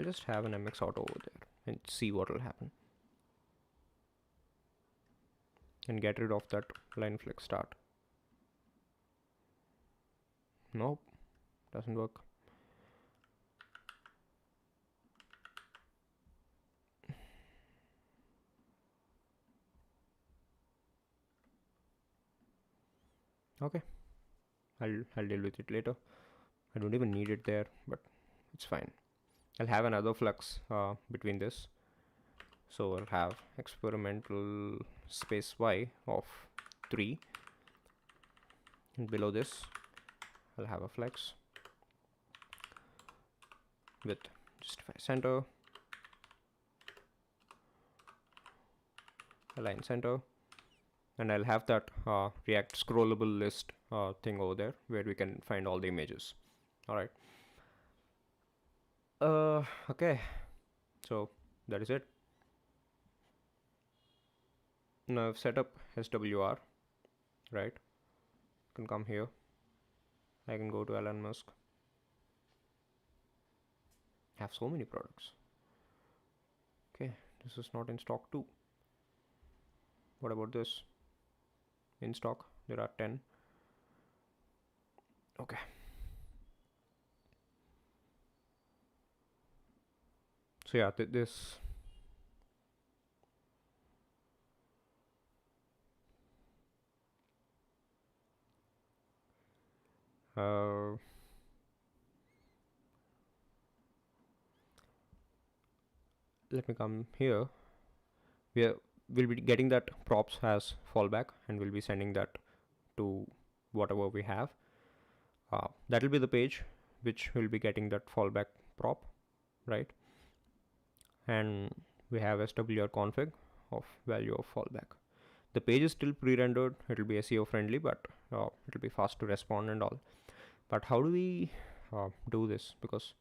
just have an MX auto over there and see what will happen. And get rid of that line flex start. Nope, doesn't work. Okay, I'll deal with it later. I don't even need it there, but it's fine. I'll have another flux between this. So I'll have experimental space y of 3, and below this I'll have a flex with justify center, align center, and I'll have that React scrollable list thing over there where we can find all the images. Alright. Okay, so that is it. Now I've set up SWR, right? I can come here. I can go to Elon Musk. I have so many products. Okay, this is not in stock too. What about this? In stock, there are 10. Okay. So yeah, this let me come here. We'll be getting that props as fallback, and we'll be sending that to whatever we have. That will be the page which will be getting that fallback prop, right? And we have SWR config of value of fallback. The page is still pre-rendered. It will be SEO friendly, but it will be fast to respond and all. But how do we do this? Because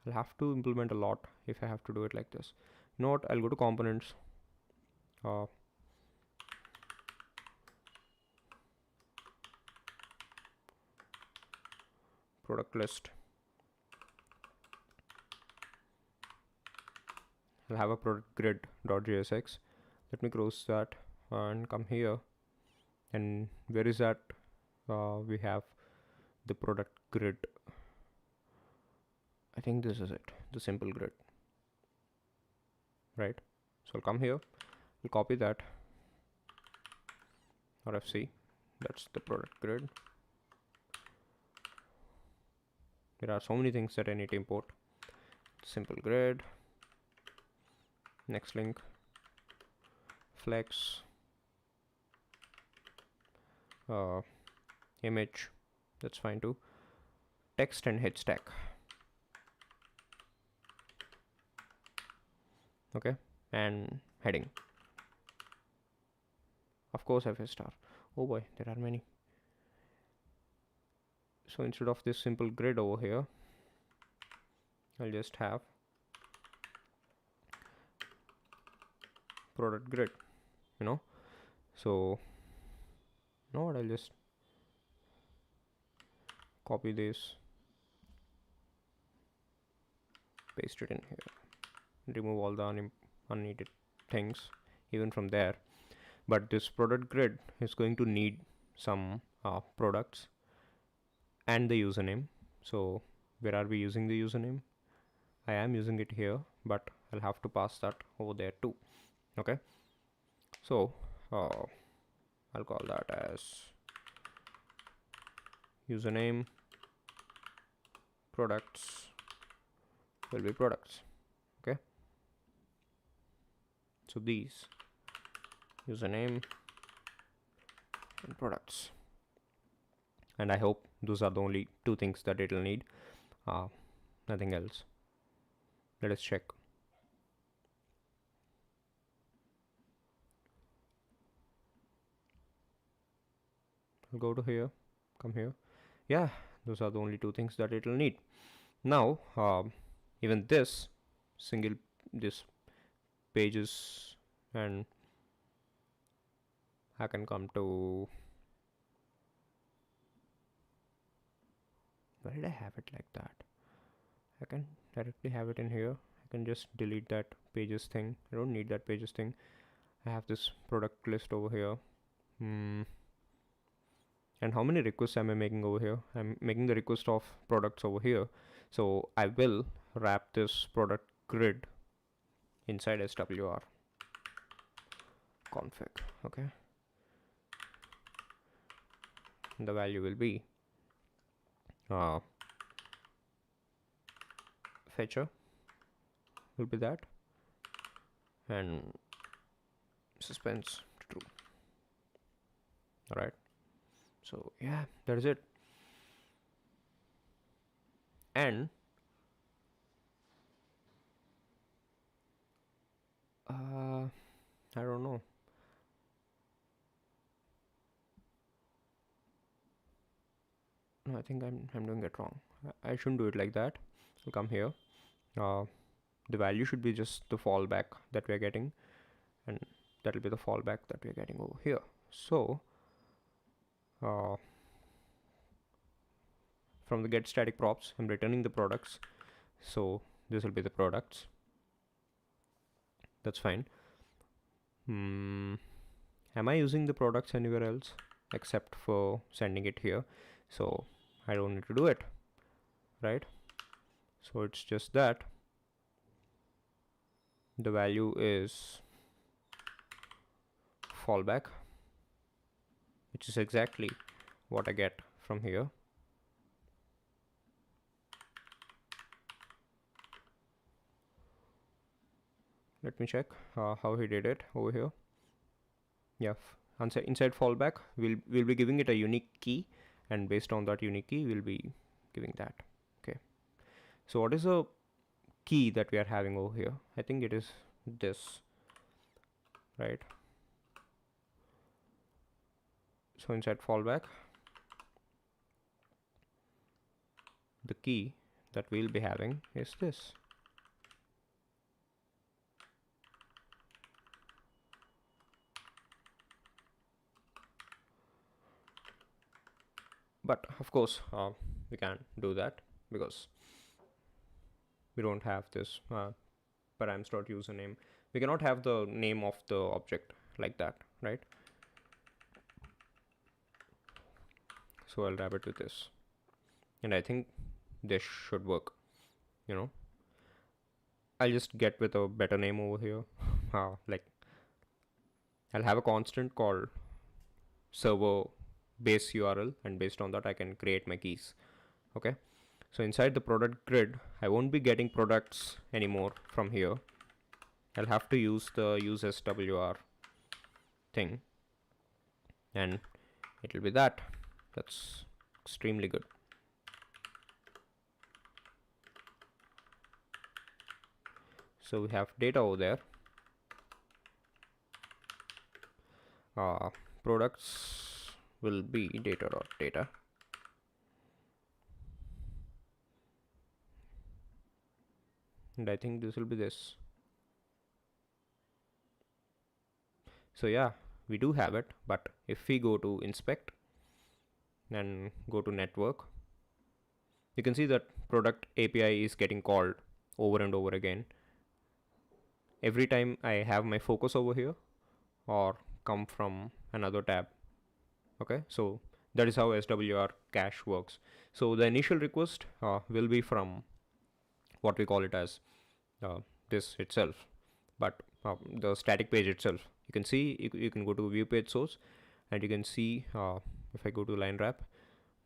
I'll have to implement a lot if I have to do it like this. You know what? I'll go to components. Product list. I'll have a product grid.jsx. Let me close that and come here. And where is that? We have the product grid. I think this is it, the simple grid, right? So I'll come here, I'll copy that, RFC, that's the product grid. There are so many things that I need to import. Simple grid, next link, flex, image, that's fine too, text and head stack. Okay, and heading. Of course, FS star. Oh boy, there are many. So instead of this simple grid over here, I'll just have product grid, you know. So you know what, I'll just copy this, paste it in here, remove all the unneeded things even from there. But this product grid is going to need some products and the username. So where are we using the username? I am using it here, but I'll have to pass that over there too. Okay, so I'll call that as username products will be products. Okay, so these username and products, and I hope those are the only two things that it'll need, nothing else. Let us check. I'll go to here, come here. Yeah, those are the only two things that it'll need. Now even this pages, and I can come to, where did I have it like that? I can directly have it in here. I can just delete that pages thing. I don't need that pages thing. I have this product list over here. And how many requests am I making over here? I'm making the request of products over here. So I will wrap this product grid inside SWR config. Okay. And the value will be fetcher will be that, and suspense to true. All right. So yeah, that is it. And I don't know. No, I think I'm doing it wrong. I shouldn't do it like that. I'll come here. The value should be just the fallback that we're getting, and that will be the fallback that we're getting over here. So from the get static props, I'm returning the products. So this will be the products. That's fine. Am I using the products anywhere else except for sending it here? So I don't need to do it, right? So it's just that the value is fallback, which is exactly what I get from here. Let me check how he did it over here. Yeah, inside fallback, we'll be giving it a unique key, and based on that unique key, we'll be giving that. Okay. So what is the key that we are having over here? I think it is this, right? So inside fallback, the key that we'll be having is this. But of course, we can't do that because we don't have this params.username. We cannot have the name of the object like that, right? So I'll wrap it with this, and I think this should work. I'll just get with a better name over here. Like I'll have a constant called server base URL, and based on that I can create my keys. Okay, so inside the product grid, I won't be getting products anymore from here. I'll have to use the use SWR thing, and it'll be that. That's extremely good. So we have data over there. Products will be data.data. And I think this will be this. So yeah, we do have it, but if we go to inspect and go to network, you can see that product API is getting called over and over again. Every time I have my focus over here or come from another tab. Okay, so that is how SWR cache works. So the initial request will be from what we call it as this itself, but the static page itself. You can see, you can go to view page source, and you can see if I go to line wrap,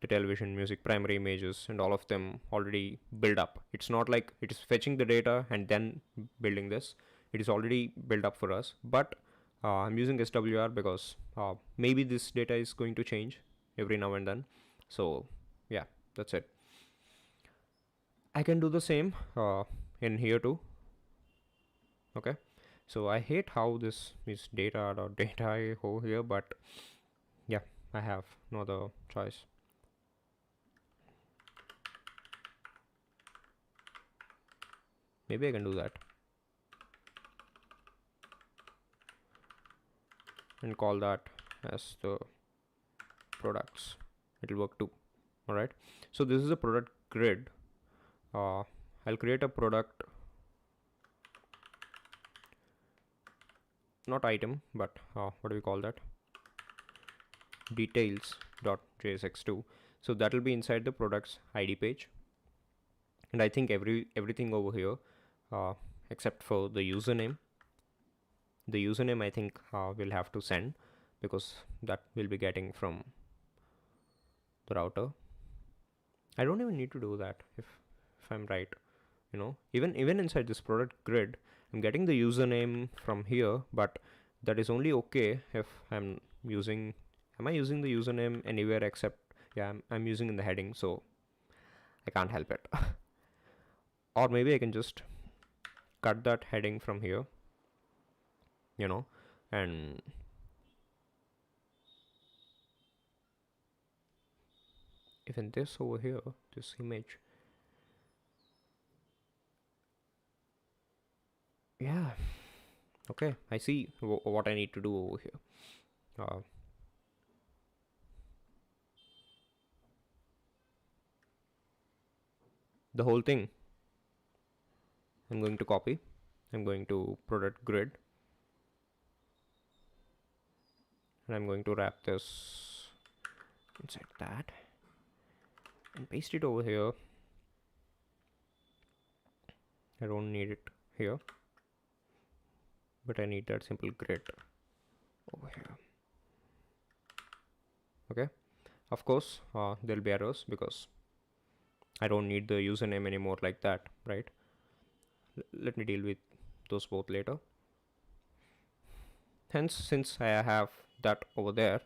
the television, music, primary images, and all of them already build up. It's not like it is fetching the data and then building this. It is already built up for us. But I'm using SWR because maybe this data is going to change every now and then. So yeah, that's it. I can do the same in here too. Okay, so I hate how this is data over here, but yeah, I have no other choice. Maybe I can do that and call that as the products. It'll work too. All right, so this is a product grid. I'll create a product, not item, but what do we call that? Details.jsx2. So that will be inside the products ID page, and I think everything over here except for the username. The username I think we'll have to send because that we'll be getting from the router. I don't even need to do that if I'm right. You know, even inside this product grid, I'm getting the username from here, but that is only okay if I'm using. Am I using the username anywhere except, yeah, I'm using in the heading, so I can't help it. Or maybe I can just cut that heading from here, you know, and even this over here, this image. Yeah, okay, I see what I need to do over here. The whole thing I'm going to copy. I'm going to product grid, and I'm going to wrap this inside that and paste it over here. I don't need it here, but I need that simple grid over here. Okay, of course there'll be errors because I don't need the username anymore like that, right? Let me deal with those both later. Hence, since I have that over there,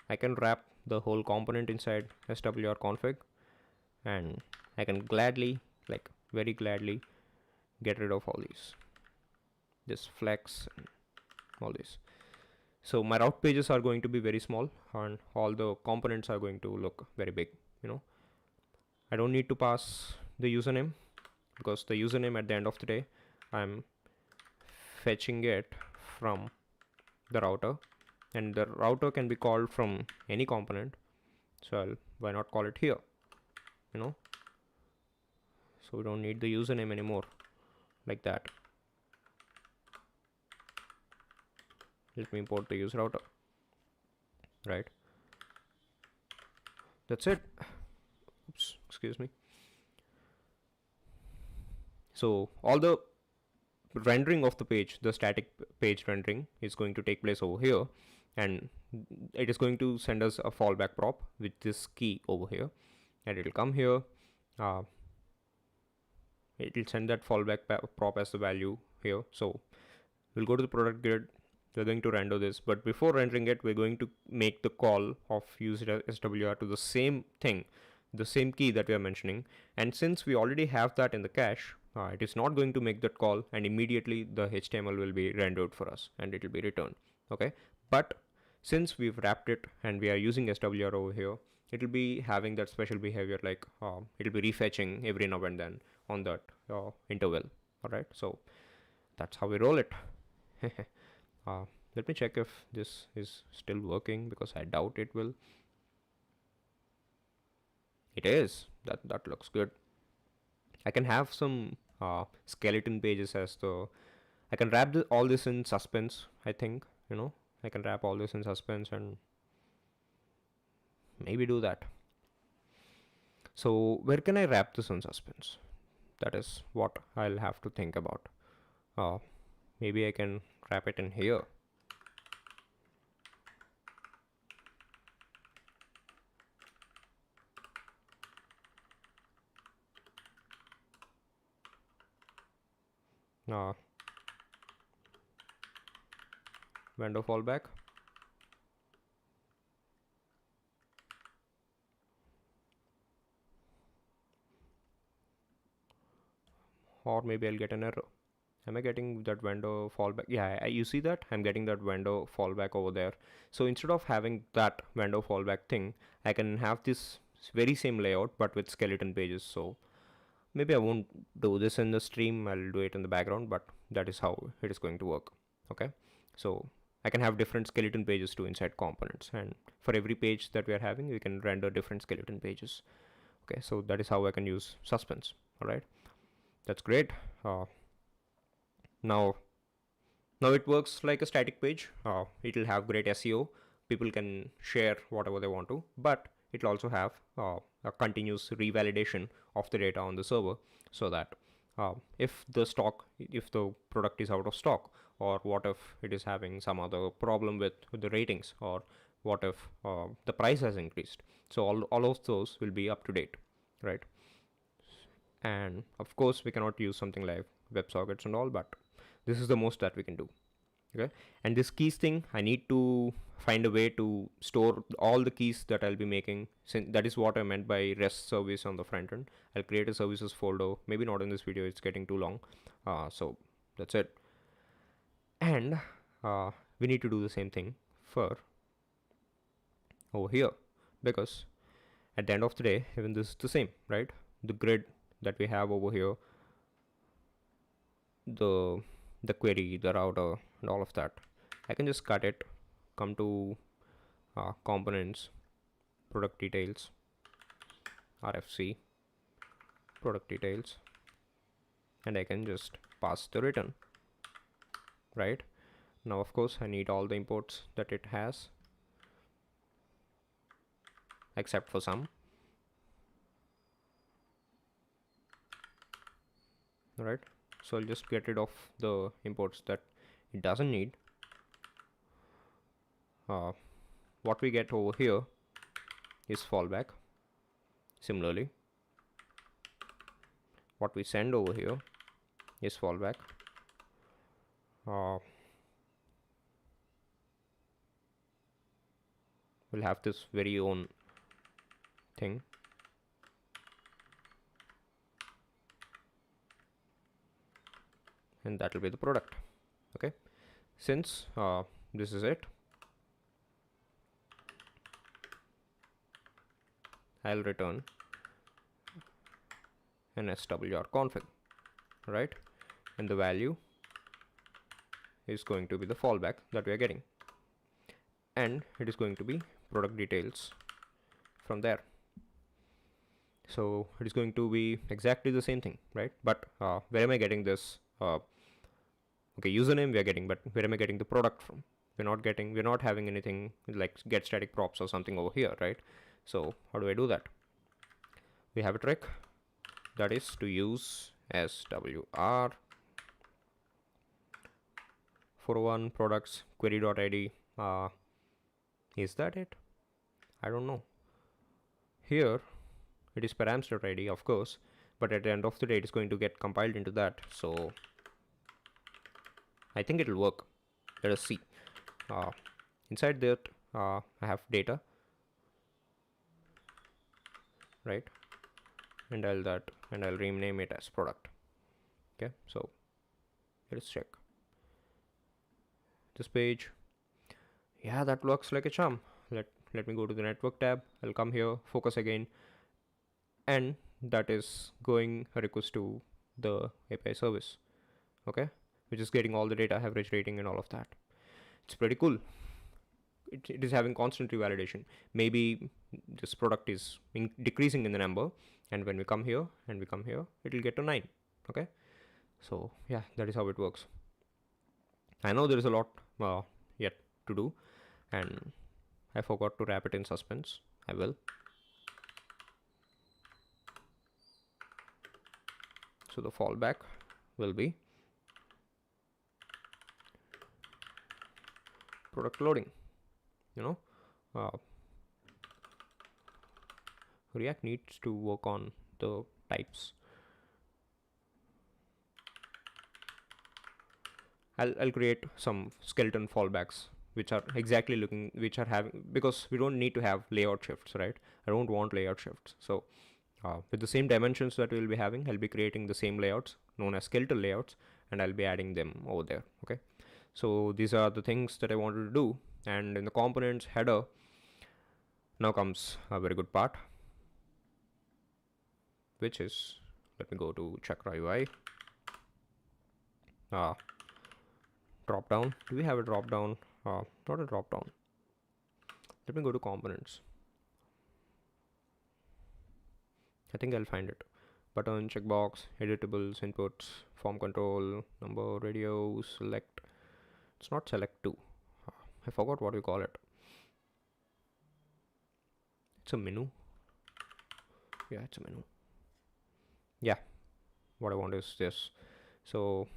I can wrap the whole component inside swr config, and I can gladly, like very gladly, get rid of all these, this flex and all this. So my route pages are going to be very small and all the components are going to look very big, you know. I don't need to pass the username because the username at the end of the day, I'm fetching it from the router, and the router can be called from any component, so why not call it here, you know. So we don't need the username anymore like that. Let me import the use router, right? That's it. Oops, excuse me. So all the rendering of the page, the static page rendering, is going to take place over here, and it is going to send us a fallback prop with this key over here, and it will come here. It will send that fallback prop as the value here. So we'll go to the product grid. We're going to render this, but before rendering it, we're going to make the call of use SWR to the same thing, the same key that we are mentioning. And since we already have that in the cache, it is not going to make that call, and immediately the HTML will be rendered for us and it will be returned. Okay, but since we've wrapped it and we are using SWR over here, it will be having that special behavior, like it will be refetching every now and then on that interval. All right, so that's how we roll it. Let me check if this is still working because I doubt it will. It is. That looks good. I can have some skeleton pages as the. I can wrap all this in suspense. I think, you know, I can wrap all this in suspense and maybe do that. So where can I wrap this in suspense? That is what I'll have to think about. Maybe I can wrap it in here. uh, vendor fallback, or maybe I'll get an error. Am I getting that vendor fallback? Yeah, you see that I'm getting that vendor fallback over there. So instead of having that vendor fallback thing, I can have this very same layout but with skeleton pages. So maybe I won't do this in the stream, I'll do it in the background, but that is how it is going to work. Okay, so I can have different skeleton pages too inside components, and for every page that we are having we can render different skeleton pages. Okay, so that is how I can use suspense. All right, that's great. Uh, now now it works like a static page. It'll have great SEO. People can share whatever they want to, but it'll also have a continuous revalidation of the data on the server, so that if the product is out of stock, or what if it is having some other problem with the ratings, or what if the price has increased. So all of those will be up to date, right? And of course, we cannot use something like WebSockets and all, but this is the most that we can do. Okay, and this keys thing, I need to find a way to store all the keys that I'll be making, since that is what I meant by REST service on the front end. I'll create a services folder, maybe not in this video, it's getting too long. So that's it. And we need to do the same thing for over here, because at the end of the day, even this is the same, right? The grid that we have over here, the query, the router, and all of that, I can just cut it, come to components, product details, RFC, product details, and I can just pass the return. Right now, of course, I need all the imports that it has, except for some. Right, so I'll just get rid of the imports that it doesn't need. What we get over here is fallback. Similarly, what we send over here is fallback. We'll have this very own thing. And that will be the product. Okay, since this is it, I'll return an swr config, right? And the value is going to be the fallback that we are getting, and it is going to be product details from there. So it is going to be exactly the same thing, right? But where am I getting this? Okay, username we are getting, but where am I getting the product from? We're not having anything like get static props or something over here, right? So how do I do that? We have a trick, that is to use swr 401 products query.id. Is that it? I don't know. Here it is params.id, of course, but at the end of the day it is going to get compiled into that, so I think it'll work. Let us see. Inside that I have data, right? And I'll rename it as product. Okay, so let us check this page. Yeah, that works like a charm. Let me go to the network tab. I'll come here, focus again, and that is going a request to the API service. Okay, which is getting all the data, average rating, and all of that. It's pretty cool. It is having constant revalidation. Maybe this product is decreasing in the number, and when we come here and we come here, it will get to 9. Okay, so yeah, that is how it works. I know there is a lot yet to do, and I forgot to wrap it in suspense. I will. So the fallback will be product loading. React needs to work on the types. I'll create some skeleton fallbacks which are exactly looking, which are having, because we don't need to have layout shifts, right? I don't want layout shifts. So with the same dimensions that we'll be having, I'll be creating the same layouts known as skeletal layouts, and I'll be adding them over there. Okay, so these are the things that I wanted to do. And in the components header, now comes a very good part, which is, let me go to Chakra UI. Drop down. Do we have a drop down? Not a drop down. Let me go to components. I think I'll find it. Button, checkbox, editables, inputs, form control, number, radio, select. It's not select 2. I forgot what we call it. It's a menu. Yeah, it's a menu. Yeah, what I want is this. So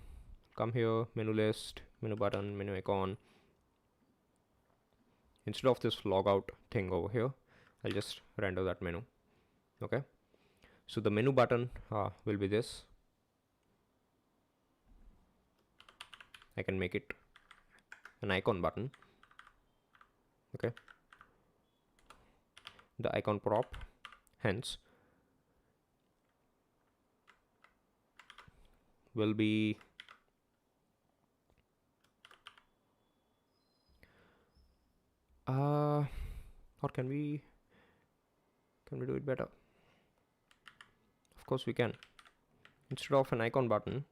come here, menu list, menu button, menu icon. Instead of this logout thing over here, I'll just render that menu. Okay, so the menu button will be this. I can make it an icon button. Okay, the icon prop, hence, will be or can we do it better? Of course we can. Instead of an icon button,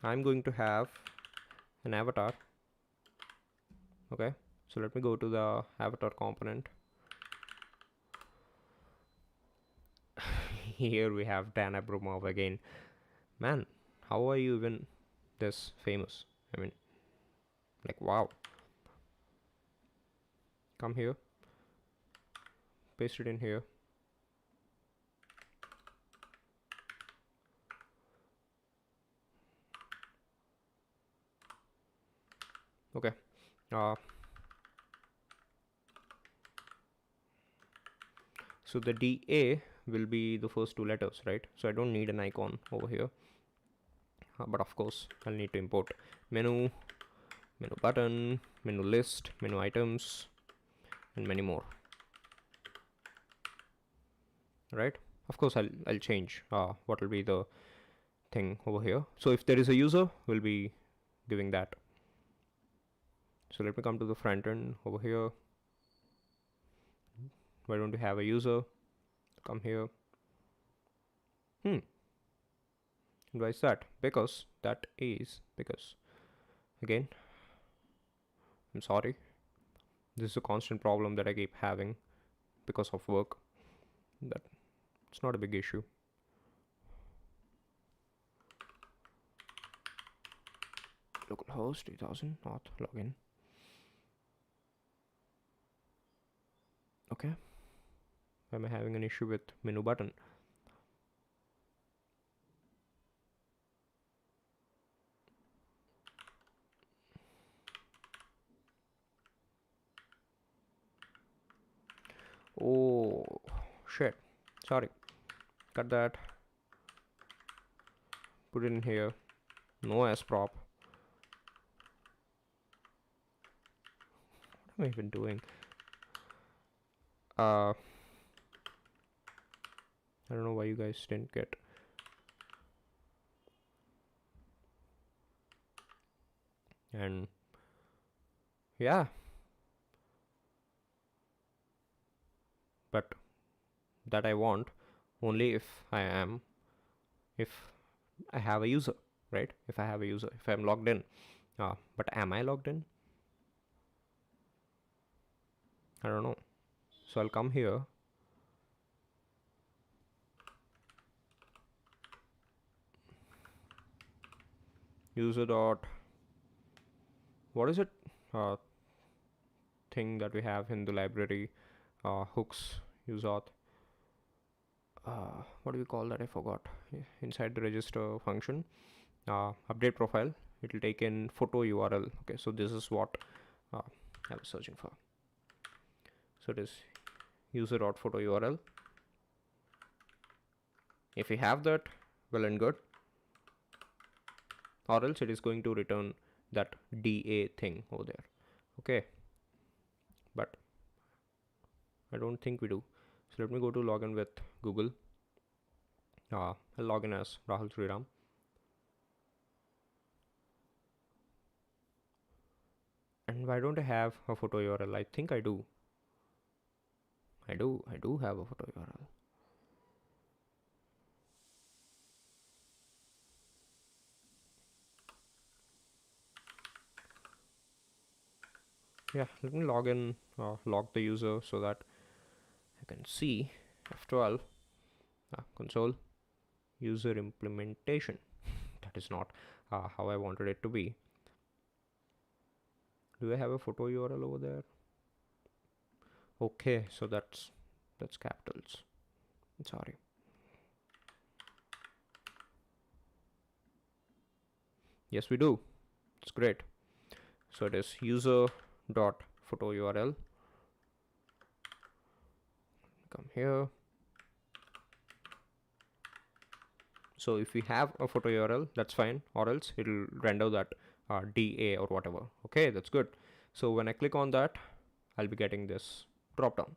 I'm going to have an avatar. Okay, so let me go to the avatar component. Here we have Dan Abramov again. Man, how are you even this famous? I mean, like, wow. Come here, paste it in here. Okay, so the DA will be the first two letters, right? So I don't need an icon over here, but of course I'll need to import menu, menu button, menu list, menu items, and many more, right? Of course I'll change what will be the thing over here. So if there is a user, we'll be giving that. So let me come to the front end over here. Why don't we have a user? Come here. And why is that? Because again, I'm sorry, this is a constant problem that I keep having because of work. That it's not a big issue. Localhost 3000, not login. Okay, why am I having an issue with menu button? Oh shit, sorry, cut that, put it in here. No as prop. What am I even doing? I don't know why you guys didn't get. And yeah, but that I want only if I have a user, right? If I have a user, if I'm logged in. But am I logged in? I don't know. So I'll come here. User dot, what is it? Thing that we have in the library, hooks, use auth. What do we call that? I forgot. Inside the register function, update profile, it will take in photo URL. Okay, so this is what I was searching for. So it is user.photo URL. If you have that, well and good. or else it is going to return that DA thing over there. Okay, but I don't think we do. So let me go to login with Google. I'll log in as Rahul Sriram. And why don't I have a photo URL? I think I do. I do have a photo URL. Yeah, let me log in, log the user so that I can see F12 console user implementation. That is not how I wanted it to be. Do I have a photo URL over there? Okay, so that's capitals. Sorry. Yes, we do. It's great. So it is user dot photo URL. Come here. So if we have a photo URL, that's fine, or else it'll render that DA or whatever. Okay, that's good. So when I click on that, I'll be getting this drop down.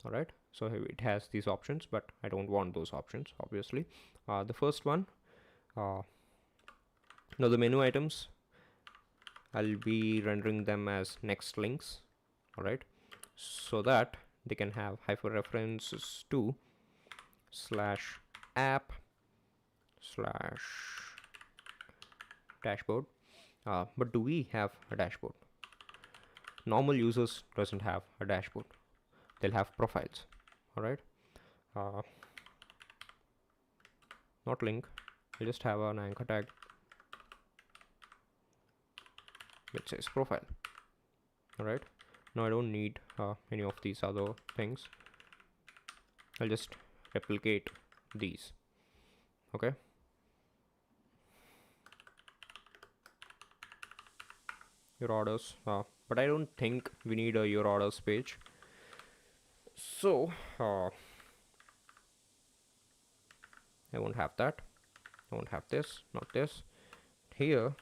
All right, so it has these options, but I don't want those options, obviously. The first one, now the menu items, I'll be rendering them as next links. All right, so that they can have hyperreferences to /app/ dashboard. But do we have a dashboard? Normal users doesn't have a dashboard. They'll have profiles. All right, not link. I just have an anchor tag which says profile. All right, now I don't need any of these other things. I'll just replicate these. Okay, your orders, but I don't think we need a your orders page. So I won't have that. I won't have this, not this. Here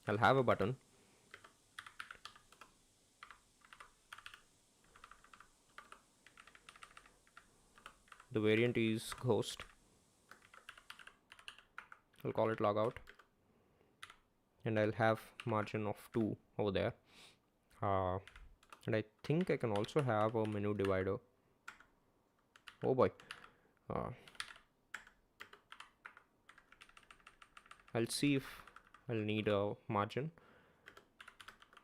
I'll have a button. The variant is ghost. I'll call it logout, and I'll have margin of 2 over there. And I think I can also have a menu divider. Oh boy. I'll see if I'll need a margin,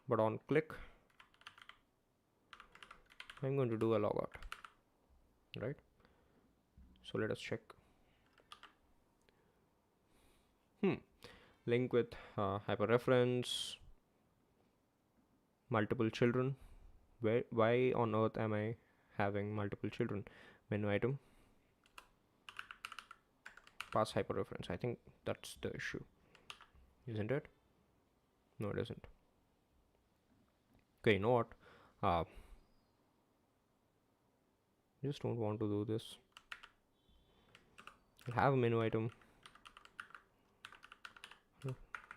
but on click I'm going to do a logout, right? So let us check. Link with hyperreference, multiple children. Why on earth am I having multiple children? Menu item, pass hyperreference. I think that's the issue, isn't it? No, it isn't. Okay, you know what? Just don't want to do this. I'll have a menu item,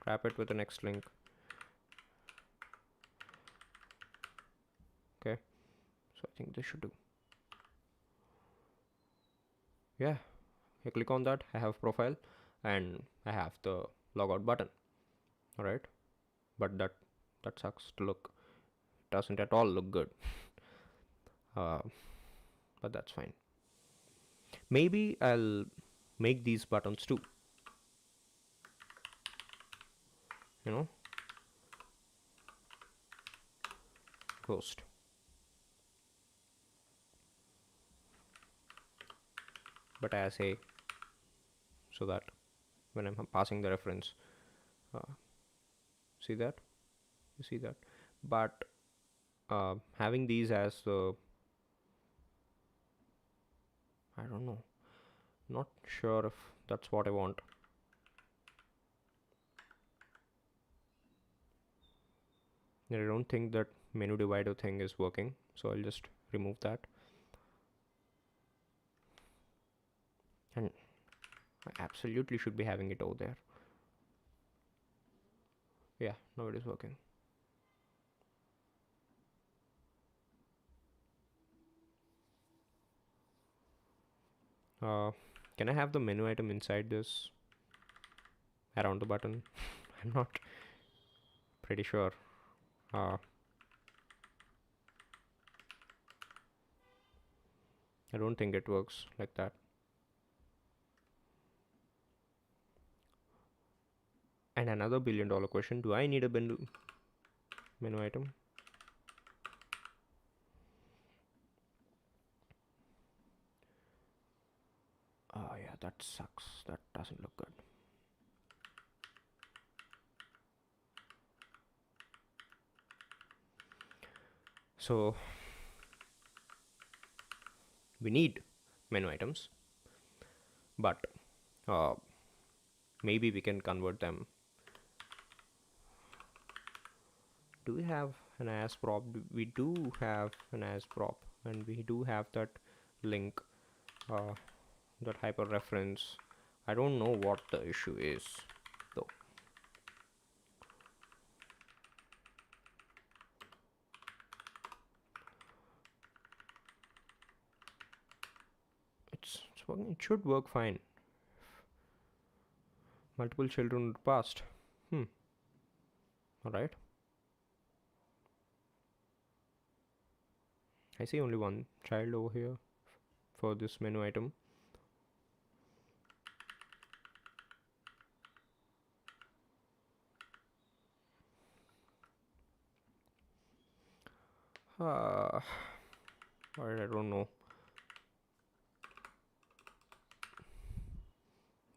wrap it with the next link. Okay, so I think this should do. Yeah, I click on that, I have profile and I have the logout button. All right, but that sucks to look. It doesn't at all look good. But that's fine. Maybe I'll make these buttons too, you know, ghost. But as a, so that when I'm passing the reference, see that, you see that, but having these as the, I don't know, not sure if that's what I want. I don't think that menu divider thing is working, so I'll just remove that. And I absolutely should be having it over there. Yeah, now it is working. Uh, can I have the menu item inside this? Around the button? I'm not pretty sure. Uh, I don't think it works like that. And another $1 billion question, do I need a menu item? Oh yeah, that sucks. That doesn't look good. So we need menu items, but uh, maybe we can convert them. Do we have an as prop? We do have an as prop, and we do have that link, uh, that hyper reference. I don't know what the issue is though. It's working. It should work fine. Multiple children passed. All right. I see only one child over here for this menu item. Uh, or I don't know.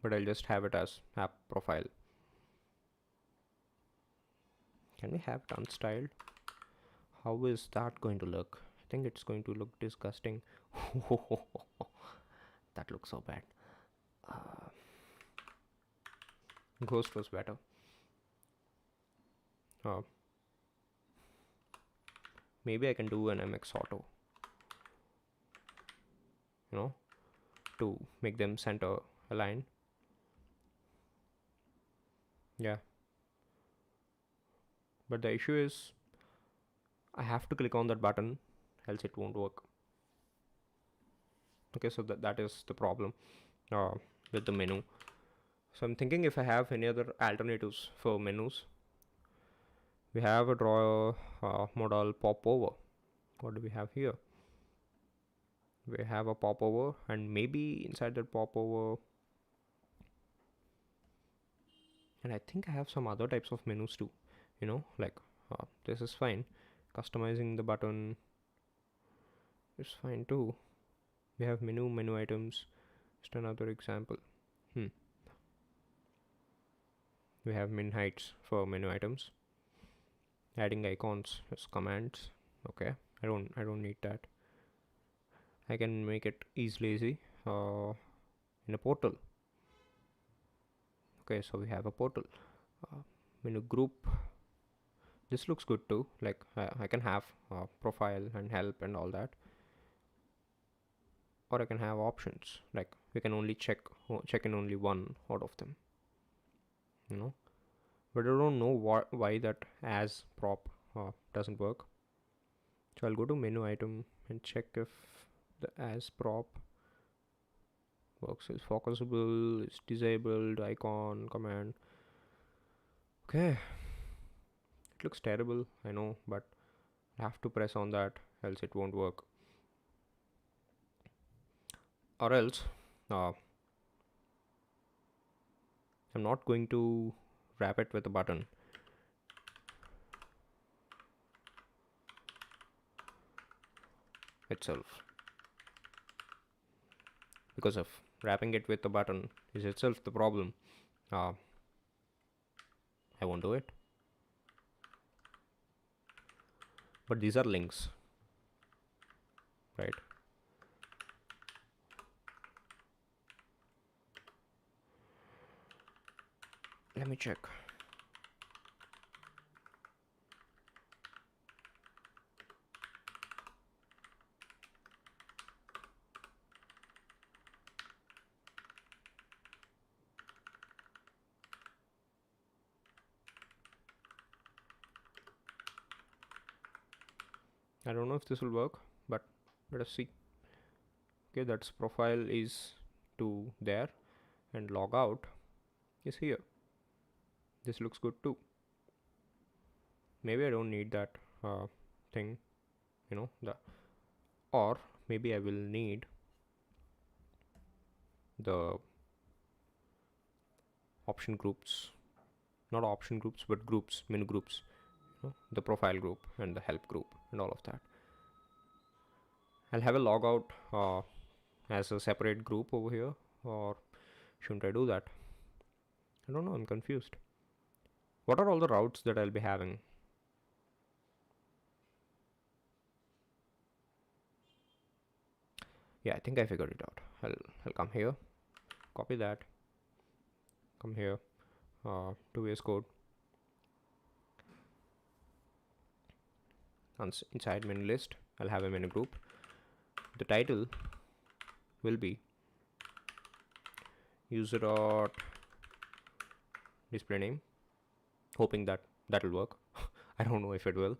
But I'll just have it as app profile. Can we have it unstyled? How is that going to look? I think it's going to look disgusting. That looks so bad. Ghost was better. Uh, Maybe I can do an MX auto, you know, to make them center align. Yeah. But the issue is I have to click on that button, else it won't work. Okay, so that is the problem uh, with the menu. So I'm thinking if I have any other alternatives for menus. We have a draw modal popover. What do we have here? We have a popover, and maybe inside that popover, and I think I have some other types of menus too. Like this is fine. Customizing the button is fine too. We have menu items. Just another example. We have min heights for menu items. Adding icons as commands. Okay, I don't need that. I can make it easy in a portal. Okay, so we have a portal. Menu group. This looks good too. Like I can have profile and help and all that, or I can have options. Like we can only check in only one out of them. You know, but I don't know why that as prop doesn't work. So I'll go to menu item and check if the as prop works. Is focusable, is disabled, icon, command. Okay, it looks terrible, I know, but I have to press on that, else it won't work. Or else, uh, I'm not going to wrap it with a button. Itself. Because of wrapping it with a button is itself the problem. I won't do it. But these are links, right? Let me check. I don't know if this will work, but let us see. Okay, that's profile is to there, and log out is here. This looks good too. Maybe I don't need that thing, the, or maybe I will need the option groups, not option groups, but groups, menu groups, the profile group and the help group and all of that. I'll have a logout as a separate group over here, or shouldn't I do that? I don't know, I'm confused. What are all the routes that I'll be having? Yeah, I think I figured it out. I'll come here, copy that, come here, to VS Code, inside menu list, I'll have a menu group. The title will be user dot display name, hoping that that'll work. I don't know if it will.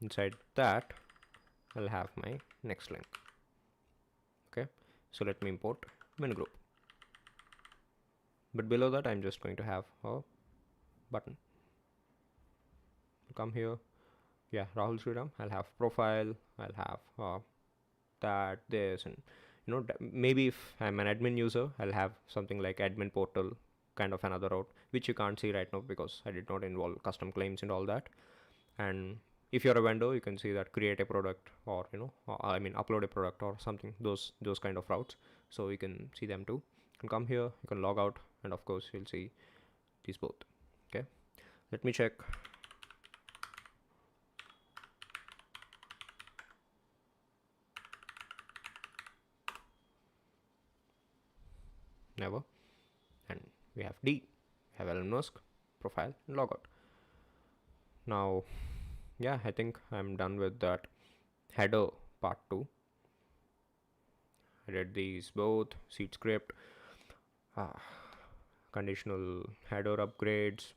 Inside that, I'll have my next link. Okay, so let me import menu group, but below that I'm just going to have a button. Come here, yeah, Rahul Sriram. I'll have profile, I'll have that, this, and maybe if I'm an admin user, I'll have something like admin portal, kind of another route, which you can't see right now because I did not involve custom claims and all that. And if you're a vendor, you can see that create a product, or I mean upload a product or something, those kind of routes. So you can see them too. You can come here, you can log out, and of course you'll see these both. Okay, let me check. Never. And we have D, we have Elon Musk, profile, and logout. Now, yeah, I think I'm done with that header part 2. I did these both, seed script, conditional header upgrades.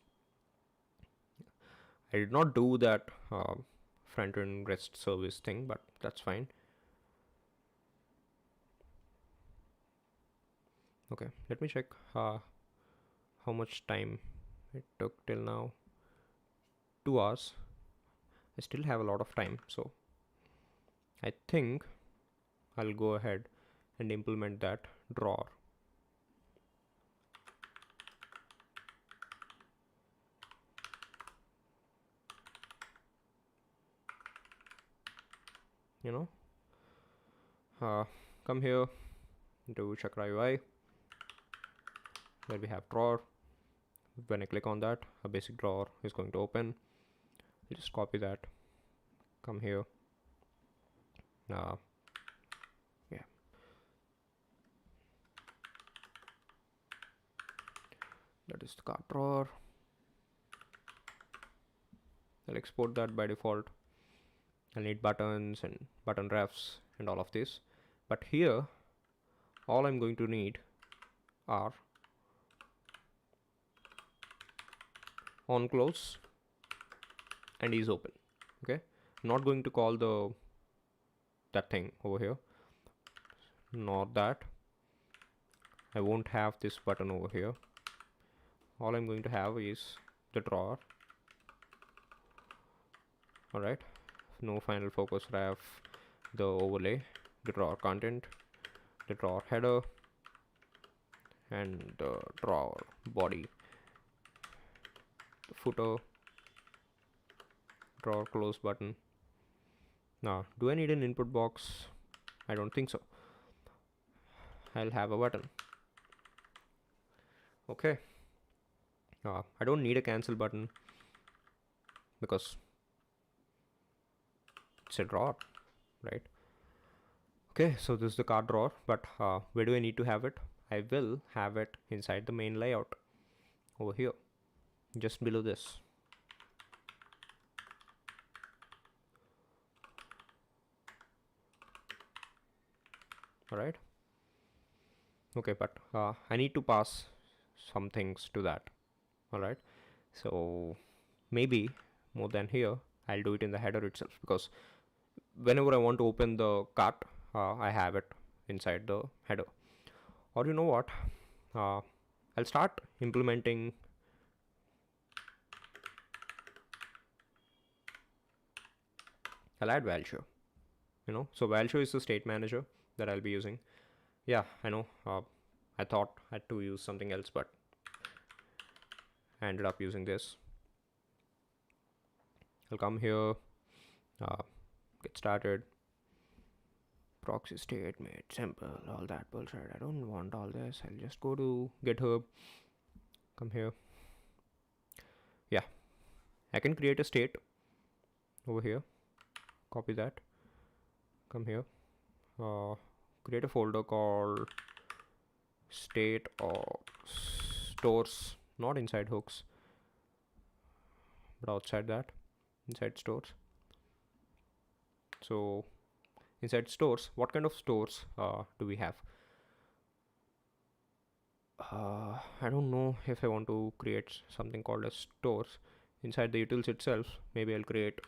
I did not do that front-end REST service thing, but that's fine. Okay, let me check how much time it took till now. 2 hours. I still have a lot of time, so I think I'll go ahead and implement that drawer. Come here to Chakra UI, where we have drawer. When I click on that, a basic drawer is going to open. I'll just copy that, come here, yeah, that is the cart drawer. I'll export that by default. I'll need buttons and button refs and all of this, but here all I'm going to need are on close and is open. Okay, I'm not going to call that thing over here, not that. I won't have this button over here. All I'm going to have is the drawer. Alright, no final focus ref, the overlay, the drawer content, the drawer header, and the drawer body, the footer, drawer close button. Now, do I need an input box? I don't think so. I'll have a button. Okay. I don't need a cancel button because it's a drawer, right? Okay, so this is the card drawer, but where do I need to have it? I will have it inside the main layout over here, just below this. Alright. Okay, but I need to pass some things to that. Alright, so maybe more than here I'll do it in the header itself, because whenever I want to open the cart, I have it inside the header. Or you know what, I'll start implementing. I'll add value, so value is the state manager that I'll be using. Yeah, I know, I thought I had to use something else, but I ended up using this. I'll come here, get started, proxy state made simple, all that bullshit. I don't want all this. I'll just go to GitHub, come here. Yeah, I can create a state over here, copy that, come here, create a folder called state or stores, not inside hooks, but outside that, inside stores. So inside stores, what kind of stores do we have? I don't know if I want to create something called as stores inside the utils itself. Maybe I'll create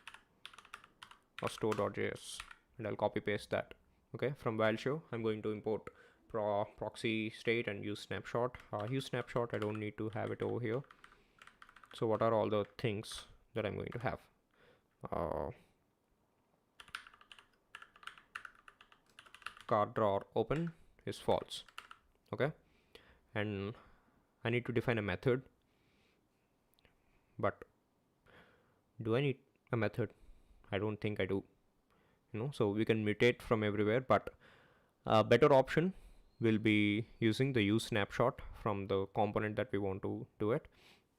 a store.js and I'll copy paste that. Okay, from value I'm going to import proxy state and use snapshot. Use snapshot, I don't need to have it over here. So what are all the things that I'm going to have? Card drawer open is false. Okay, and I need to define a method, but do I need a method? I don't think I do. So we can mutate from everywhere, but a better option will be using the use snapshot from the component that we want to do it,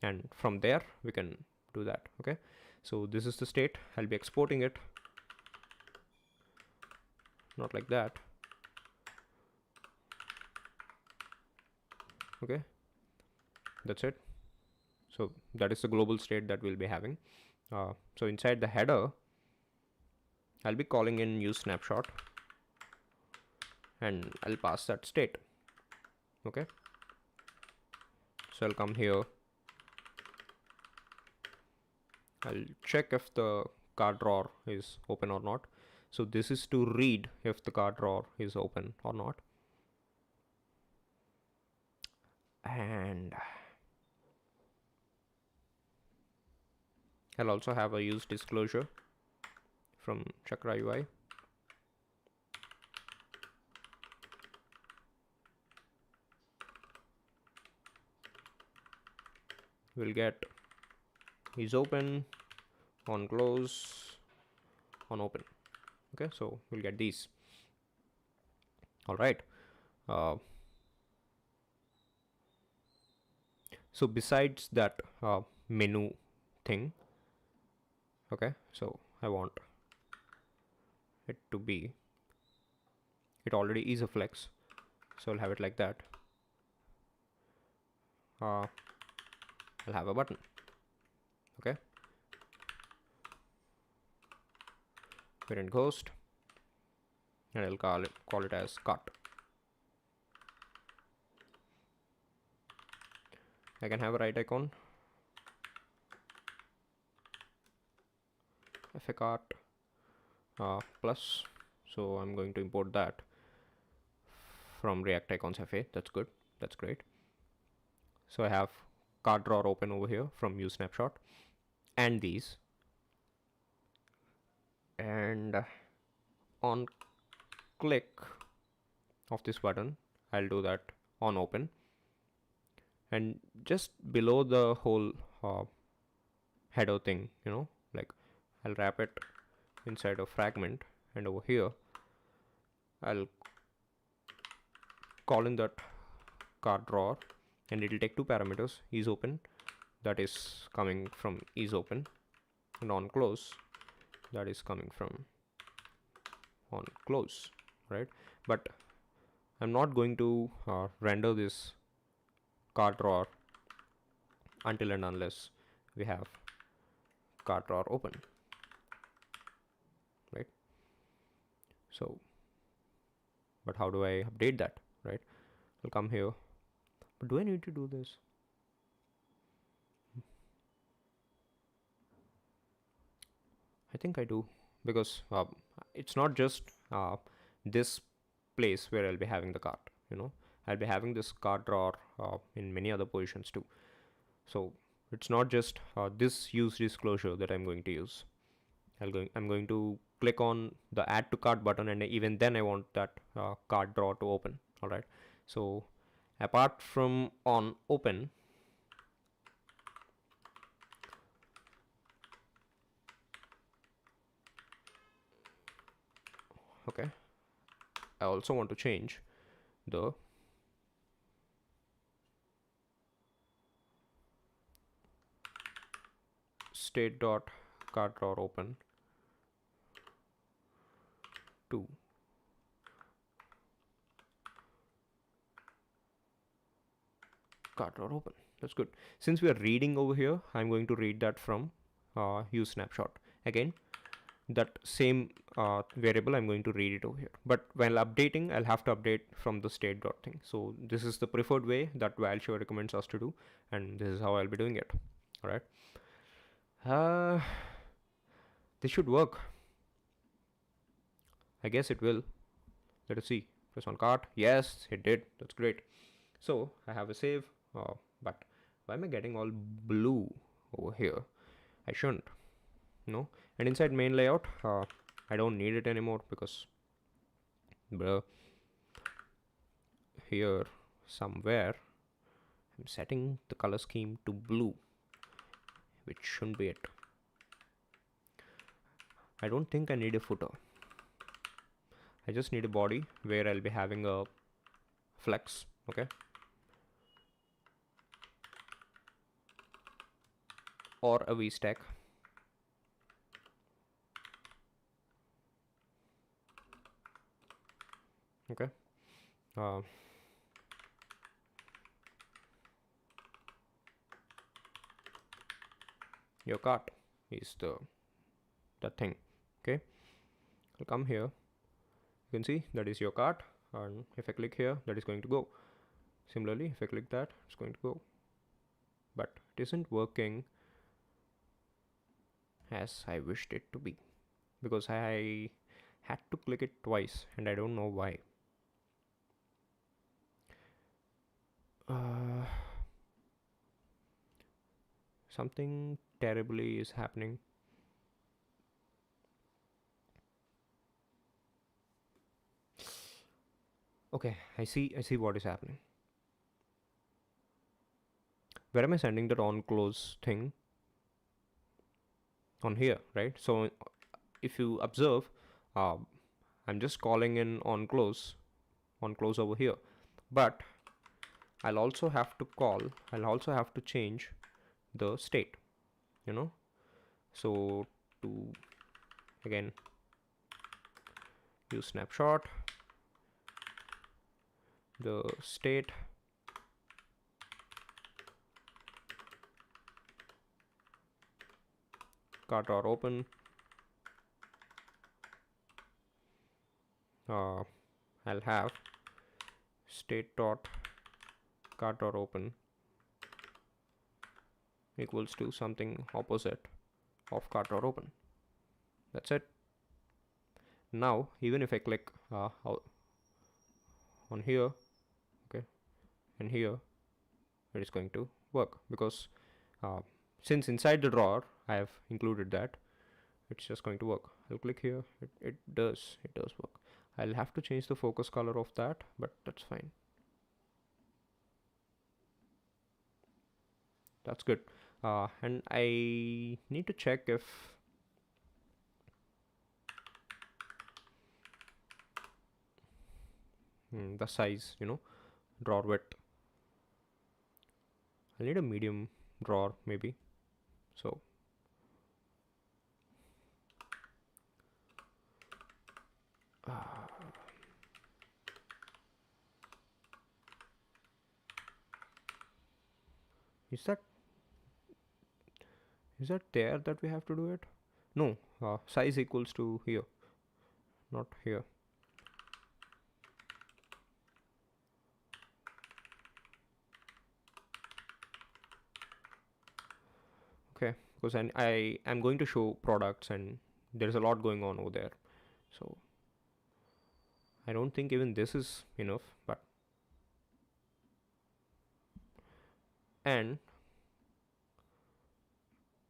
and from there we can do that. Okay, so this is the state. I'll be exporting it, not like that. Okay, that's it. So that is the global state that we'll be having. So inside the header, I'll be calling in use snapshot and I'll pass that state. Okay, so I'll come here, I'll check if the card drawer is open or not. So this is to read if the card drawer is open or not. And I'll also have a use disclosure from Chakra UI. We'll get is open, on close, on open. Okay, so we'll get these. All right. So besides that menu thing, okay, so I want it to be, it already is a flex, so I'll have it like that. I'll have a button. Okay, parent ghost, and I'll call it as cart. I can have a right icon, FavorKart plus. So I'm going to import that from React Icons FA. That's good. That's great. So I have card drawer open over here from use snapshot and these. And on click of this button, I'll do that on open. And just below the whole header thing, like I'll wrap it inside a fragment, and over here I'll call in that card drawer, and it will take two parameters, is open, that is coming from is open, and on close, that is coming from on close, right? But I'm not going to render this card drawer until and unless we have card drawer open, right? So, but how do I update that, right? I'll come here, but do I need to do this? I think I do, because it's not just this place where I'll be having the cart. I'll be having this cart drawer in many other positions too. So it's not just this use disclosure that I'm going to use. I'm going to click on the add to cart button, and even then I want that cart drawer to open. All right. So apart from on open, okay, I also want to change the state dot cart drawer open to cart drawer open. That's good. Since we are reading over here, I'm going to read that from use snapshot. Again, that same variable, I'm going to read it over here. But while updating, I'll have to update from the state dot thing. So this is the preferred way that Valshow recommends us to do, and this is how I'll be doing it. All right. This should work. I guess it will. Let us see. Press on cart. Yes, it did. That's great. So I have a save. But why am I getting all blue over here? I shouldn't. No. And inside main layout, I don't need it anymore because here somewhere I'm setting the color scheme to blue, which shouldn't be it. I don't think I need a footer. I just need a body where I'll be having a flex. Okay. Or a V-stack. Okay. Your cart is the thing. Okay. I'll come here. You can see that is your cart, and if I click here, that is going to go. Similarly, if I click that, it's going to go. But it isn't working as I wished it to be, because I had to click it twice and I don't know why. Something terribly is happening. Okay, I see what is happening. Where am I sending that on close thing? On here, right? So if you observe, I'm just calling in on close over here, but I'll also have to change the state, so to again use snapshot, the state cart or open, I'll have state dot cart or open equals to something opposite of cart or open. That's it. Now even if I click on here, okay, and here, it is going to work, because since inside the drawer I have included that, it's just going to work. I'll click here. It does work. I'll have to change the focus color of that, but that's fine. That's good. And I need to check if the size, drawer width. I need a medium drawer maybe. So is that there that we have to do it? No, size equals to here, not here. Okay, because I am going to show products and there's a lot going on over there. So I don't think even this is enough, but and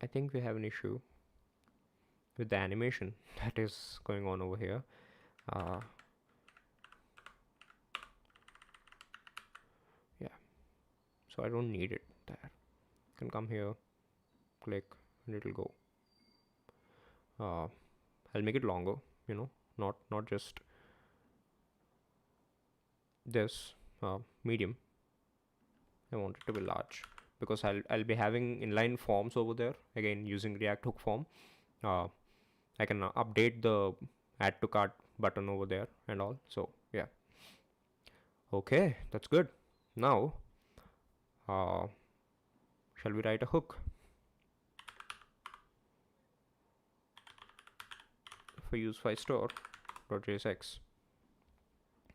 I think we have an issue with the animation that is going on over here. uh, yeah, so I don't need it there. Can come here, click, and it'll go. I'll make it longer, not just this. Medium. I want it to be large because I'll be having inline forms over there again using React hook form. uh, I can update the add to cart button over there and all. So yeah, okay, that's good. Now uh, shall we write a hook for use file store.jsx?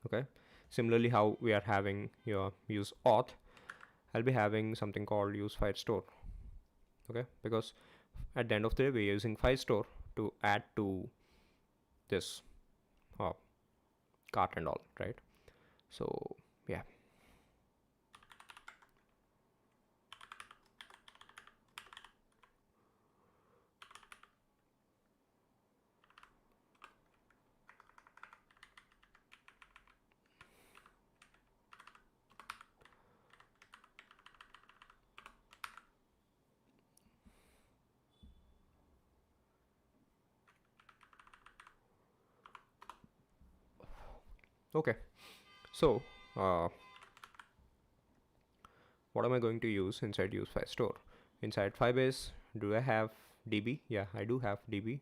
Okay, similarly how we are having your use auth, I'll be having something called use file store. Okay, because at the end of the day we're using file store to add to this uh, cart and all, right? So yeah, okay. So what am I going to use inside use file store? Inside Firebase, do I have DB? Yeah, I do have DB.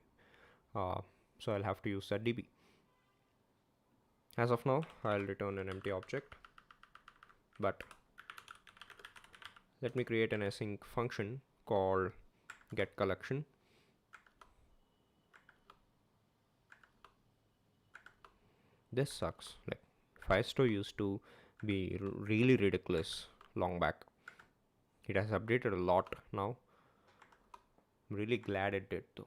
So I'll have to use that DB. As of now, I'll return an empty object, but let me create an async function called get collection. This sucks. Like Firestore used to be really ridiculous long back. It has updated a lot now. I'm really glad it did though.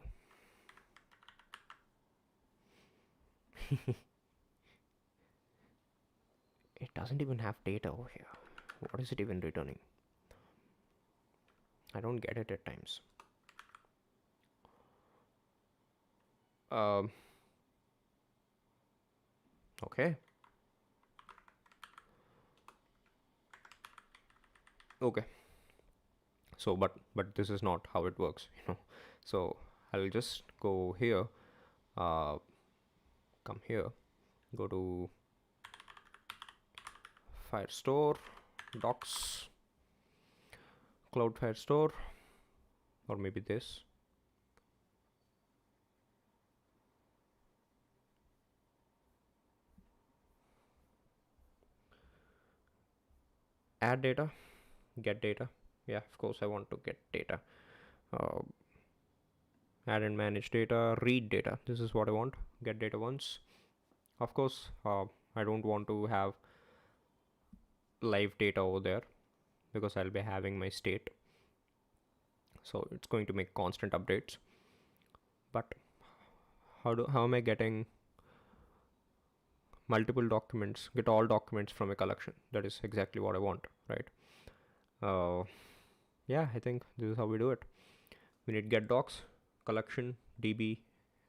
It doesn't even have data over here. What is it even returning? I don't get it at times. Um, okay. Okay. So, but this is not how it works, So I'll just go here, come here, go to Firestore, docs, Cloud Firestore, or maybe this. Add data, get data. Yeah, of course I want to get data. Uh, add and manage data, read data. This is what I want. Get data once. Of course, I don't want to have live data over there because I'll be having my state. So it's going to make constant updates. But how am I getting multiple documents, get all documents from a collection? That is exactly what I want, right? Yeah, I think this is how we do it. We need get docs, collection, db,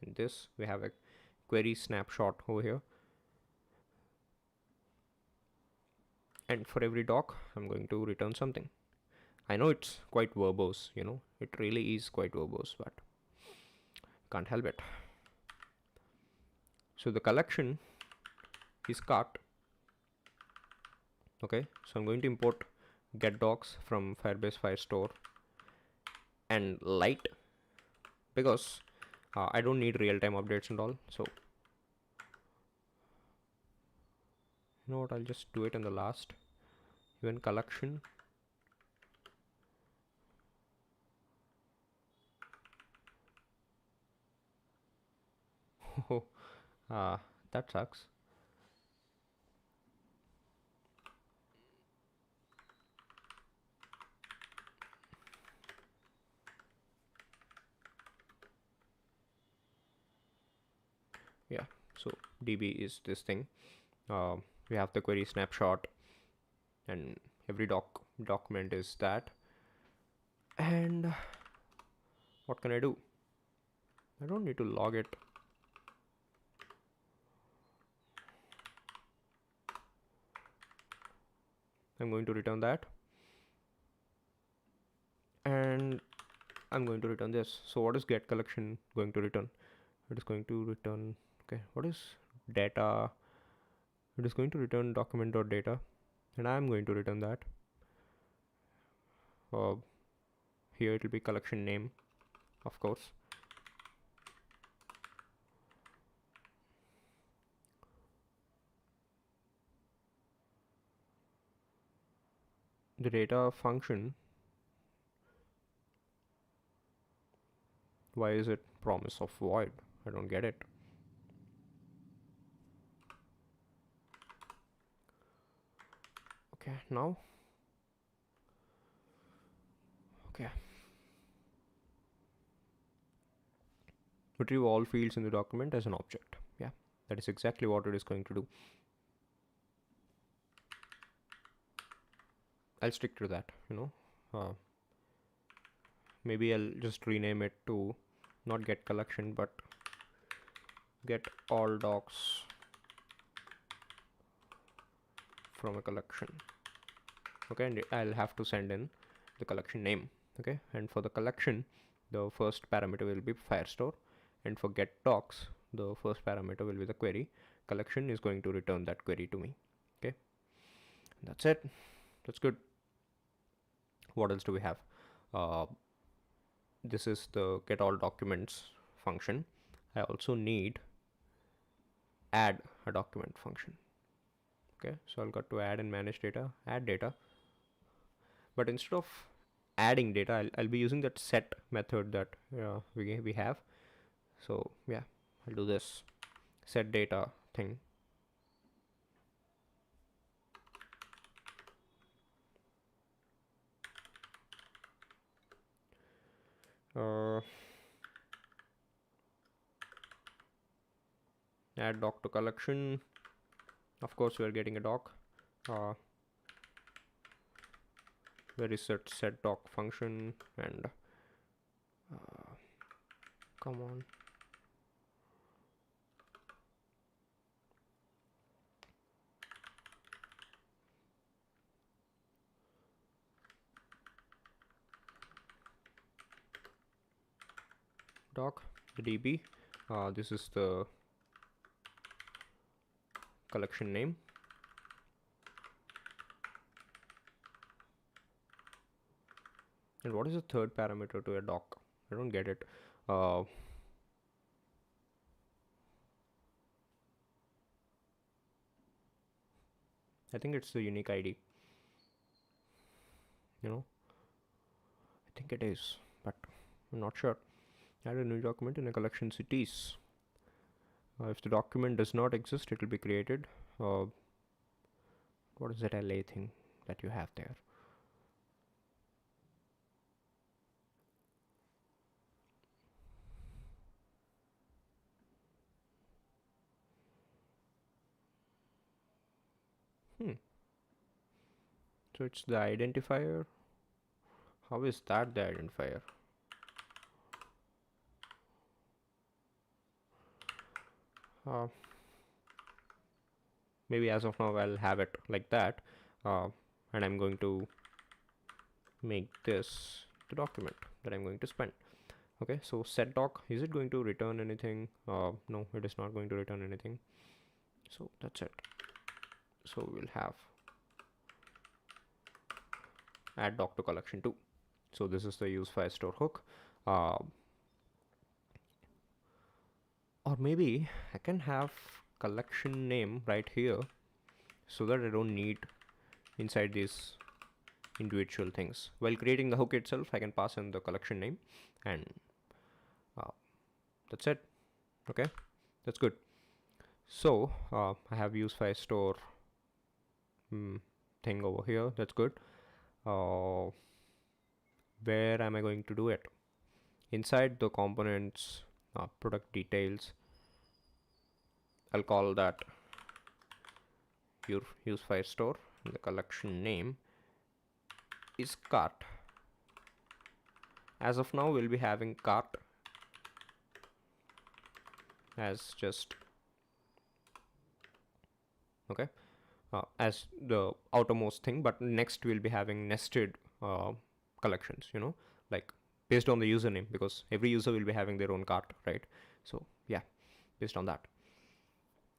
and this. We have a query snapshot over here. And for every doc, I'm going to return something. I know it's quite verbose, it really is quite verbose, but can't help it. So the collection is cart. Okay, so I'm going to import get docs from Firebase Firestore and light because I don't need real-time updates and all. So you know what, I'll just do it in the last. Even collection, that sucks. db is this thing. uh, we have the query snapshot, and every document is that. And what can I do? I don't need to log it. I'm going to return that, and I'm going to return this. So what is get collection going to return? It is going to return, okay, what is data? It is going to return document.data, and I'm going to return that. Here it will be collection name, of course. The data function, why is it promise of void? I don't get it. Okay, now, okay, retrieve all fields in the document as an object. Yeah, that is exactly what it is going to do. I'll stick to that, maybe I'll just rename it to not get collection but get all docs from a collection. Okay, and I'll have to send in the collection name. Okay, and for the collection, the first parameter will be Firestore, and for get docs, the first parameter will be the query. Collection is going to return that query to me. Okay, that's it. That's good. What else do we have? This is the get all documents function. I also need add a document function. Okay, so I'll got to add and manage data, add data, but instead of adding data, I'll be using that set method that we have. So yeah, I'll do this set data thing. Add doc to collection. Of course, we are getting a doc. Where is that set doc function? And come on. Doc, the db. This is the collection name. And what is the third parameter to a doc? I don't get it. I think it's the unique ID. I think it is, but I'm not sure. Add a new document in a collection cities. If the document does not exist, it will be created. What is that LA thing that you have there? So it's the identifier. How is that the identifier? Maybe as of now I'll have it like that, and I'm going to make this the document that I'm going to spend. Okay, so set doc, is it going to return anything? No, it is not going to return anything. So that's it. So we'll have add doc to collection 2. So this is the use Firestore hook. Or maybe I can have collection name right here so that I don't need inside these individual things. While creating the hook itself, I can pass in the collection name, and that's it. Okay, that's good. So I have used Firestore thing over here. That's good. Where am I going to do it? Inside the components, product details. I'll call that your use Firestore. The collection name is cart. As of now, we'll be having cart as just okay as the outermost thing, but next we'll be having nested collections, like based on the username, because every user will be having their own cart, right? So yeah, based on that.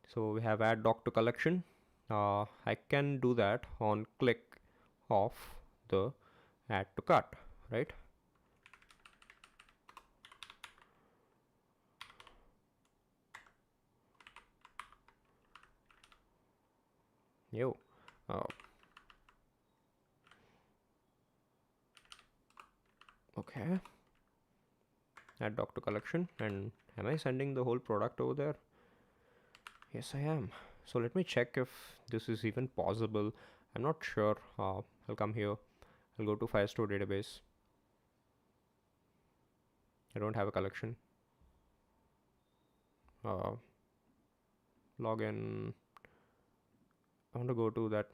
So we have add doc to collection. I can do that on click of the add to cart, right? Yo, okay, add doc to collection. And am I sending the whole product over there? Yes, I am. So let me check if this is even possible. I'm not sure. I'll come here. I'll go to Firestore database. I don't have a collection. Login. I want to go to that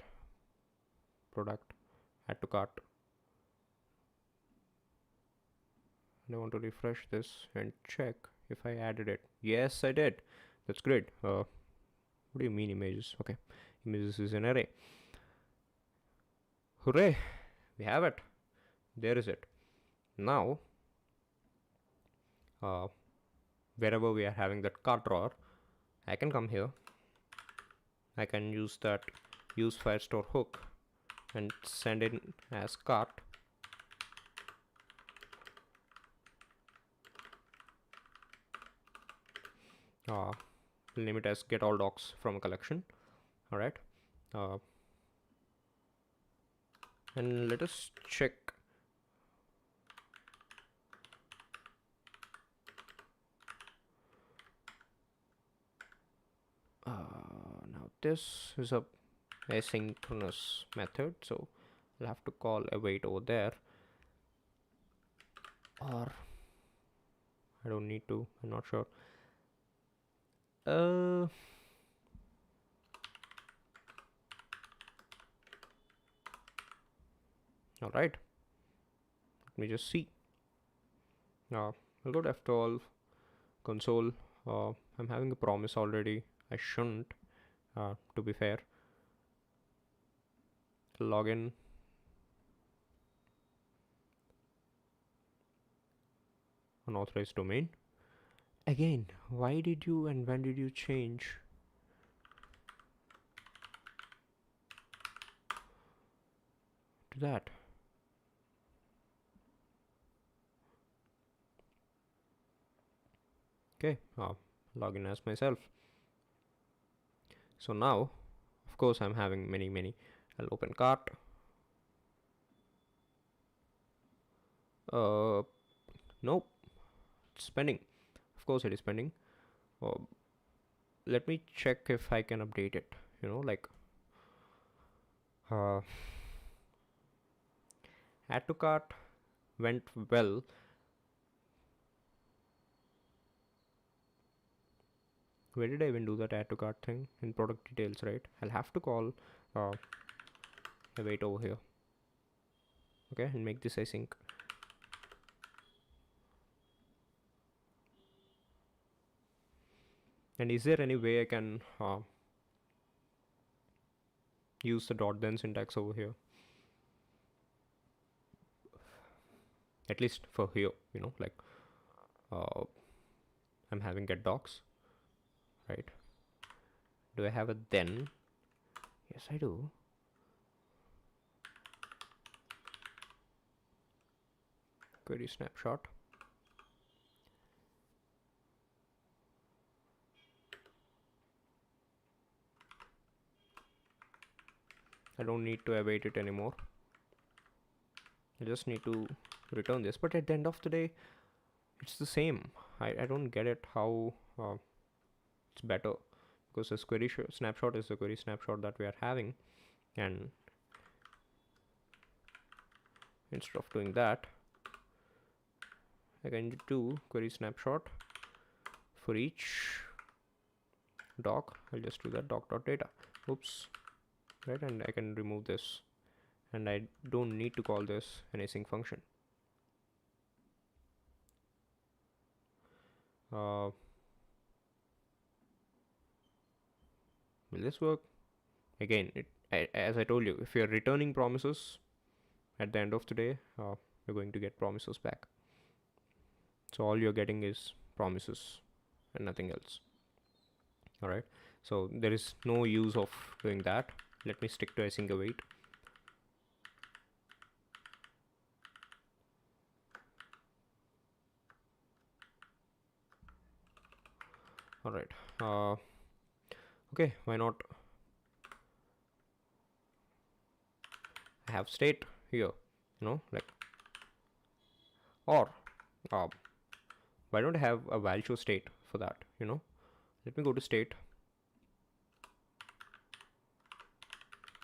product, add to cart. And I want to refresh this and check if I added it. Yes, I did. That's great. What do you mean images? Okay, images is an array. Hooray! We have it. There is it. Now, wherever we are having that cart drawer, I can come here. I can use that use Firestore hook and send it as cart. Name it as get all docs from a collection. All right. And let us check. Now this is a asynchronous method, so I'll have to call await over there, or I don't need to. I'm not sure. All right. Let me just see. I'll go to F12 console. I'm having a promise already. I shouldn't, to be fair. Login. Unauthorized domain. Again, why did you and when did you change? To that. Okay, login as myself. So now, of course, I'm having many. I'll open cart. Nope, it's pending. Of course, it is pending. Let me check if I can update it. Like add to cart went well. Where did I even do that add to cart thing? In product details, right? I'll have to call await over here. Okay, and make this async. And is there any way I can use the dot then syntax over here? At least for here, like I'm having get docs, right? Do I have a then? Yes, I do. Query snapshot. I don't need to await it anymore. I just need to return this. But at the end of the day, it's the same. I don't get it how it's better, because this query snapshot is the query snapshot that we are having, and instead of doing that, I can do query snapshot for each doc. I'll just do that doc.data. Oops. Right, and I can remove this, and I don't need to call this an async function. Will this work? Again, as I told you, if you're returning promises at the end of the day, you're going to get promises back. So all you're getting is promises and nothing else. Alright, so there is no use of doing that. Let me stick to async await. Alright, okay, why not? I have state here, like, or why don't I have a value state for that? Let me go to state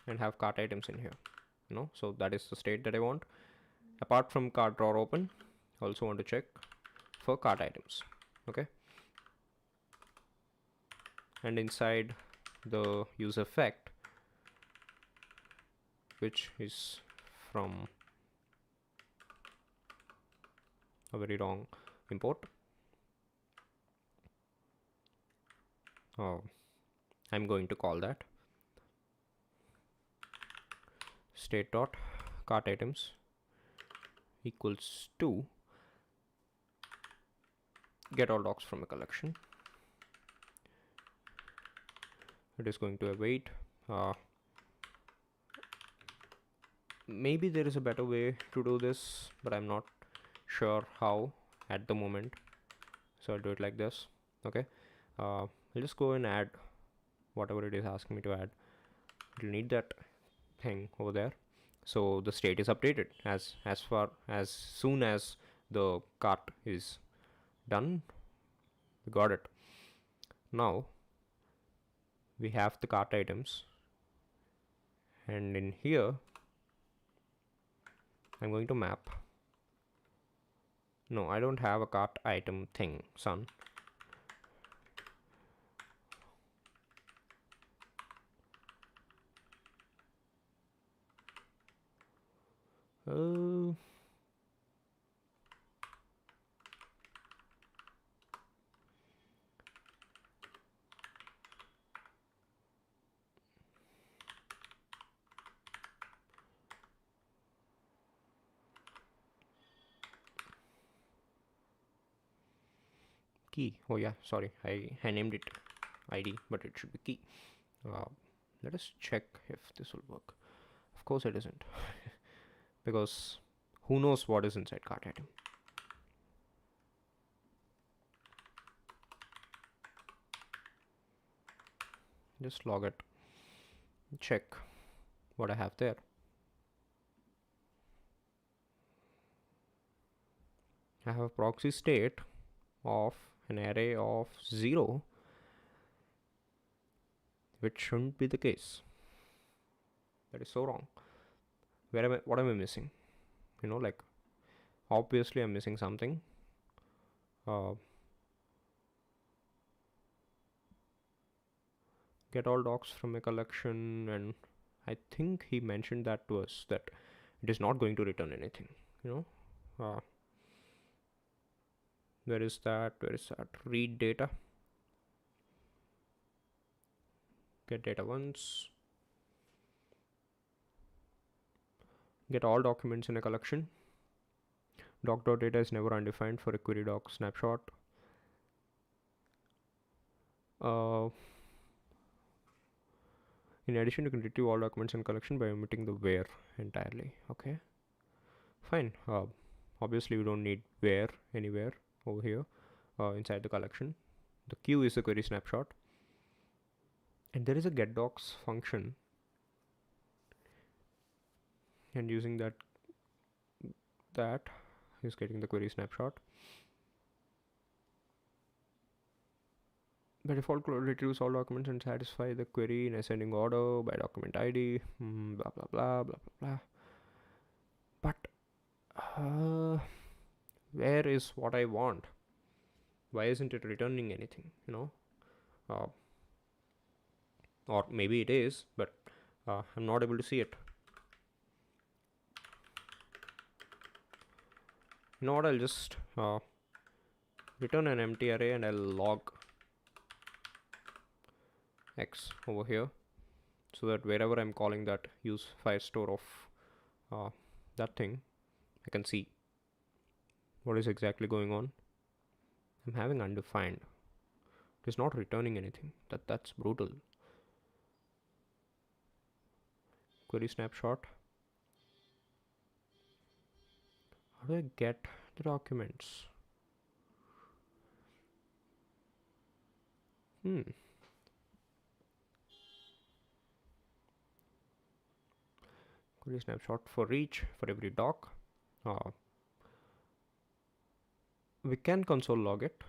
and have cart items in here. So that is the state that I want. Apart from cart drawer open, I also want to check for cart items. Okay, and inside the use effect, which is from a very wrong import, I'm going to call that state dot cart items equals to get all docs from a collection. It is going to await. Maybe there is a better way to do this, but I'm not sure how at the moment, so I'll do it like this. Okay, I'll just go and add whatever it is asking me to add. It'll need that thing over there, so the state is updated as soon as the cart is done. We got it. Now we have the cart items, and in here I'm going to map. No, I don't have a cart item thing, son. Key. Oh yeah, sorry, I named it ID, but it should be key. Let us check if this will work. Of course it isn't, because who knows what is inside cart item. Just log it, check what I have there. I have a proxy state of an array of 0, which shouldn't be the case. That is so wrong. What am I missing? Like, obviously I'm missing something. Get all docs from a collection, and I think he mentioned that to us, that it is not going to return anything. Where is that? Read data, get data once, get all documents in a collection. Doc.data is never undefined for a query doc snapshot. In addition, you can retrieve all documents in collection by omitting the where entirely. Okay, fine. Obviously we don't need where anywhere over here inside the collection. The queue is a query snapshot, and there is a get docs function, and using that is getting the query snapshot. By default, retrieves all documents and satisfy the query in ascending order by document ID, blah blah blah blah blah blah. But where is what I want? Why isn't it returning anything? or maybe it is, but I'm not able to see it. You know what, I'll just return an empty array and I'll log x over here, so that wherever I'm calling that use file store of that thing, I can see what is exactly going on. I'm having undefined. It is not returning anything. That's brutal. Query snapshot. How do I get the documents? Query snapshot for each, for every doc. We can console log it.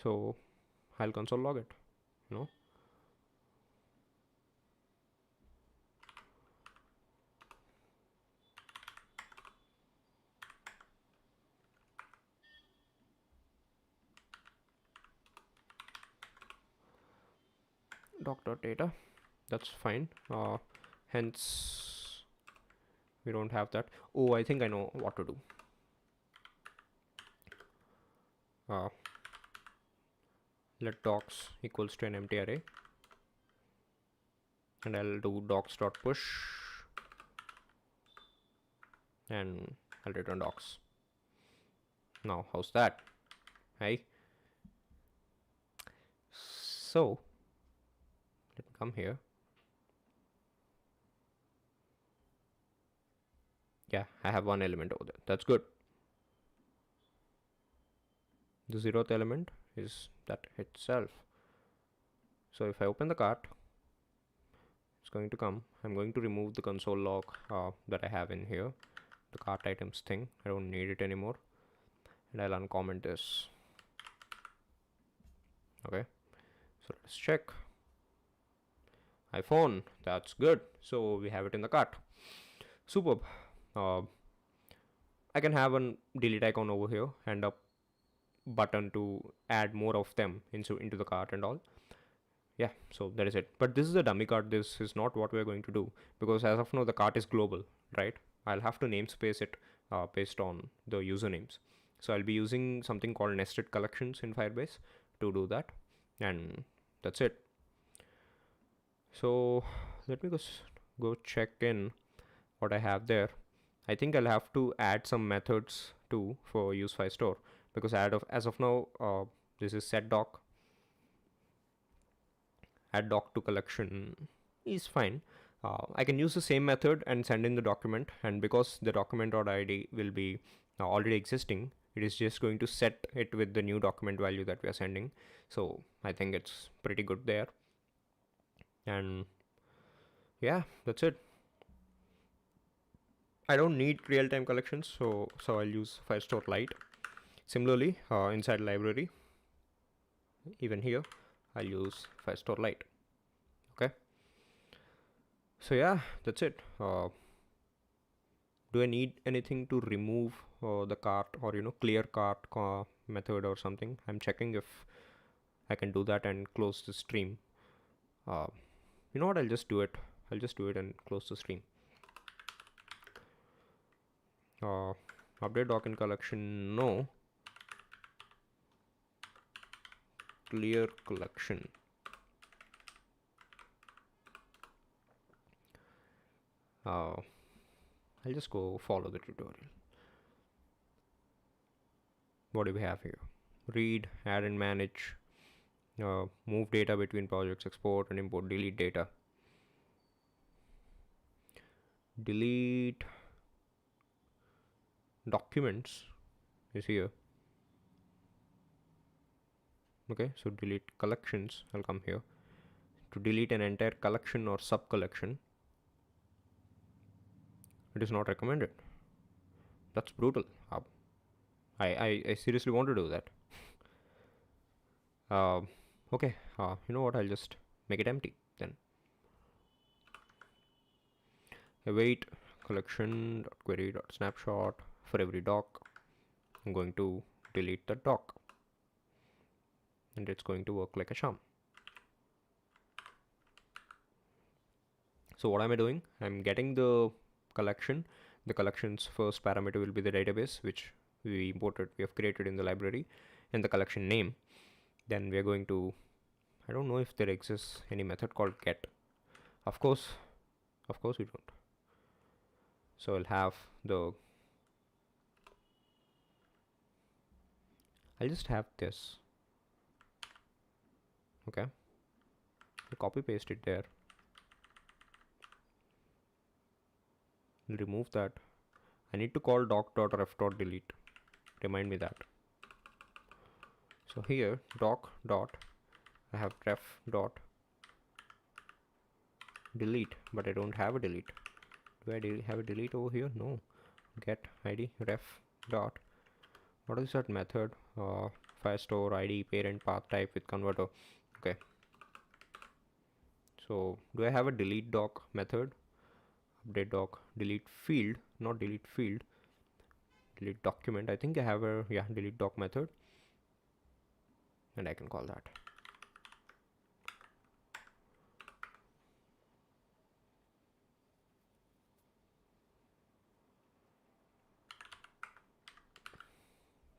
So I'll console log it. No. Doc.data. That's fine. Hence we don't have that. Oh, I think I know what to do. Let docs equals to an empty array, and I'll do docs.push, and I'll return docs. Now how's that? Hey, so let me come here. Yeah, I have one element over there. That's good. The 0th element is that itself. So if I open the cart, it's going to come. I'm going to remove the console log that I have in here, the cart items thing. I don't need it anymore, and I'll uncomment this. Okay, so let's check. iPhone, that's good. So we have it in the cart. Superb. I can have a delete icon over here and a button to add more of them into the cart and all. Yeah, so that is it. But this is a dummy cart. This is not what we're going to do, because as of now the cart is global, right? I'll have to namespace it based on the usernames. So I'll be using something called nested collections in Firebase to do that, and that's it. So let me just go check in what I have there. I think I'll have to add some methods too for use file store, because as of now this is set doc. Add doc to collection is fine. I can use the same method and send in the document, and because the document.id will be already existing, it is just going to set it with the new document value that we are sending. So I think it's pretty good there. And yeah, that's it. I don't need real-time collections, so I'll use Firestore Lite. Similarly, inside library, even here, I'll use Firestore Lite. Okay. So yeah, that's it. Do I need anything to remove the cart, or clear cart method or something? I'm checking if I can do that and close the stream. You know what? I'll just do it. I'll just do it and close the stream. Update doc in collection, no. Clear collection. I'll just go follow the tutorial. What do we have here? Read, add and manage, move data between projects, export and import, delete data. Delete documents is here. Okay, so delete collections, I'll come here. To delete an entire collection or sub collection, it is not recommended. That's brutal. I seriously want to do that. Okay, you know what? I'll just make it empty then. Await collection query snapshot for every doc. I'm going to delete the doc. and it's going to work like a charm. So what am I doing? I'm getting the collection. The collection's first parameter will be the database, which we have created in the library, and the collection name. Then we are going to, I don't know if there exists any method called get. Of course we don't. So I'll just have this. Okay. I'll copy paste it there. I'll remove that. I need to call doc.ref.delete. Remind me that. So here doc dot I have ref dot delete, but I don't have a delete. Do I have a delete over here? No. Get id ref dot, what is that method? Firestore id parent path type with converter. Okay. So do I have a delete doc method? Update doc delete field, not delete field, delete document. I think I have a delete doc method, and I can call that.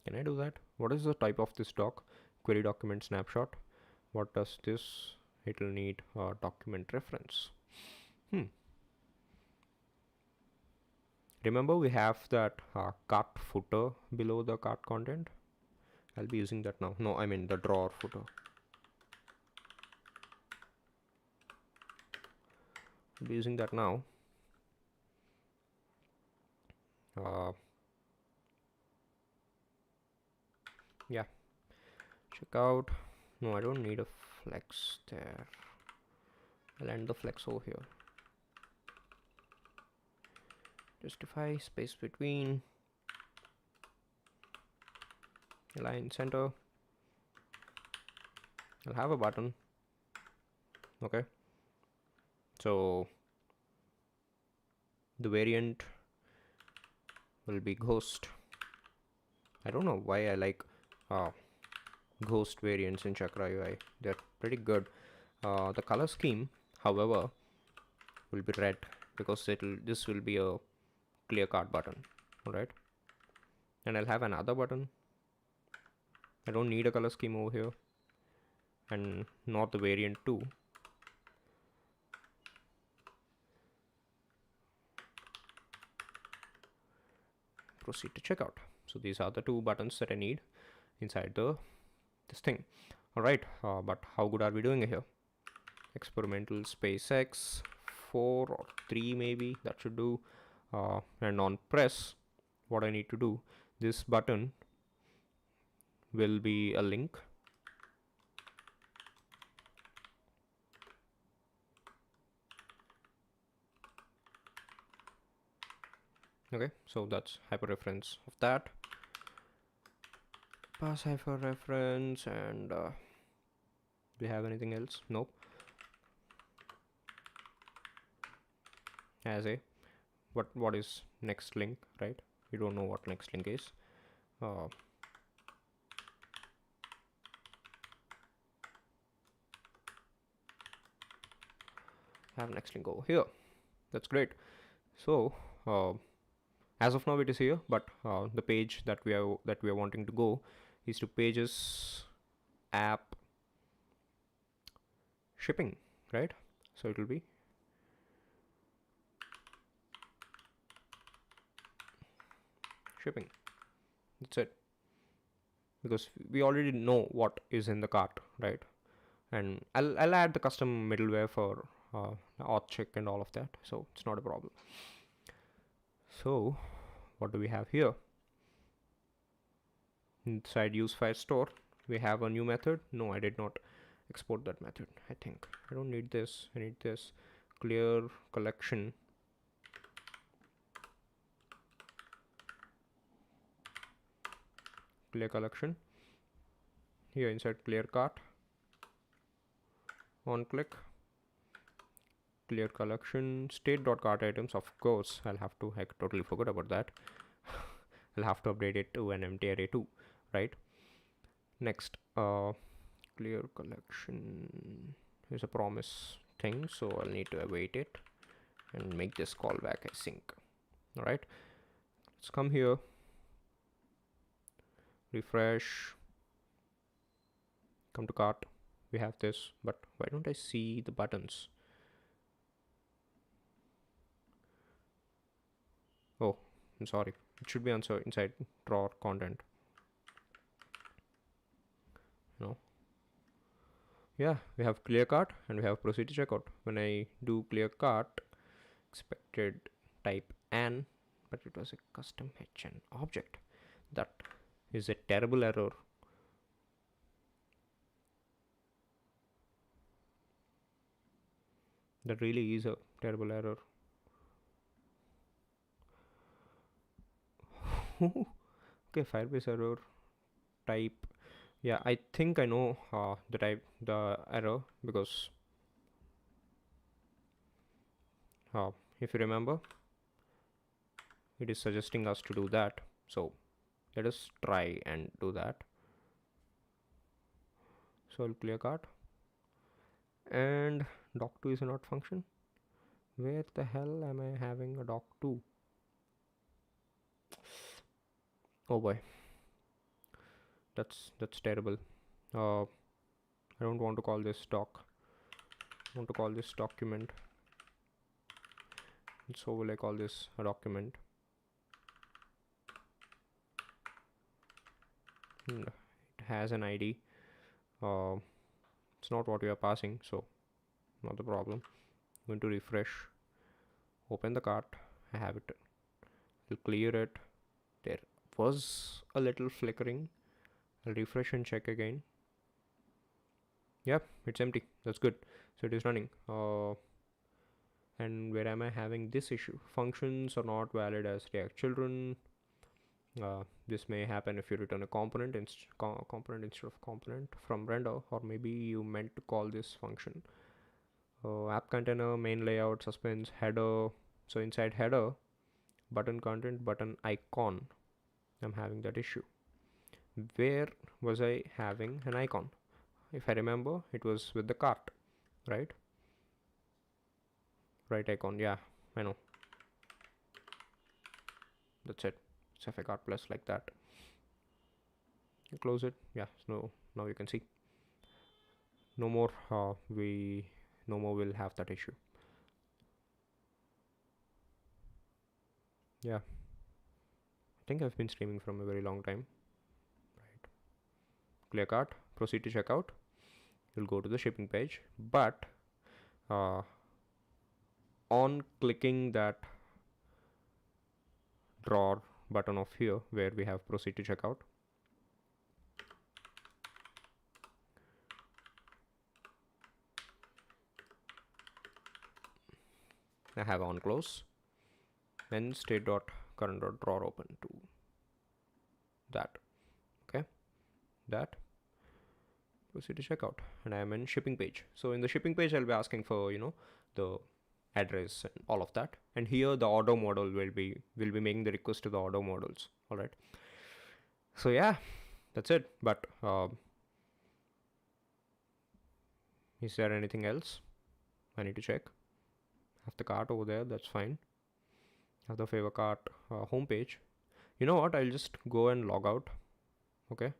Can I do that? What is the type of this doc? Query document snapshot. What does this? It will need a document reference. Remember we have that cart footer below the cart content. I'll be using that now. No, I mean the drawer footer. I'll be using that now. Yeah, check out. No, I don't need a flex there. I'll end the flex over here. Justify space between, align center. I'll have a button. Okay, so the variant will be ghost. I don't know why I like ghost variants in Chakra UI. They're pretty good. The color scheme, however, will be red because this will be a clear card button. Alright, and I'll have another button. I don't need a color scheme over here, and not the variant 2. Proceed to checkout. So these are the 2 buttons that I need inside this thing. Alright, but how good are we doing here? Experimental space X 4 or 3 maybe, that should do. And on press, what I need to do, this button will be a link. Okay, so that's hyperreference of that. Pass hyperreference, and do we have anything else? Nope. As a what is next link, right? We don't know what next link is. Have next link over here. That's great. So as of now it is here, but the page that we are wanting to go is to pages app shipping, right? So it will be shipping. That's it, because we already know what is in the cart, right? And I'll add the custom middleware for auth check and all of that, so it's not a problem. So what do we have here? Inside use Firestore, we have a new method. No, I did not export that method. I think I don't need this. I need this clear collection. Clear collection. Here inside clear cart, on click, clear collection, state.cart items. Of course, I totally forgot about that. I'll have to update it to an empty array too, right? Next, Clear collection is a promise thing, so I'll need to await it and make this callback async. All right, let's come here, refresh, come to cart. We have this, but why don't I see the buttons? Oh, I'm sorry. It should be inside drawer content. No. Yeah, we have clear cart and we have proceed to checkout. When I do clear cart, expected type an, but it was a custom HN object. That is a terrible error. That really is a terrible error. Okay, Firebase error type. Yeah, I think I know the error, because if you remember, it is suggesting us to do that. So let us try and do that. So I'll clear cart and doc2 is a not function. Where the hell am I having a doc2? Oh boy, that's terrible. I don't want to call this doc. I want to call this document. So will I call this a document? It has an ID. It's not what we are passing, so not the problem. I'm going to refresh, open the cart. I have it. I'll clear it. There was a little flickering. I'll refresh and check again. Yep, it's empty. That's good. So it is running. And where am I having this issue? Functions are not valid as React children. This may happen if you return a component instead of component from render, or maybe you meant to call this function. App container, main layout, suspense, header. So inside header, button content, button icon, I'm having that issue. Where was I having an icon? If I remember, it was with the cart, right? Right icon, yeah, I know. That's it. It's FavorKart plus like that. Close it. Yeah, so now you can see. No more. No more will have that issue. Yeah, I think I've been streaming from a very long time. Right. Clear cart. Proceed to checkout. You'll go to the shipping page, but on clicking that drawer button of here where we have proceed to checkout, I have on close and state dot current dot drawer open to that. Okay, that proceed to checkout, and I am in shipping page. So in the shipping page, I'll be asking for the address and all of that, and here the auto model will be making the request to the auto models. All right. So yeah, that's it. But is there anything else I need to check? Have the cart over there. That's fine. Have the FavorKart homepage. You know what? I'll just go and log out. Okay.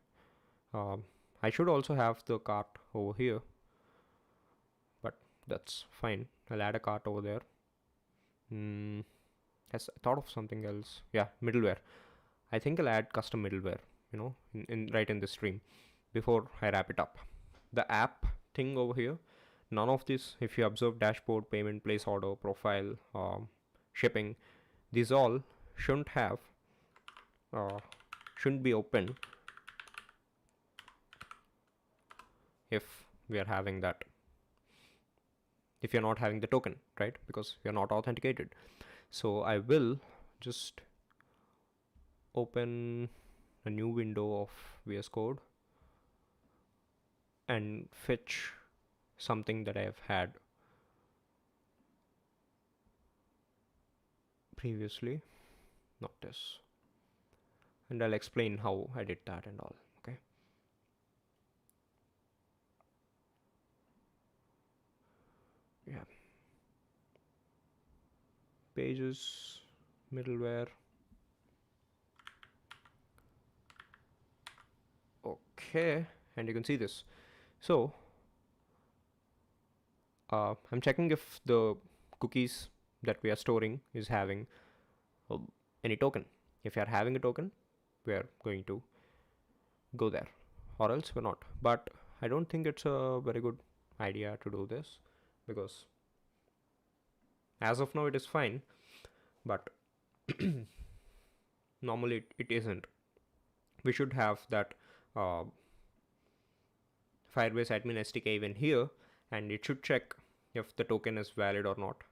I should also have the cart over here, but that's fine. I'll add a cart over there. Yes, I thought of something else. Yeah, middleware. I think I'll add custom middleware, in right in the stream before I wrap it up. The app thing over here, none of this, if you observe dashboard, payment, place order, profile, shipping, these all shouldn't have, shouldn't be open if we are having that, if you're not having the token, right? Because we are not authenticated. So I will just open a new window of VS Code and fetch something that I have had previously, not this, and I'll explain how I did that and all. Okay. pages, middleware. Okay, and you can see this. So I'm checking if the cookies that we are storing is having uh, any token. If you are having a token, we are going to go there, or else we're not. But I don't think it's a very good idea to do this, because as of now it is fine, but normally it isn't. We should have that uh, Firebase admin SDK even here, and it should check if the token is valid or not,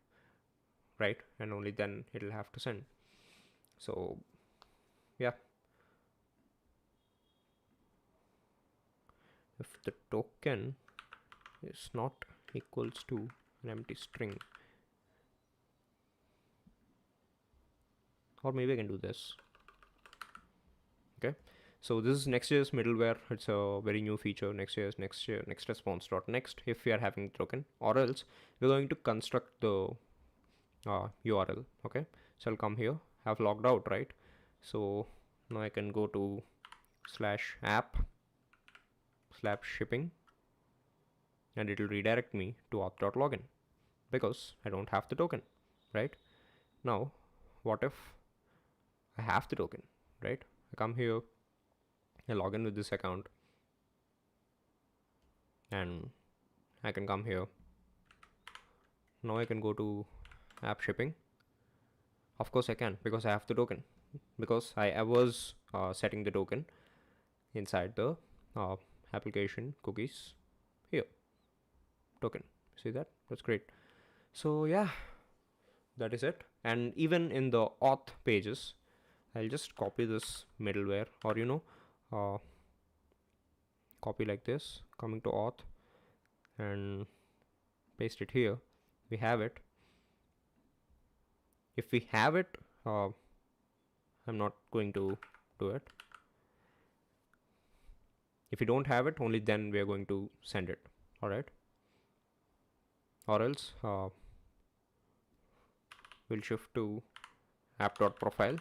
right? And only then it'll have to send. So yeah, if the token is not equals to an empty string, or maybe I can do this. Okay, so this is Next.js middleware. It's a very new feature. Next.js next response.next. If we are having token, or else we're going to construct the URL. Okay, so I'll come here, have logged out, right? So now I can go to /app/shipping, and it will redirect me to auth.login because I don't have the token, right? Now what if I have the token, right? I come here, I log in with this account, and I can come here. Now I can go to app shipping. Of course I can, because I have the token, because I was setting the token inside the uh, application cookies here, token. See that? That's great. So yeah, that is it. And even in the auth pages, I'll just copy this middleware, or uh, copy like this, coming to auth, and paste it here. We have it. If we have it, I'm not going to do it. If we don't have it, only then we are going to send it. All right. Or else we'll shift to app.profile.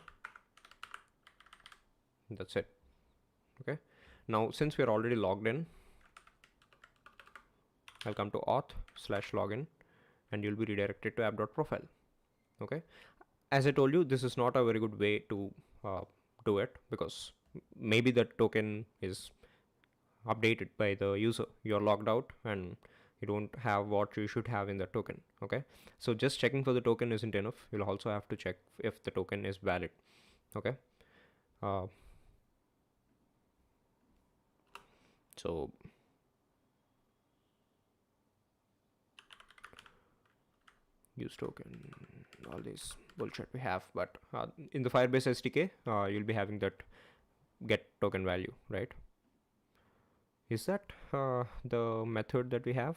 That's it. Okay. Now, since we are already logged in, I'll come to auth/login, and you'll be redirected to app.profile. Okay. As I told you, this is not a very good way to do it, because maybe the token is updated by the user. You're logged out and you don't have what you should have in the token. Okay, so just checking for the token isn't enough. You'll also have to check if the token is valid. Okay, uh, so use token, all this bullshit we have, but in the Firebase SDK you'll be having that get token value, right? Is that the method that we have?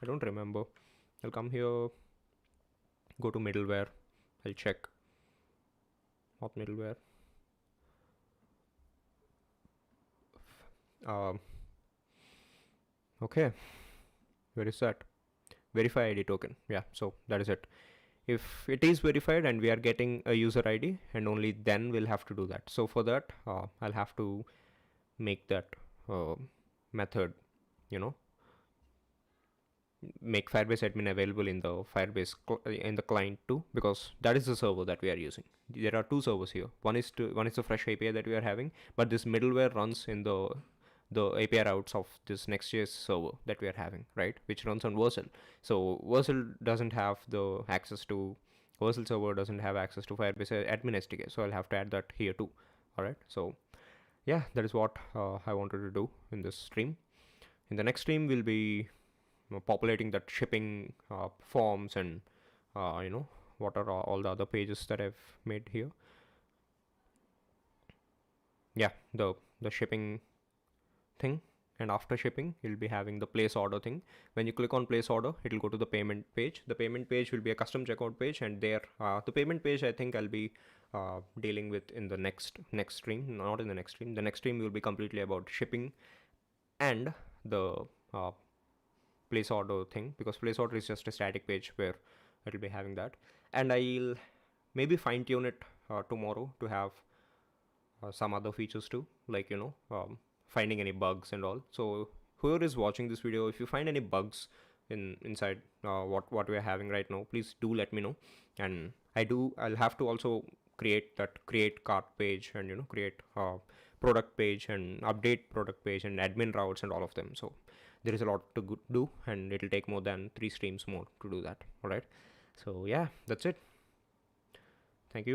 I don't remember. I'll come here, go to middleware, I'll check auth middleware. Okay, where is that? Verify ID token. Yeah, so that is it. If it is verified and we are getting a user ID, and only then we'll have to do that. So for that, I'll have to make that method, make Firebase admin available in the Firebase in the client too, because that is the server that we are using. There are two servers here. One is the fresh API that we are having, but this middleware runs in the API routes of this Next.js server that we are having, right? Which runs on Vercel. So Vercel doesn't have the access to Vercel server doesn't have access to Firebase admin SDK. So I'll have to add that here too. All right. So yeah, that is what I wanted to do in this stream. In the next stream, we'll be populating that shipping forms, and what are all the other pages that I've made here. Yeah, the shipping thing, and after shipping you'll be having the place order thing. When you click on place order, it'll go to the payment page. The payment page will be a custom checkout page, and there the payment page I think I'll be dealing with in the next stream. Not in the next stream. The next stream will be completely about shipping and the place order thing, because place order is just a static page where it'll be having that. And I'll maybe fine tune it tomorrow to have some other features too, like finding any bugs and all. So whoever is watching this video, if you find any bugs inside what we are having right now, please do let me know. And I'll have to also create cart page, and create product page and update product page and admin routes and all of them. So there is a lot to do, and it'll take more than 3 streams more to do that. All right, so yeah, that's it.